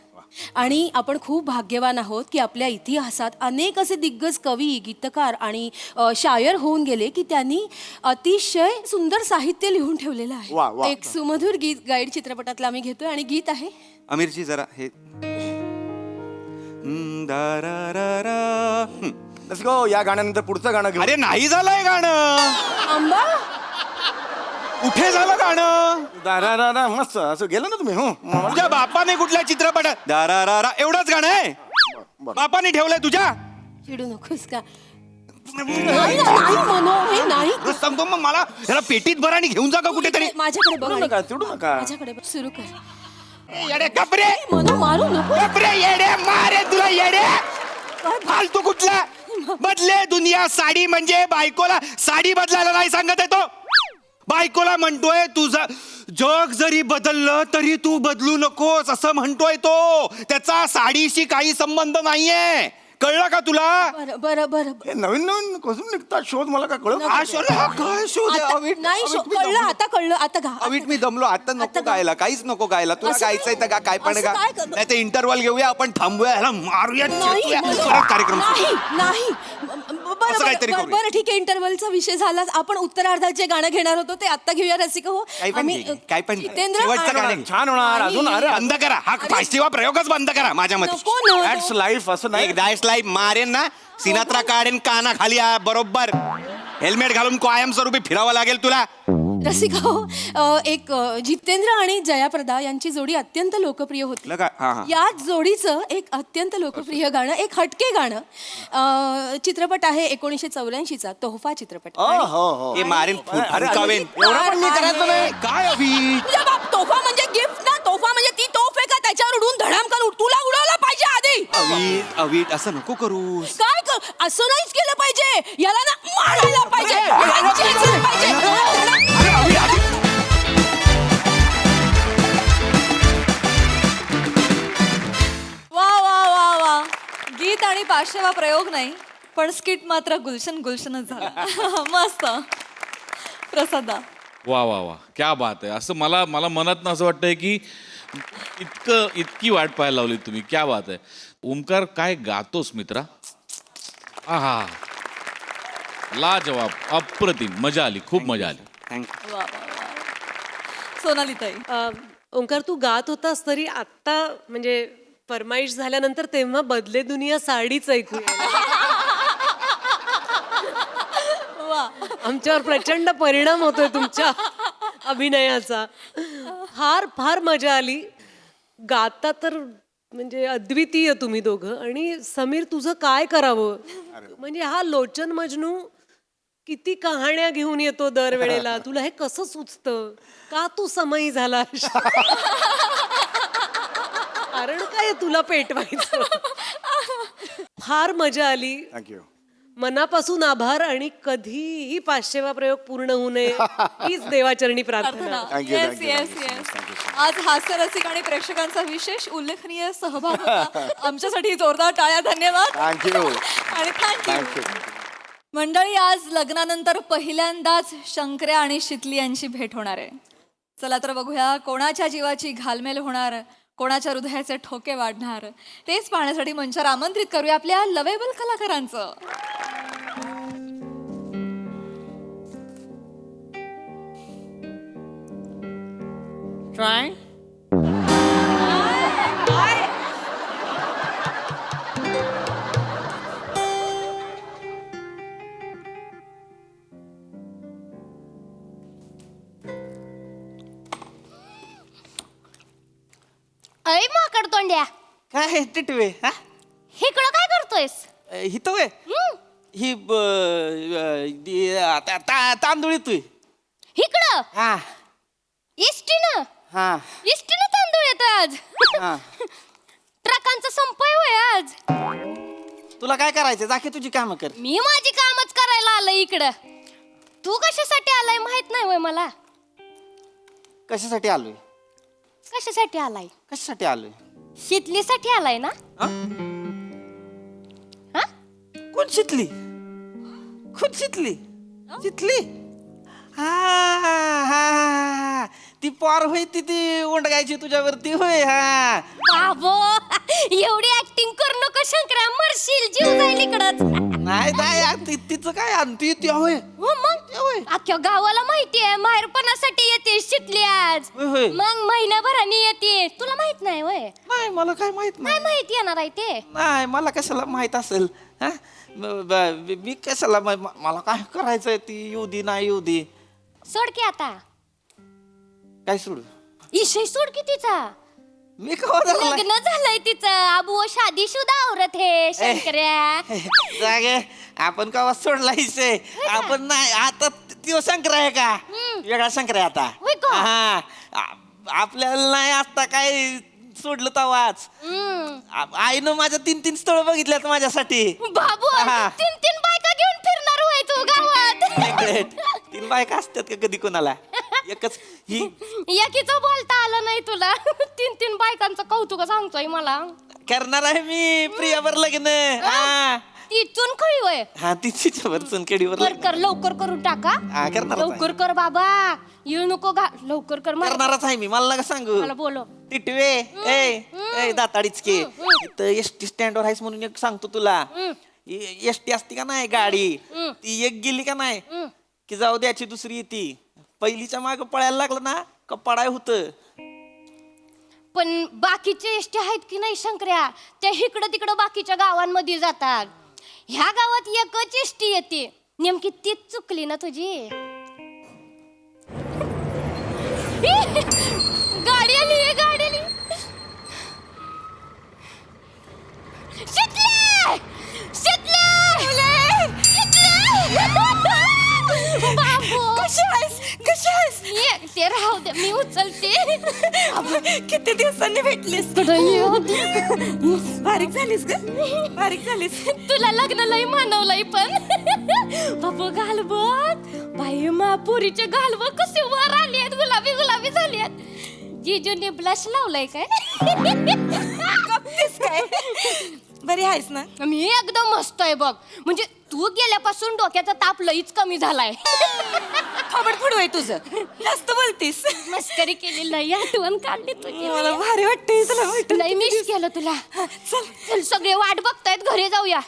आणि आपण खूप भाग्यवान आहोत की आपल्या इतिहासात अनेक असे दिग्गज कवी, गीतकार आणि शायर होऊन गेले की त्यांनी अतिशय सुंदर साहित्य लिहून ठेवलेलं वा, आहे. वा. एक सुमधुर गीत गाईड चित्रपटातलं आम्ही घेतोय आणि गीत आहे अमीरजी जरा हे रसिको या गाण्यानंतर पुढचं गाणं घेऊ. अरे नाही झालंय गाणं, आंबा. कुठे झालं गाणं? दारारारा मस्त असं गेलं ना तुम्ही. हो तुझ्या बापाने कुठल्या चित्रपटात दारारारा एवढंच गाणं आहे? बापाने ठेवलंय तुझ्या? चिडू नकोस का. नाही म्हणू हे नाही. खरंच सांगतो मग मला त्याला पेटीत भर आणि घेऊन जा का कुठेतरी. माझ्याकडे बघ आणि- नका चिडू नका. माझ्याकडे बघ. सुरू कर. येडे कपरे, म्हणू मारू नको. कपरे येडे मारे तुला येडे. फालतू कुठला बदले दुनिया. साडी म्हणजे बायकोला साडी बदलायला नाही सांगत आहे तो. बायकोला म्हणतोय तुझं जग जरी बदललं तरी तू बदलू नकोस असं म्हणतोय तो. त्याचा साडीशी काही संबंध नाहीये, कळलं का तुला? बरं बरं बरं हे नवीन नवीन कसून निघतात शोध मला काय कळत हा शोध, हा काय शोध आहे? आता- अवीट, नाही अवीट, मी कळलं दमलो. आता कळलं आता गा. अवीट मी दमलो आता. नको गायला, काहीच नको गायला. तुला असं गायचंय तर काय पण असं गा. काय कर- नाही ते इंटरव्हल घेऊया आपण, थांबूया, ह्याला मारूया, नाही चिरतूया. म्हणू. परत कार्यक्रम सुरू. नाही नाही बरं, असं काहीतरी बरं करूया. बरं ठीक आहे. इंटरव्हलचा विषय झाला. आपण उत्तरार्धात जे गाणं घेणार होतो ते आता घेऊया रसिका हो. काही पण घे, काही पण घे. जितेंद्र शेवटचं गाणं घे. छान होणार. अजून अरे बंद करा हा पाचशेवा प्रयोगच बंद करा माझ्या मते. नको ना. दॅट्स लाईफ असं नाही. एक दॅश लाईफ मारेन ना, सिनात्रा काढेन काना खाली बरोबर. हेल्मेट घालून कायमस्वरूपी फिरावं लागेल तुला. रसिका हो एक जितेंद्र आणि जयाप्रदा यांची जोडी अत्यंत लोकप्रिय होती. लगा हा हा. या जोडीचं एक अत्यंत लोकप्रिय गाणं, एक हटके गाणं, चित्रपट आहे 1984चा तोहफा चित्रपट. हो हे मारेन फुंकावेन. एवढं पण मी करायचं नाही. काय अभि तुझ्या बाप तोफा म्हणजे गिफ्ट ना. तोफा म्हणजे ती तोफ आहे का त्याच्यावर उडून धडामकान तुला उडवला पाहिजे आधी. अवीट अवीट असं नको करूस. काय असं नाहीच केलं पाहिजे. याला ना मारायला पाहिजे. याला चेचलं पाहिजे. वा वा वा वा. गीत आणि पाचशेवा प्रयोग नाही पण स्किट मात्र गुलशन गुलशनच झाला. मस्त प्रसादा. वा वा वा, क्या बात आहे. असं मला मला मनातनं असं वाटतंय की इतकी वाट पाहायला लावली तुम्ही. क्या बात आहे. ओमकार काय गातोस मित्रा. आहा, लाजवाब, अप्रतिम. मजा आली, खूप मजा आली. थँक्यू. वा वा वा. सोनाली ताई. ओंकार तू गात होतास तरी आत्ता म्हणजे फरमाईश झाल्यानंतर तेव्हा बदले दुनिया साडीच ऐकू यायला. वा. आमच्यावर प्रचंड परिणाम होतोय तुमच्या अभिनयाचा. फार फार मजा आली. गाता तर म्हणजे अद्वितीय तुम्ही दोघं. आणि समीर तुझं काय करावं म्हणजे हा लोचन मजनू किती कहाण्या घेऊन येतो दरवेळेला. तुला हे कसं सुचतं का तू समयी झाला. कारण काय तुला पेटवायचं. फार मजा आली. थँक्यू. मनापासून आभार आणि कधीही 500वा प्रयोग पूर्ण होऊ नये हीच देवाचरणी प्रार्थना. Thank you, yes thank you, yes thank you, yes. आज हास्यरसिक आणि प्रेक्षकांचा विशेष उल्लेखनीय सहभाग होता. आमच्यासाठी जोरदार टाळ्या. धन्यवाद थँक्यू आणि थँक्यू. थँक्यू. मंडळी, आज लग्नानंतर पहिल्यांदाच शंकर्या आणि शितली यांची भेट होणार आहे. चला तर बघूया कोणाच्या जीवाची घालमेल होणार, कोणाच्या हृदयाचे ठोके वाढणार. तेच पाहण्यासाठी मंचावर आमंत्रित करूया आपल्या लवेबल कलाकारांचं. ट्राय अय माकड तोंड्या काय टिटवे हा इकडं काय करतोयस हित वय ही तांदूळ येतोय इकडं हा इष्टीनं हा इष्टीनं तांदूळ येतोय आज हा ट्रकांचा संप आहे होय आज तुला काय करायचं जाके तुझी कामं कर मी माझी कामच करायला आलंय इकडं तू कशासाठी आलाय माहित नाही होय मला कशासाठी आलोय कशासाठी आलाय कशासाठी आलोय शितलीसाठी आलाय ना हा कोण शितली कोण शितली शितली हा हा हा ती पार होय ती उंडगायची तुझ्यावरती होय हा बाबो एवढी ऍक्टिंग करू नको शंकरा मरशील जीव जाईल इकडच नाही नाही तिचं काय ती ती होय हो मग अख्ख्या गावाला माहितीये माहेरपणासाठी येते शितली आज होय, होय. मग महिन्याभराने येते तुला माहित नाही वय नाही मला काय माहित नाही माहिती येणार आहे ते नाही मला कशाला माहित असेल हा मी कशाला मला काय करायचंय ती येऊ दे नाही येऊ दे सोड की आता काय सोडू इशय सोड की तिचा मी का लग्न झालंय तिचं अबू शादीशुदा औरत हे शंकर्या जागे आपण कवा सोडला हिसे आपण नाही आता तो शंकर आहे का वेगळा शंकर आहे आता होय का? हा आपल्याला नाही आता काय सोडलं तवाच आईनं माझ्या 3 स्थळ बघितल्यात माझ्यासाठी बाबू हा. 3 बायका घेऊन फिरणार होय तू गावात 3 बायका असतात का कधी कोणाला एकच ही एकीचं बोलता आलं नाही तुला 3 बायकांचं कौतुक सांगतोय मला करणार आहे मी प्रियावर लग्न हा ती चुनखळी होय हा ती तिच्यावर चुनकेडीवर कर लग्न कर लवकर करून टाका हा करणार लवकर कर बाबा येऊ नको लवकर कर मला करणारच आहे मी मला नका सांगू मला बोलो टिटवे ए दाताडीच के इथं एसटी स्टँडवर आहेस म्हणून एक सांगतो तुला एसटी असती का नाही गाडी ती एक गेली का नाही की जाऊ द्याची दुसरी येते पहिलीच्या माग पळायला लागलं ना का पडाय होत पण बाकीचे एसटी आहेत की नाही शंकर्या त्या इकडं तिकडं बाकीच्या गावांमध्ये जातात ह्या गावात एकच एसटी येते नेमकी तीच चुकली ना तुझी गाडी आली गाडी आली शितले शितले बाबू कशी आहेस ते राहू दे मी उचलते किती दिवसांनी भेटलीस बारीक झालीस ग बारीक झालीस तुला लग्न लई मानवलंय पण बाबू घाल बघ बाई मा पुरीचे घाल बघ कसे वर आली आहेत गुलाबी गुलाबी झाली आहेत जीजूने ब्लश लावलाय काय काय बरी आहेस ना मी एकदम मस्त आहे बघ म्हणजे तू गेल्यापासून डोक्याचा ताप लईच कमी झालाय खबर फुडू आहे तुझं जास्त बोलतीस मस्करी केली लई आठवण काढली तुझी मला भारी वाटते तुला लई मिस केलं तुला चल चल सगळे वाट बघतायत घरी जाऊया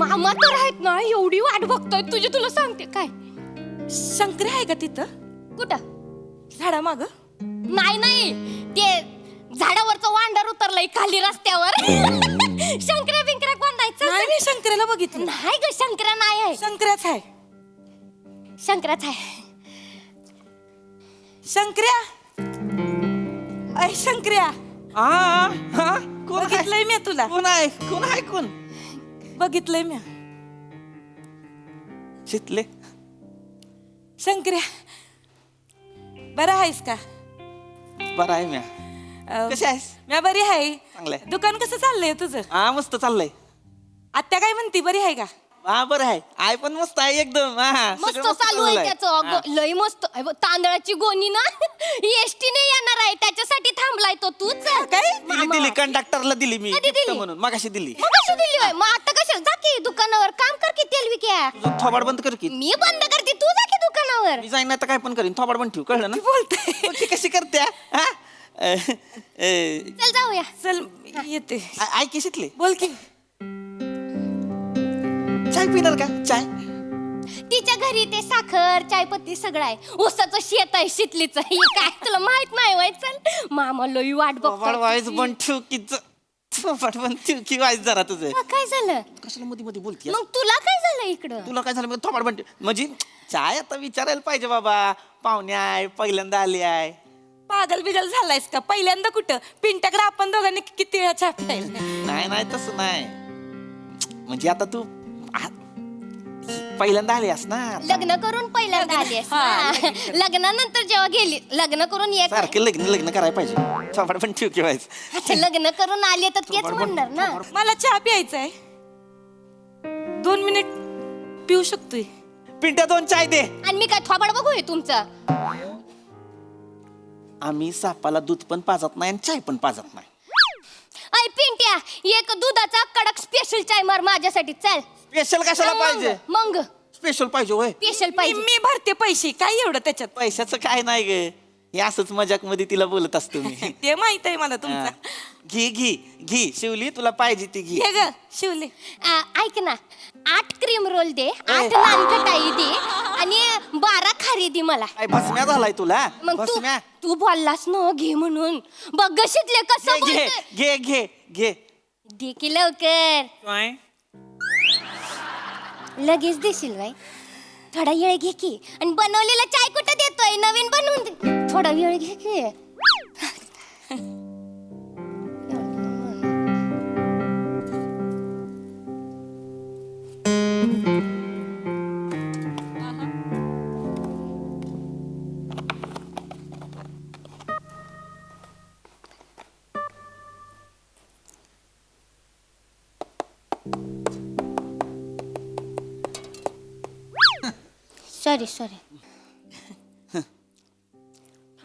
मामा तर आहेत ना एवढी वाट बघतायत तुझी तुला सांगते काय शंकर आहे का तिथं कुठं झाडा माग नाही नाही ते झाडावरचं वांडर उतरलंय खाली रस्त्यावर शंकर्या बिंकऱ्या बांधायचं नाही मी शंकराला बघितलं नाही ग शंकरा नाही आहे शंकराच आहे शंकराच आहे शंकर्या अय शंकर्या बघितलंय मी तुला कोण आहे कोण बघितलंय मी शितले शंकर्या बरं आहेस का बरं आहे म्या कशी आहेस मी बरी आहे चांगलंय दुकान कसं चाललंय तुझं हा मस्त चाललंय आत्या काय म्हणती बरी आहे का हा बरं आहे आई पण मस्त आहे एकदम मस्त चालू आहे त्याचं लय मस्त आहे बघ, तांदळाची गोणी ना एसटीने येणार आहे त्याच्यासाठी थांबलाय तो तूच काय दिली कंडक्टरला दिली मी कधी दिली? gift म्हणून मगाशी दिली कशी दिली होय? मग आता कशाला जा की दुकानावर काम कर की तेल विक्या तुझं थोबाड बंद कर की मी बंद करते तू जा की दुकानावर मी जाईन आता काय पण करीन थोबाड बंद ठेव कळलं ना बोलते ती कशी करते हा? चल जाऊया चल येते आई की शितले बोल की चाय पिणार का चाय तिच्या घरी ते साखर चायपत्ती सगळं आहे. ऊसाचं शेत आहे, शितलीचं. हे काय तुला माहित नाही व्हय? चल मामा लई वाट वाईज बघतो. पण ठुकीच पण ठुकी वाईज जरा तुझं. काय झालं? कशाला मध्ये मध्ये बोलते मग तुला काय झालं इकडं? तुला काय झालं थोबाड म्हणते म्हणजे चाय आता विचारायला पाहिजे बाबा. पाहुणे आहे, पहिल्यांदा आली आहे. पागल बिगल झालायस का? पहिल्यांदा कुठं पिंट्याकडे आपण दोघांनी किती वेळा चहा प्यायला. नाही नाही तसं नाही. म्हणजे आता तू पहिल्यांदा आली ना. लग्न करून पहिल्यांदा आली आहेस ना. लग्नानंतर जेव्हा गेली लग्न करून एक सारखं लग्न लग्न करायला पाहिजे. थोबाड पण ठुकी व्हायचं. अच्छा, लग्न करून आली तर तेच म्हणणार ना. मला चहा प्यायचा आहे. 2 मिनिट पिऊ शकतोय. पिंट्या 2 चाय दे. आणि मी काय थोबाड बघूय तुमचा? आम्ही सापाला दूध पण पाजत नाही आणि चाय पण पाजत नाही. ऐ पिंट्या, एक दुधाचा कडक स्पेशल चाय मार माझ्यासाठी. चल. स्पेशल कशाला पाहिजे? मग स्पेशल पाहिजे होय. स्पेशल पाहिजे. मी भरते पैसे. काय एवढं त्याच्यात? पैशाचं काय नाही ग. हे असंच मजाक मध्ये तिला बोलत असतो मी. ते माहित आहे मला तुमचं. घी घी घी शिवली तुला पाहिजे ती घी. हे ग शिवले. ऐक ना, 8 क्रीम रोल दे, 8 नान खटाई दे आणि 12 खारी दे मला. काय भस्म्या झालाय तुला? मग भस्म्या तू बोललास ना घे म्हणून. बघ ग शिकले कसं घे बोलतोय. घे घे घे. दे की लवकर. काय लगेच देशील बाई? थोडा वेळ घे की. आणि बनवलेला चाय कुठं देतोय? नवीन बनवून दे. थोडा वेळ घे की. सॉरी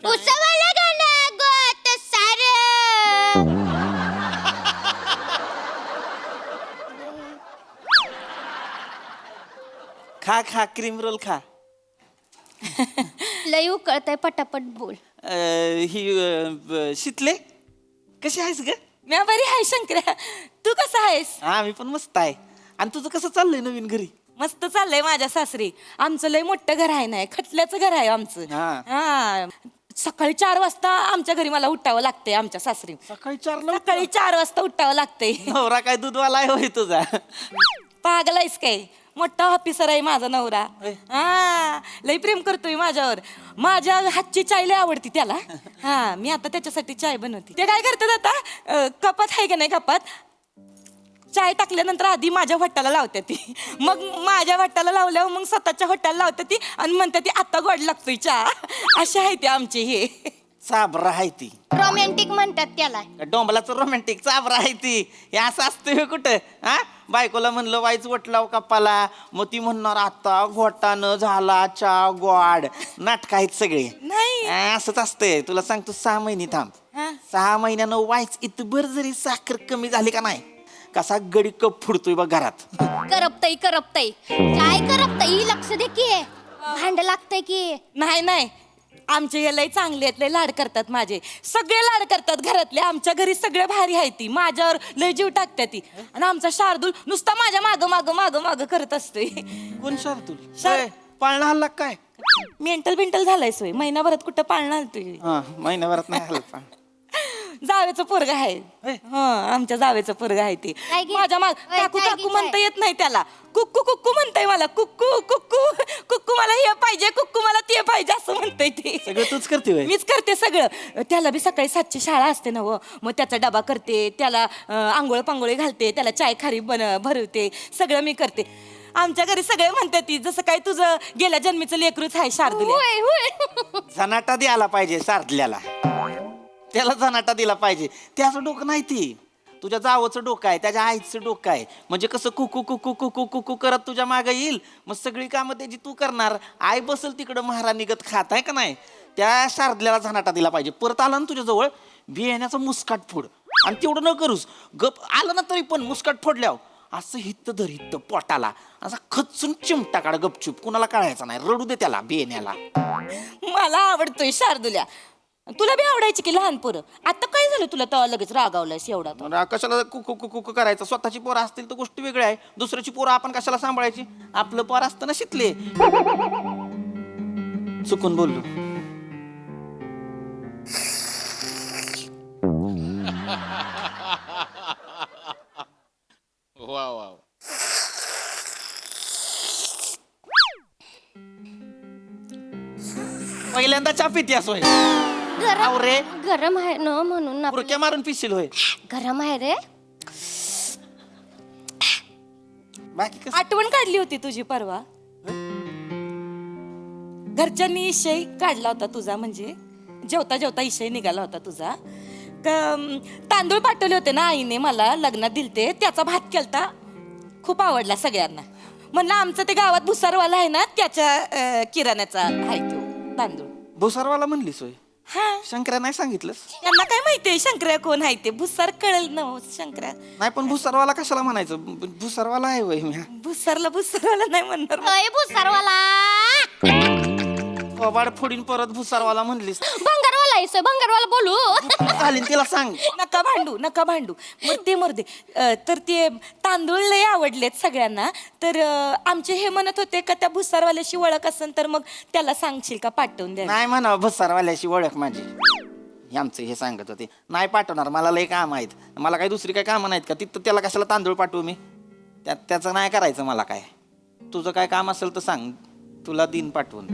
उसवाला गाणं गोत सारं. खा खा क्रीम रोल खा. लई उकळतंय, पटापट बोल. ही शितले कशी आहेस ग? मी बरी आहे शंकर्या. तू कसा आहेस? हा मी पण मस्त आहे. आणि तुझं कसं चाललंय नवीन घरी? मस्त चाललंय माझ्या सासरी. आमचं लय मोठं घर आहे ना, खटल्याचं घर आहे आमचं. हा. सकाळी 4 वाजता आमच्या घरी मला उठावं लागतंय. आमच्या सासरी सकाळी 4 वाजता उठावं लागतंय. नवरा काय दूधवाला आहे होय तुझा? पागलायस काय? मोठा ऑफिसर आहे माझा नवरा. हा, लय प्रेम करतोय माझ्यावर. माझ्या हातची चाय लय आवडती त्याला. हा, मी आता त्याच्यासाठी चाय बनवते. ते काय करतात आता, कपात आहे का नाही, कपात चाय टाकल्यानंतर आधी माझ्या भट्टाला लावते ती. मग माझ्या भट्टाला लावल्यावर मग स्वतःच्या भट्टाला लावते ती आणि म्हणते ती आता गोड लागतोय चहा. असे आहे ते आमचे हे. चाबरा आहे ती. रोमॅन्टिक म्हणतात त्याला. डोंबलाचं रोमॅन्टिक चाबरा आहे ती. हे असं असतं कुठं? हा, बायकोला म्हणलं वाईच वट लाव कपाला, मग ती म्हणणार आता घोटानं झाला चा गोड. नाटक आहेत सगळे. नाही. असंच असतंय. तुला सांगतो 6 महिने थांब. 6 महिन्यानं वाईच इतभर जरी साखर कमी झाली का नाही, कसा गडी कप फुडतोय बघ घरात. करपतय काय करपतय? लक्ष दे की. भांड लागतंय की. नाही आमचे हे लय चांगले आहेत. लय लाड करतात माझे. सगळे लाड करतात घरातले. आमच्या घरी सगळे भारी आहे ती. माझ्यावर लय जीव टाकतात ती. आणि आमचा शार्दूल नुसता माझ्या माग करत असतोय. कोण शार्दूल? पाळणा हल्ला काय? मेंटल झालाय सोय. महिनाभरात कुठं पाळणार तुम्ही? हा, महिनाभरात नाही हल्ला. जावेचं पोरग आहे. आमच्या जावेचं पोरग आहे ते. माझ्या माग काकू म्हणता येत नाही त्याला. कुक्कू म्हणताय मला. कुक्कू मला हे पाहिजे, कुक्कू मला ते पाहिजे असं म्हणताय ते. सगळं तूच करते होय? मीच करते सगळं. त्याला बी सकाळी 7ची शाळा असते ना व. मग त्याचा डबा करते, त्याला आंघोळ पांघोळी घालते, त्याला चाय खारी भरवते, सगळं मी करते. आमच्या घरी सगळे म्हणतात ती जसं काय तुझं गेल्या जन्मीचं लेकरूच आहे शार्दूल. झनाटा द्यायला पाहिजे शार्दल्याला. त्याला झनाटा दिला पाहिजे. त्याचं डोकं नाही ती. तुझ्या जावचं डोकं आहे, त्याच्या आईचं डोकं आहे. म्हणजे कसं कुकू करत तुझ्या मागे येईल. मग सगळी कामं त्याची तू करणार. आई बसल तिकडं महाराणीगत खात आहे का नाही. त्या शार्दल्याला झनाटा दिला पाहिजे. परत आला ना तुझ्याजवळ बियाण्याचा मुस्काट फोड. आणि तेवढं न करूस, गप आलं ना तरी पण मुस्काट फोडल्यावर असं हित्त पोटाला असा खचून चिमटा काढ गपचूप. कुणाला कळायचं नाही. रडू दे त्याला बियाण्याला. मला आवडतोय शार्दुल्या. तुला बी आवडायची की लहान पोरं. आता काय झालं तुला तेव्हा लगेच रागावलायस एवढा तो? कशाला कुक करायचं? स्वतःची पोरं असतील तर गोष्ट वेगळी आहे. दुसऱ्याची पोरं आपण कशाला सांभाळायची? आपलं पोर असतं ना शिकले. चुकून बोललो. वा वा. पहिल्यांदा चहा पिती असोय. रे गरम आहे ना म्हणून ना. पुरक्या मारून पिशील होय. गरम आहे रे. बाकी कसं? आठवण काढली होती तुझी परवा. घरच्यांनी इशय काढला होता तुझा, म्हणजे जेवता जेवता इशय निघाला होता तुझा. तांदूळ पाठवले होते ना आईने मला, लग्नात दिलते. त्याचा भात केलता, खूप आवडला सगळ्यांना. म्हणलं आमचं ते गावात भुसारवाला आहे ना, त्याच्या किराण्याचा आहे तो तांदूळ. भुसारवाला म्हणलीस होय? हा, शंकर्या नाही सांगितलंस? त्यांना काय माहितीये शंकर्या कोण आहे ते? भुसार कळेल ना हो, शंकर्या. नाही पण भुसारवाला कशाला म्हणायचं? भुसारवाला आहे होय मी. भुसारवाला नाही म्हणणार. वाड फोडीन परत भुसारवाला म्हणलीस. भंगारवाला बोलू. घालीन तिला सांग. नका भांडू. मरते. तर ते तांदूळ लय आवडलेत सगळ्यांना. तर आमचे हे म्हणत होते का त्या भुसारवाल्याशी ओळख असेल तर मग त्याला सांगशील का पाठवून द्या. नाही म्हणा भुसारवाल्याशी ओळख माझी. हे आमचं हे सांगत होते. नाही पाठवणार, मला लय काम आहेत. मला काही दुसरी काही कामं नाहीत का? तिथं त्याला कशाला तांदूळ पाठवू मी? त्याचं नाही करायचं मला. काय तुझं काय काम असेल तर सांग, तुला दिन पाठवून.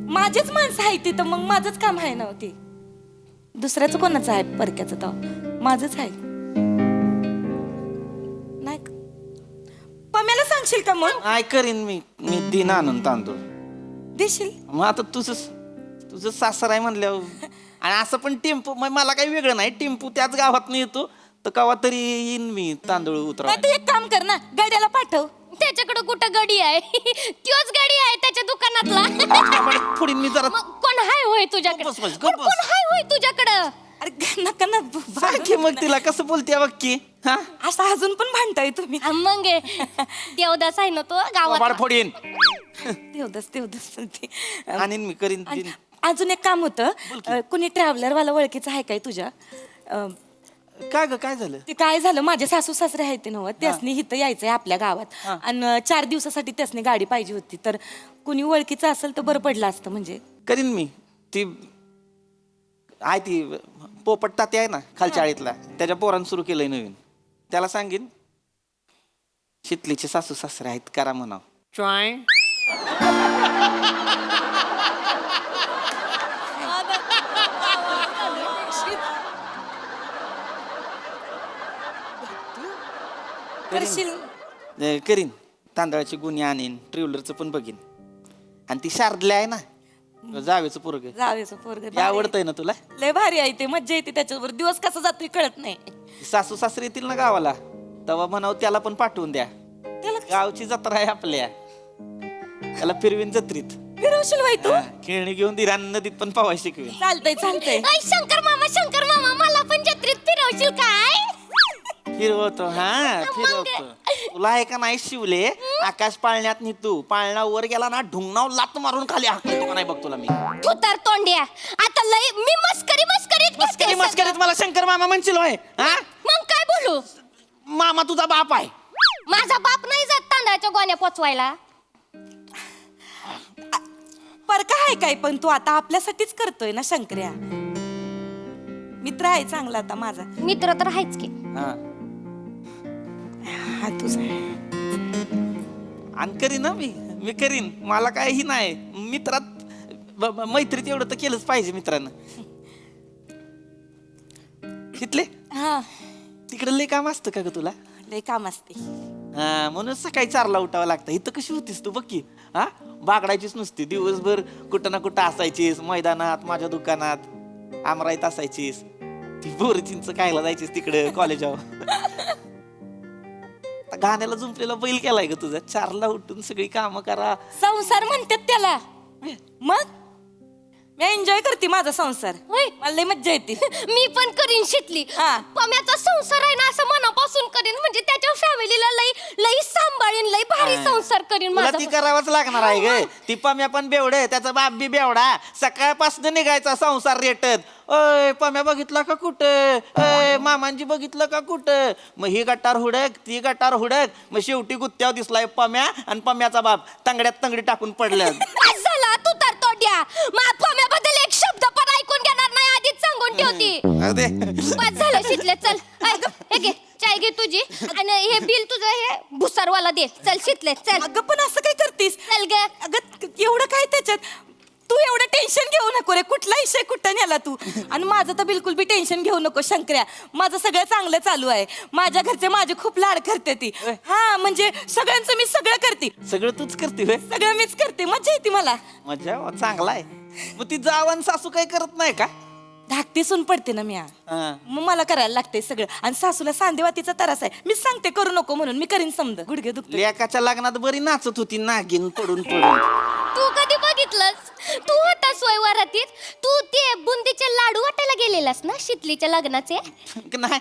माझेच माणसं आहे तिथं, मग माझंच काम आहे ना ते. दुसऱ्याचं कोणाचं आहे परक्याचं? तर माझंच आहे. नाही पम्याला सांगशील का मग? काय करीन मी दिन आणून तांदूळ देशील? मग आता तुझं सासर आहे म्हणल्यावर. आणि असं पण टेम्पो, मला काही वेगळं नाही. टेम्पो त्याच गावात येतो तर केव्हा तरी येईन मी तांदूळ उतरवा. तू एक काम कर ना, गाड्याला पाठव. त्याच्याकडे कुठं गडी आहे? त्योच गडी आहे त्याच्या दुकानातला. पुढील मी जरा कोण हाय होय तुझ्याकडे? कोण हाय होय तुझ्याकडं? अरे नका ना सांग मग तिला कसं बोलते बघ की. हा असं अजून पण भांडताय तुम्ही. मग देवदास आहे ना तो गावात. फोडीन देवदास ते. आणि मी करीन. अजून एक काम होतं. कुणी ट्रॅव्हलर वाला ओळखीचं आहे काय तुझ्या? काय ग काय झालं? ते काय झालं, माझे सासू सासरे आहेत ते नव्हतं, त्यासनी इथं यायचंय आपल्या गावात. आणि 4 दिवसासाठी त्यासनी गाडी पाहिजे होती. तर कुणी ओळखीचं असेल तर बरं पडलं असतं. म्हणजे करीन मी. ती आहे ती पोपट तात्या आहे ना खालच्या आळीतला, त्याच्या पोरानं सुरू केलंय नवीन. त्याला सांगेन शितलीचे सासू सासरे आहेत, करा म्हणाव. करीन. तांदळाची गुन्हे आणीन, ट्रिव्हलरचं पण बघीन. आणि ती शारदला आहे ना, जावेचं पोरग, आवडतंय ना तुला? लय भारी आहे ते, मज्जा येते त्याच्यावर. दिवस कसा जातोय कळत नाही. सासू सासरे येतील ना गावाला, तेव्हा म्हणाव त्याला पण पाठवून द्या. गावची जत्रा आहे आपल्या, त्याला फिरवीन जत्रीत. फिरवशील बाई तू? खेळणी घेऊन दिरा नदीत पण पावाय शिकवेन. चालतंय. शंकर मामा मला पण जत्रेत फिरवशील काय? फिरवतो. फिरवतो. तुला आहे का नाही शिवले, आकाश पाळण्यात निघतो, पाळणा वर गेला ना ढुंगणाव लात मारून खाली हाकतो का नाही बघ तुला मी. तू तर तोंड्या आता लय मी मस्करीत मला शंकर मामा म्हणशील होय? मग काय बोलू? मामा तुझा बाप आहे. माझा बाप नाही जात तांदळाच्या गोण्या पोचवायला. परका आहे काय, पण तू आता आपल्यासाठीच करतोय ना शंकर्या. मित्र आहे चांगला आता माझा. मित्र तर आहेच की. हा तुझा. आणि करीन ना मी करीन. मला काय ही नाही. मित्रात मैत्रीत एवढं तर केलंच पाहिजे मित्रांनं. तिथले तिकडे लय काम असतं का ग तुला? लय काम असते. म्हणून सकाळी 4ला उठावं लागतं. इथं कशी होतीस तू बघ की. बागडायचीच नुसती दिवसभर, कुठं ना कुठं असायचीस. मैदानात, माझ्या दुकानात, आमराईत असायचीस. ती बोर चिंच खायला जायचीस तिकडे कॉलेजावर. गाण्याला जुंपलेला बैल केलाय ग तुझा. 4ला उठून सगळी कामं करा. संसार म्हणतात त्याला. मग मी एन्जॉय करते माझा संसार होय. मला लय मज्जा येते मी पण करीन शितली हा. पम्याचा संसार आहे ना असं मनापासून करीन म्हणजे त्याच्या फॅमिलीला लई लई सांभाळीन लई भारी संसार करीन तुला माझा ती करावंच लागणार आहे ग ती पम्या पण बेवडे त्याचा बाप बी बेवडा सकाळपासून निघायचा संसार रेटत अय पम्या बघितला का कुठं अय मामांजी बघितलं का कुठं मग ही गटार हुडक ती गटार हुडक मग शेवटी गुत्त्यावर दिसलाय पम्या आणि पम्याचा बाप तंगड्यात तंगडी टाकून पडल्या काय झाला तू तर तोड्या मा पम्याबद्दल एक शब्द पण ऐकून घेणार नाही आधीच सांगून ठेवती बस झालं शितले चल ऐक, हे घे चाय घे तुझी आणि हे बिल तुझं हे भुसारवाला दे चल शितले चल अगं पण असं काय करतीस चल ग अगं एवढं काय त्याच्यात तू एवढं टेन्शन घेऊ नको रे कुठला विषय कुठं नेला तू आणि माझं तर बिलकुल बी टेन्शन घेऊ नको शंकर्या माझं सगळं चांगलं चालू आहे माझ्या घरचे माझे खूप लाड करते ती हा म्हणजे सगळ्यांचं मी सगळं करते सगळं तूच करते होय? सगळं मीच करते मजा येते मला मजा वा, चांगला आहे मग ती जावान सासू काही करत नाही का धाकटी सून पडते ना मी मग मला करायला लागते सगळं आणि सासूला सांदेवातीचा त्रास आहे मी सांगते करू नको म्हणून मी करीन समज गुडघे दुखते लेकाच्या लग्नात बरी नाचत होती नागिन पडून पडून तू कधी बघितलंस तू होता स्वयंवरातीत तू ते बुंदीचे लाडू वाटायला गेलेलास ना शितलीच्या लग्नाचे नाही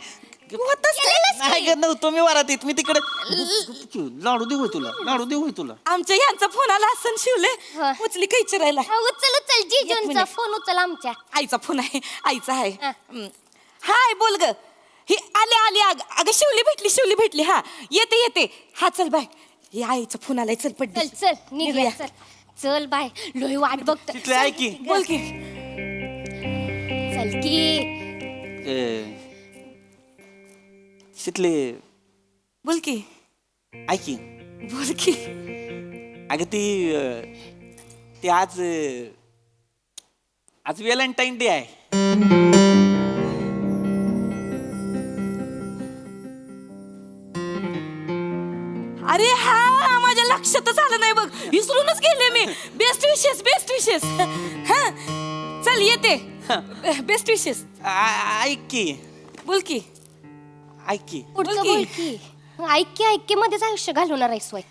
गेलेलास नाही की? ग नव्हतो मी वरातीत मी तिकडे लाडू देऊ तुला लाडू देऊ तुला आमच्या ह्यांचा फोन आला असं शिवले हा. उचली काही चिरायला हा, उचल उचल जीजूंचा फोन उचल आमच्या आईचा फोन आहे आईचा आहे हा. हाय बोल ग ही आले आले अगं शिवली भेटली हा येते येते हा चल बाय हे आईचा फोन आलाय चल पड चल चल निघूया चल चल बाय लोही वाट बघत तिथले ऐक की बोल की चल की शितले बोल की ऐक की बोल की अगं ती आज आज व्हॅलेंटाईन डे आहे अरे हा माझ्या लक्षातच आलं नाही बघ विसरूनच गेले मी बेस्ट विशेस हा चल येते बेस्ट विशेस ऐक की बोल की ऐक की पुढचं बोल बोल की ऐक्य ऐक्य मध्येच आयुष्य घालवणार आहे सोय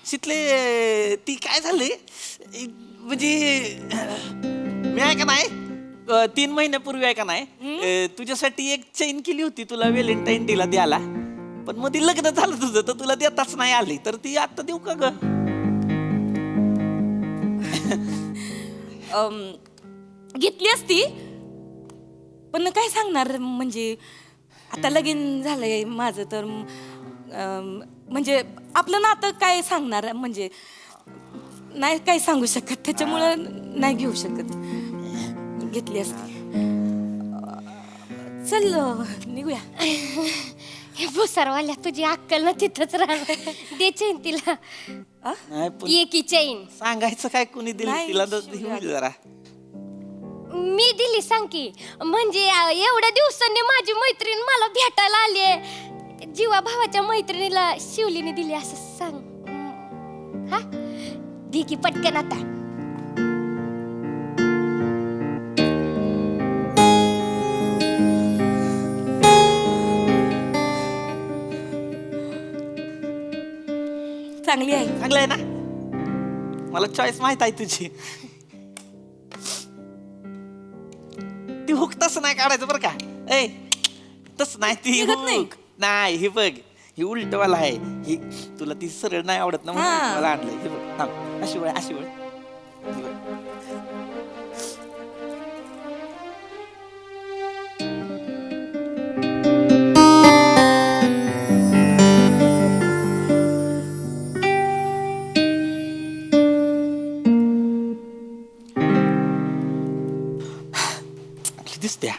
शितले ती काय झाले म्हणजे मी आहे का नाही 3 महिन्यापूर्वी आहे का नाही तुझ्यासाठी एक चेन केली होती तुला व्हॅलेंटाईन डेला द्यायला पण मग ती लग्न झालं तुझं तर तुला देताच नाही आली तर ती आता देऊ का ग घेतली असती पण काय सांगणार म्हणजे आता लगीन झालंय माझं तर म्हणजे आपलं नातं काय सांगणार म्हणजे नाही काय सांगू शकत त्याच्यामुळं नाही घेऊ शकत घेतली असती चल निघूया हे भुसारवाल्या तुझी अक्कल ना तिथंच राहणार दे चैन तिला नाही पण ये की चैन सांगायचं काय कोणी दिली नाही, तिला तर होईल जरा मी दिली सांग की म्हणजे एवढ्या दिवसांनी माझी मैत्रीण मला भेटायला आली जीवा भावाच्या मैत्रिणीला शिवलीने दिली असं सांग हा दे की पटकन आता चांगली आहे चांगलं आहे ना मला चॉईस माहित आहे तुझी ती हुक तसं नाही काढायचं बरं का ए तस नाही ती निघत नाही. हुक नाही हे बघ ही उलटवाला आहे ही तुला ती सरळ नाही आवडत ना म्हणून हा. मला आणलंय हे बघ थांब अशी वळ अशी वळ हे बघ. चांगली दिसते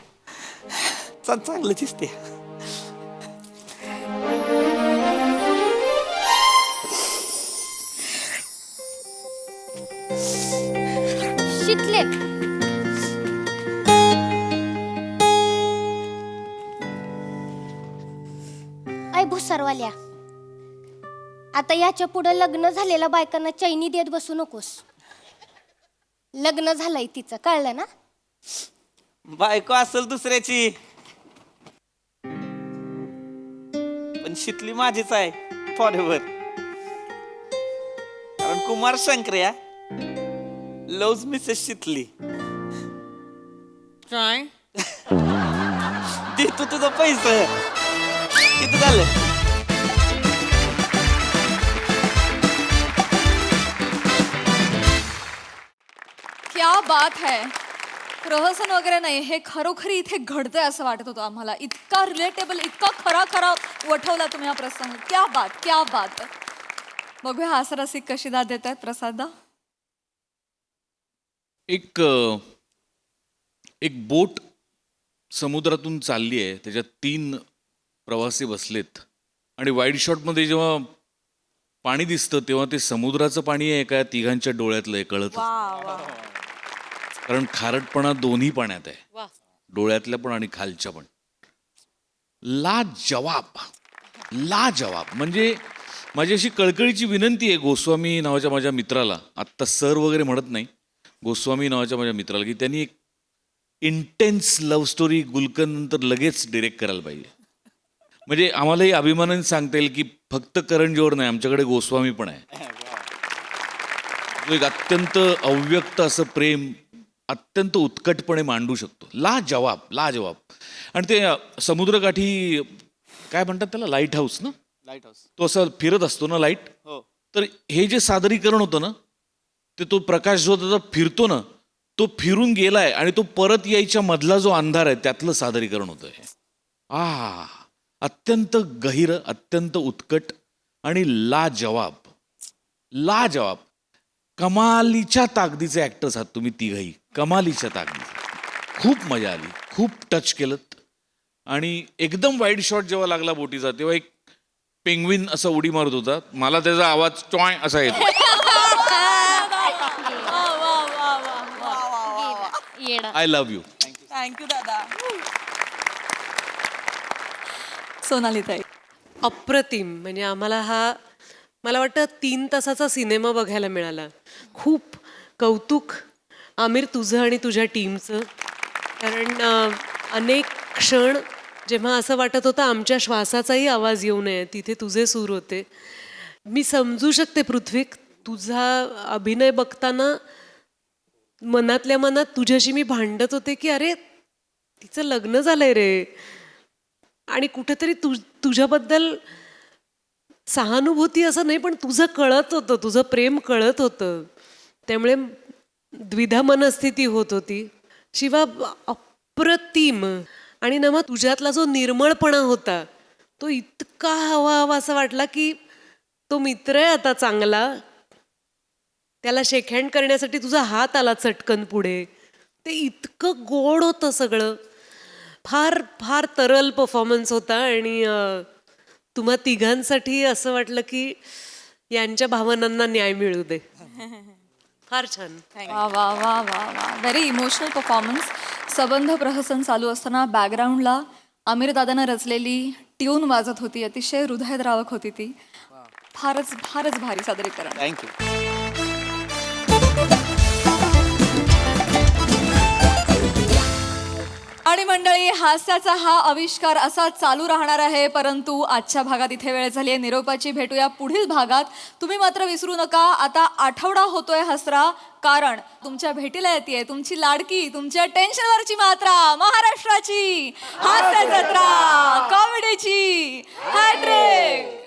चांगलं दिसते शितले ऐ भुसारवाल्या आता याच्या पुढे लग्न झालेल्या बायकांना चैनी देत बसू नकोस लग्न झालंय तिचं कळलं ना बायको असेल दुसऱ्याची पण शितली माझीच आहे फॉरएव्हर कारण कुमार शंकर्या लव्ज मिसेस शितली. काय दे तू तुझं पैसे किती झाले? क्या बात है. प्रहसन वगैरे नाही, हे खरोखरी इथे घडतंय असं वाटत होतं आम्हाला. इतका रिलेटेबल, इतका खरा खरा वठवला तुम्ही हा प्रसंग. क्या बात, क्या बात. बघूया हास्यरसिक कशी दाद देत आहेत प्रसादा. एक बोट समुद्रातून चालली आहे, त्याच्यात 3 प्रवासी बसलेत आणि वाईड शॉटमध्ये जेव्हा पाणी दिसतं तेव्हा ते समुद्राचं पाणी आहे का तिघांच्या डोळ्यातलं आहे कळत. कारण खारटपणा दोन्ही पाण्यात आहे, डोळ्यातल्या पण आणि खालच्या पण. लाजवाब, लाजवाब. म्हणजे माझी अशी कळकळीची विनंती आहे गोस्वामी नावाच्या माझ्या मित्राला, आत्ता सर वगैरे म्हणत नाही, गोस्वामी नावाच्या माझ्या मित्राला, की त्यांनी एक इंटेन्स लव्ह स्टोरी गुलकन नंतर लगेच डिरेक्ट करायला पाहिजे. म्हणजे आम्हालाही अभिमानाने सांगता येईल की फक्त करण जोहर नाही, आमच्याकडे गोस्वामी पण आहे. जो एक अत्यंत अव्यक्त असं प्रेम अत्यंत उत्कटपणे मांडू शकतो. लाजवाब, लाजवाब. आणि ते समुद्रकाठी काय म्हणतात त्याला, लाईट हाऊस ना, लाईट हाऊस. तो असं फिरत असतो ना लाईट. हो. तर हे जे सादरीकरण होतं ना, ते तो प्रकाश जो त्याचा फिरतो ना, तो फिरून गेलाय आणि तो परत यायच्या मधला जो अंधार आहे त्यातलं सादरीकरण होतं हे. अत्यंत गहिर, अत्यंत उत्कट आणि लाजवाब, लाजवाब. कमालीच्या ताकदीचे ऍक्टर्स आहात तुम्ही तिघही, कमालीच्या ताकदीचे. खूप मजा आली, खूप टच केलं. आणि एकदम वाईड शॉट जेव्हा लागला बोटीचा तेव्हा एक पेंग्विन असा उडी मारत होता, मला त्याचा आवाज टॉय असा येतो. I love you. थँक्यू दादा. सोनाली ताई. अप्रतिम. म्हणजे आम्हाला हा, मला वाटतं 3 तासाचा सिनेमा बघायला मिळाला. खूप कौतुक आमिर तुझं आणि तुझ्या टीमचं. कारण अनेक क्षण जेव्हा असं वाटत होतं आमच्या श्वासाचाही आवाज येऊ नये, तिथे तुझे सूर होते. मी समजू शकते पृथ्वीक, तुझा अभिनय बघताना मनातल्या मनात तुझ्याशी मी भांडत होते की अरे तिचं लग्न झालंय रे. आणि कुठेतरी तुझ्याबद्दल सहानुभूती असं नाही, पण तुझं कळत होतं, तुझं प्रेम कळत होतं. त्यामुळे द्विधा मनस्थिती होत होती. शिवा अप्रतिम. आणि ना मग तुझ्यातला जो निर्मळपणा होता तो इतका हवा असं वाटला की तो मित्र आहे आता चांगला, त्याला शेकहँड करण्यासाठी तुझा हात आला चटकन पुढे. ते इतकं गोड होतं सगळं. फार फार तरल परफॉर्मन्स होता. आणि तुम्हा तिघांसाठी असं वाटलं की यांच्या भावनांना न्याय मिळू दे. फार छान. वा वा वा वा वा. Very emotional performance. सबंध प्रहसन चालू असताना बॅकग्राऊंडला आमिर दादानं रचलेली ट्यून वाजत होती, अतिशय हृदयद्रावक होती ती. फारच फारच भारी सादरीकरण. थँक्यू. आणि मंडळी, हास्याचा हा आविष्कार असा चालू राहणार आहे, परंतु आजच्या भागात इथे वेळ झाली आहे निरोपाची. भेटूया पुढील भागात. तुम्ही मात्र विसरू नका, आता आठवडा होतोय हसरा, कारण तुमच्या भेटीला येते तुमची लाडकी, तुमच्या टेन्शनवरची मात्रा, महाराष्ट्राची हास्य जत्रा, कॉमेडीची हॅट्रिक.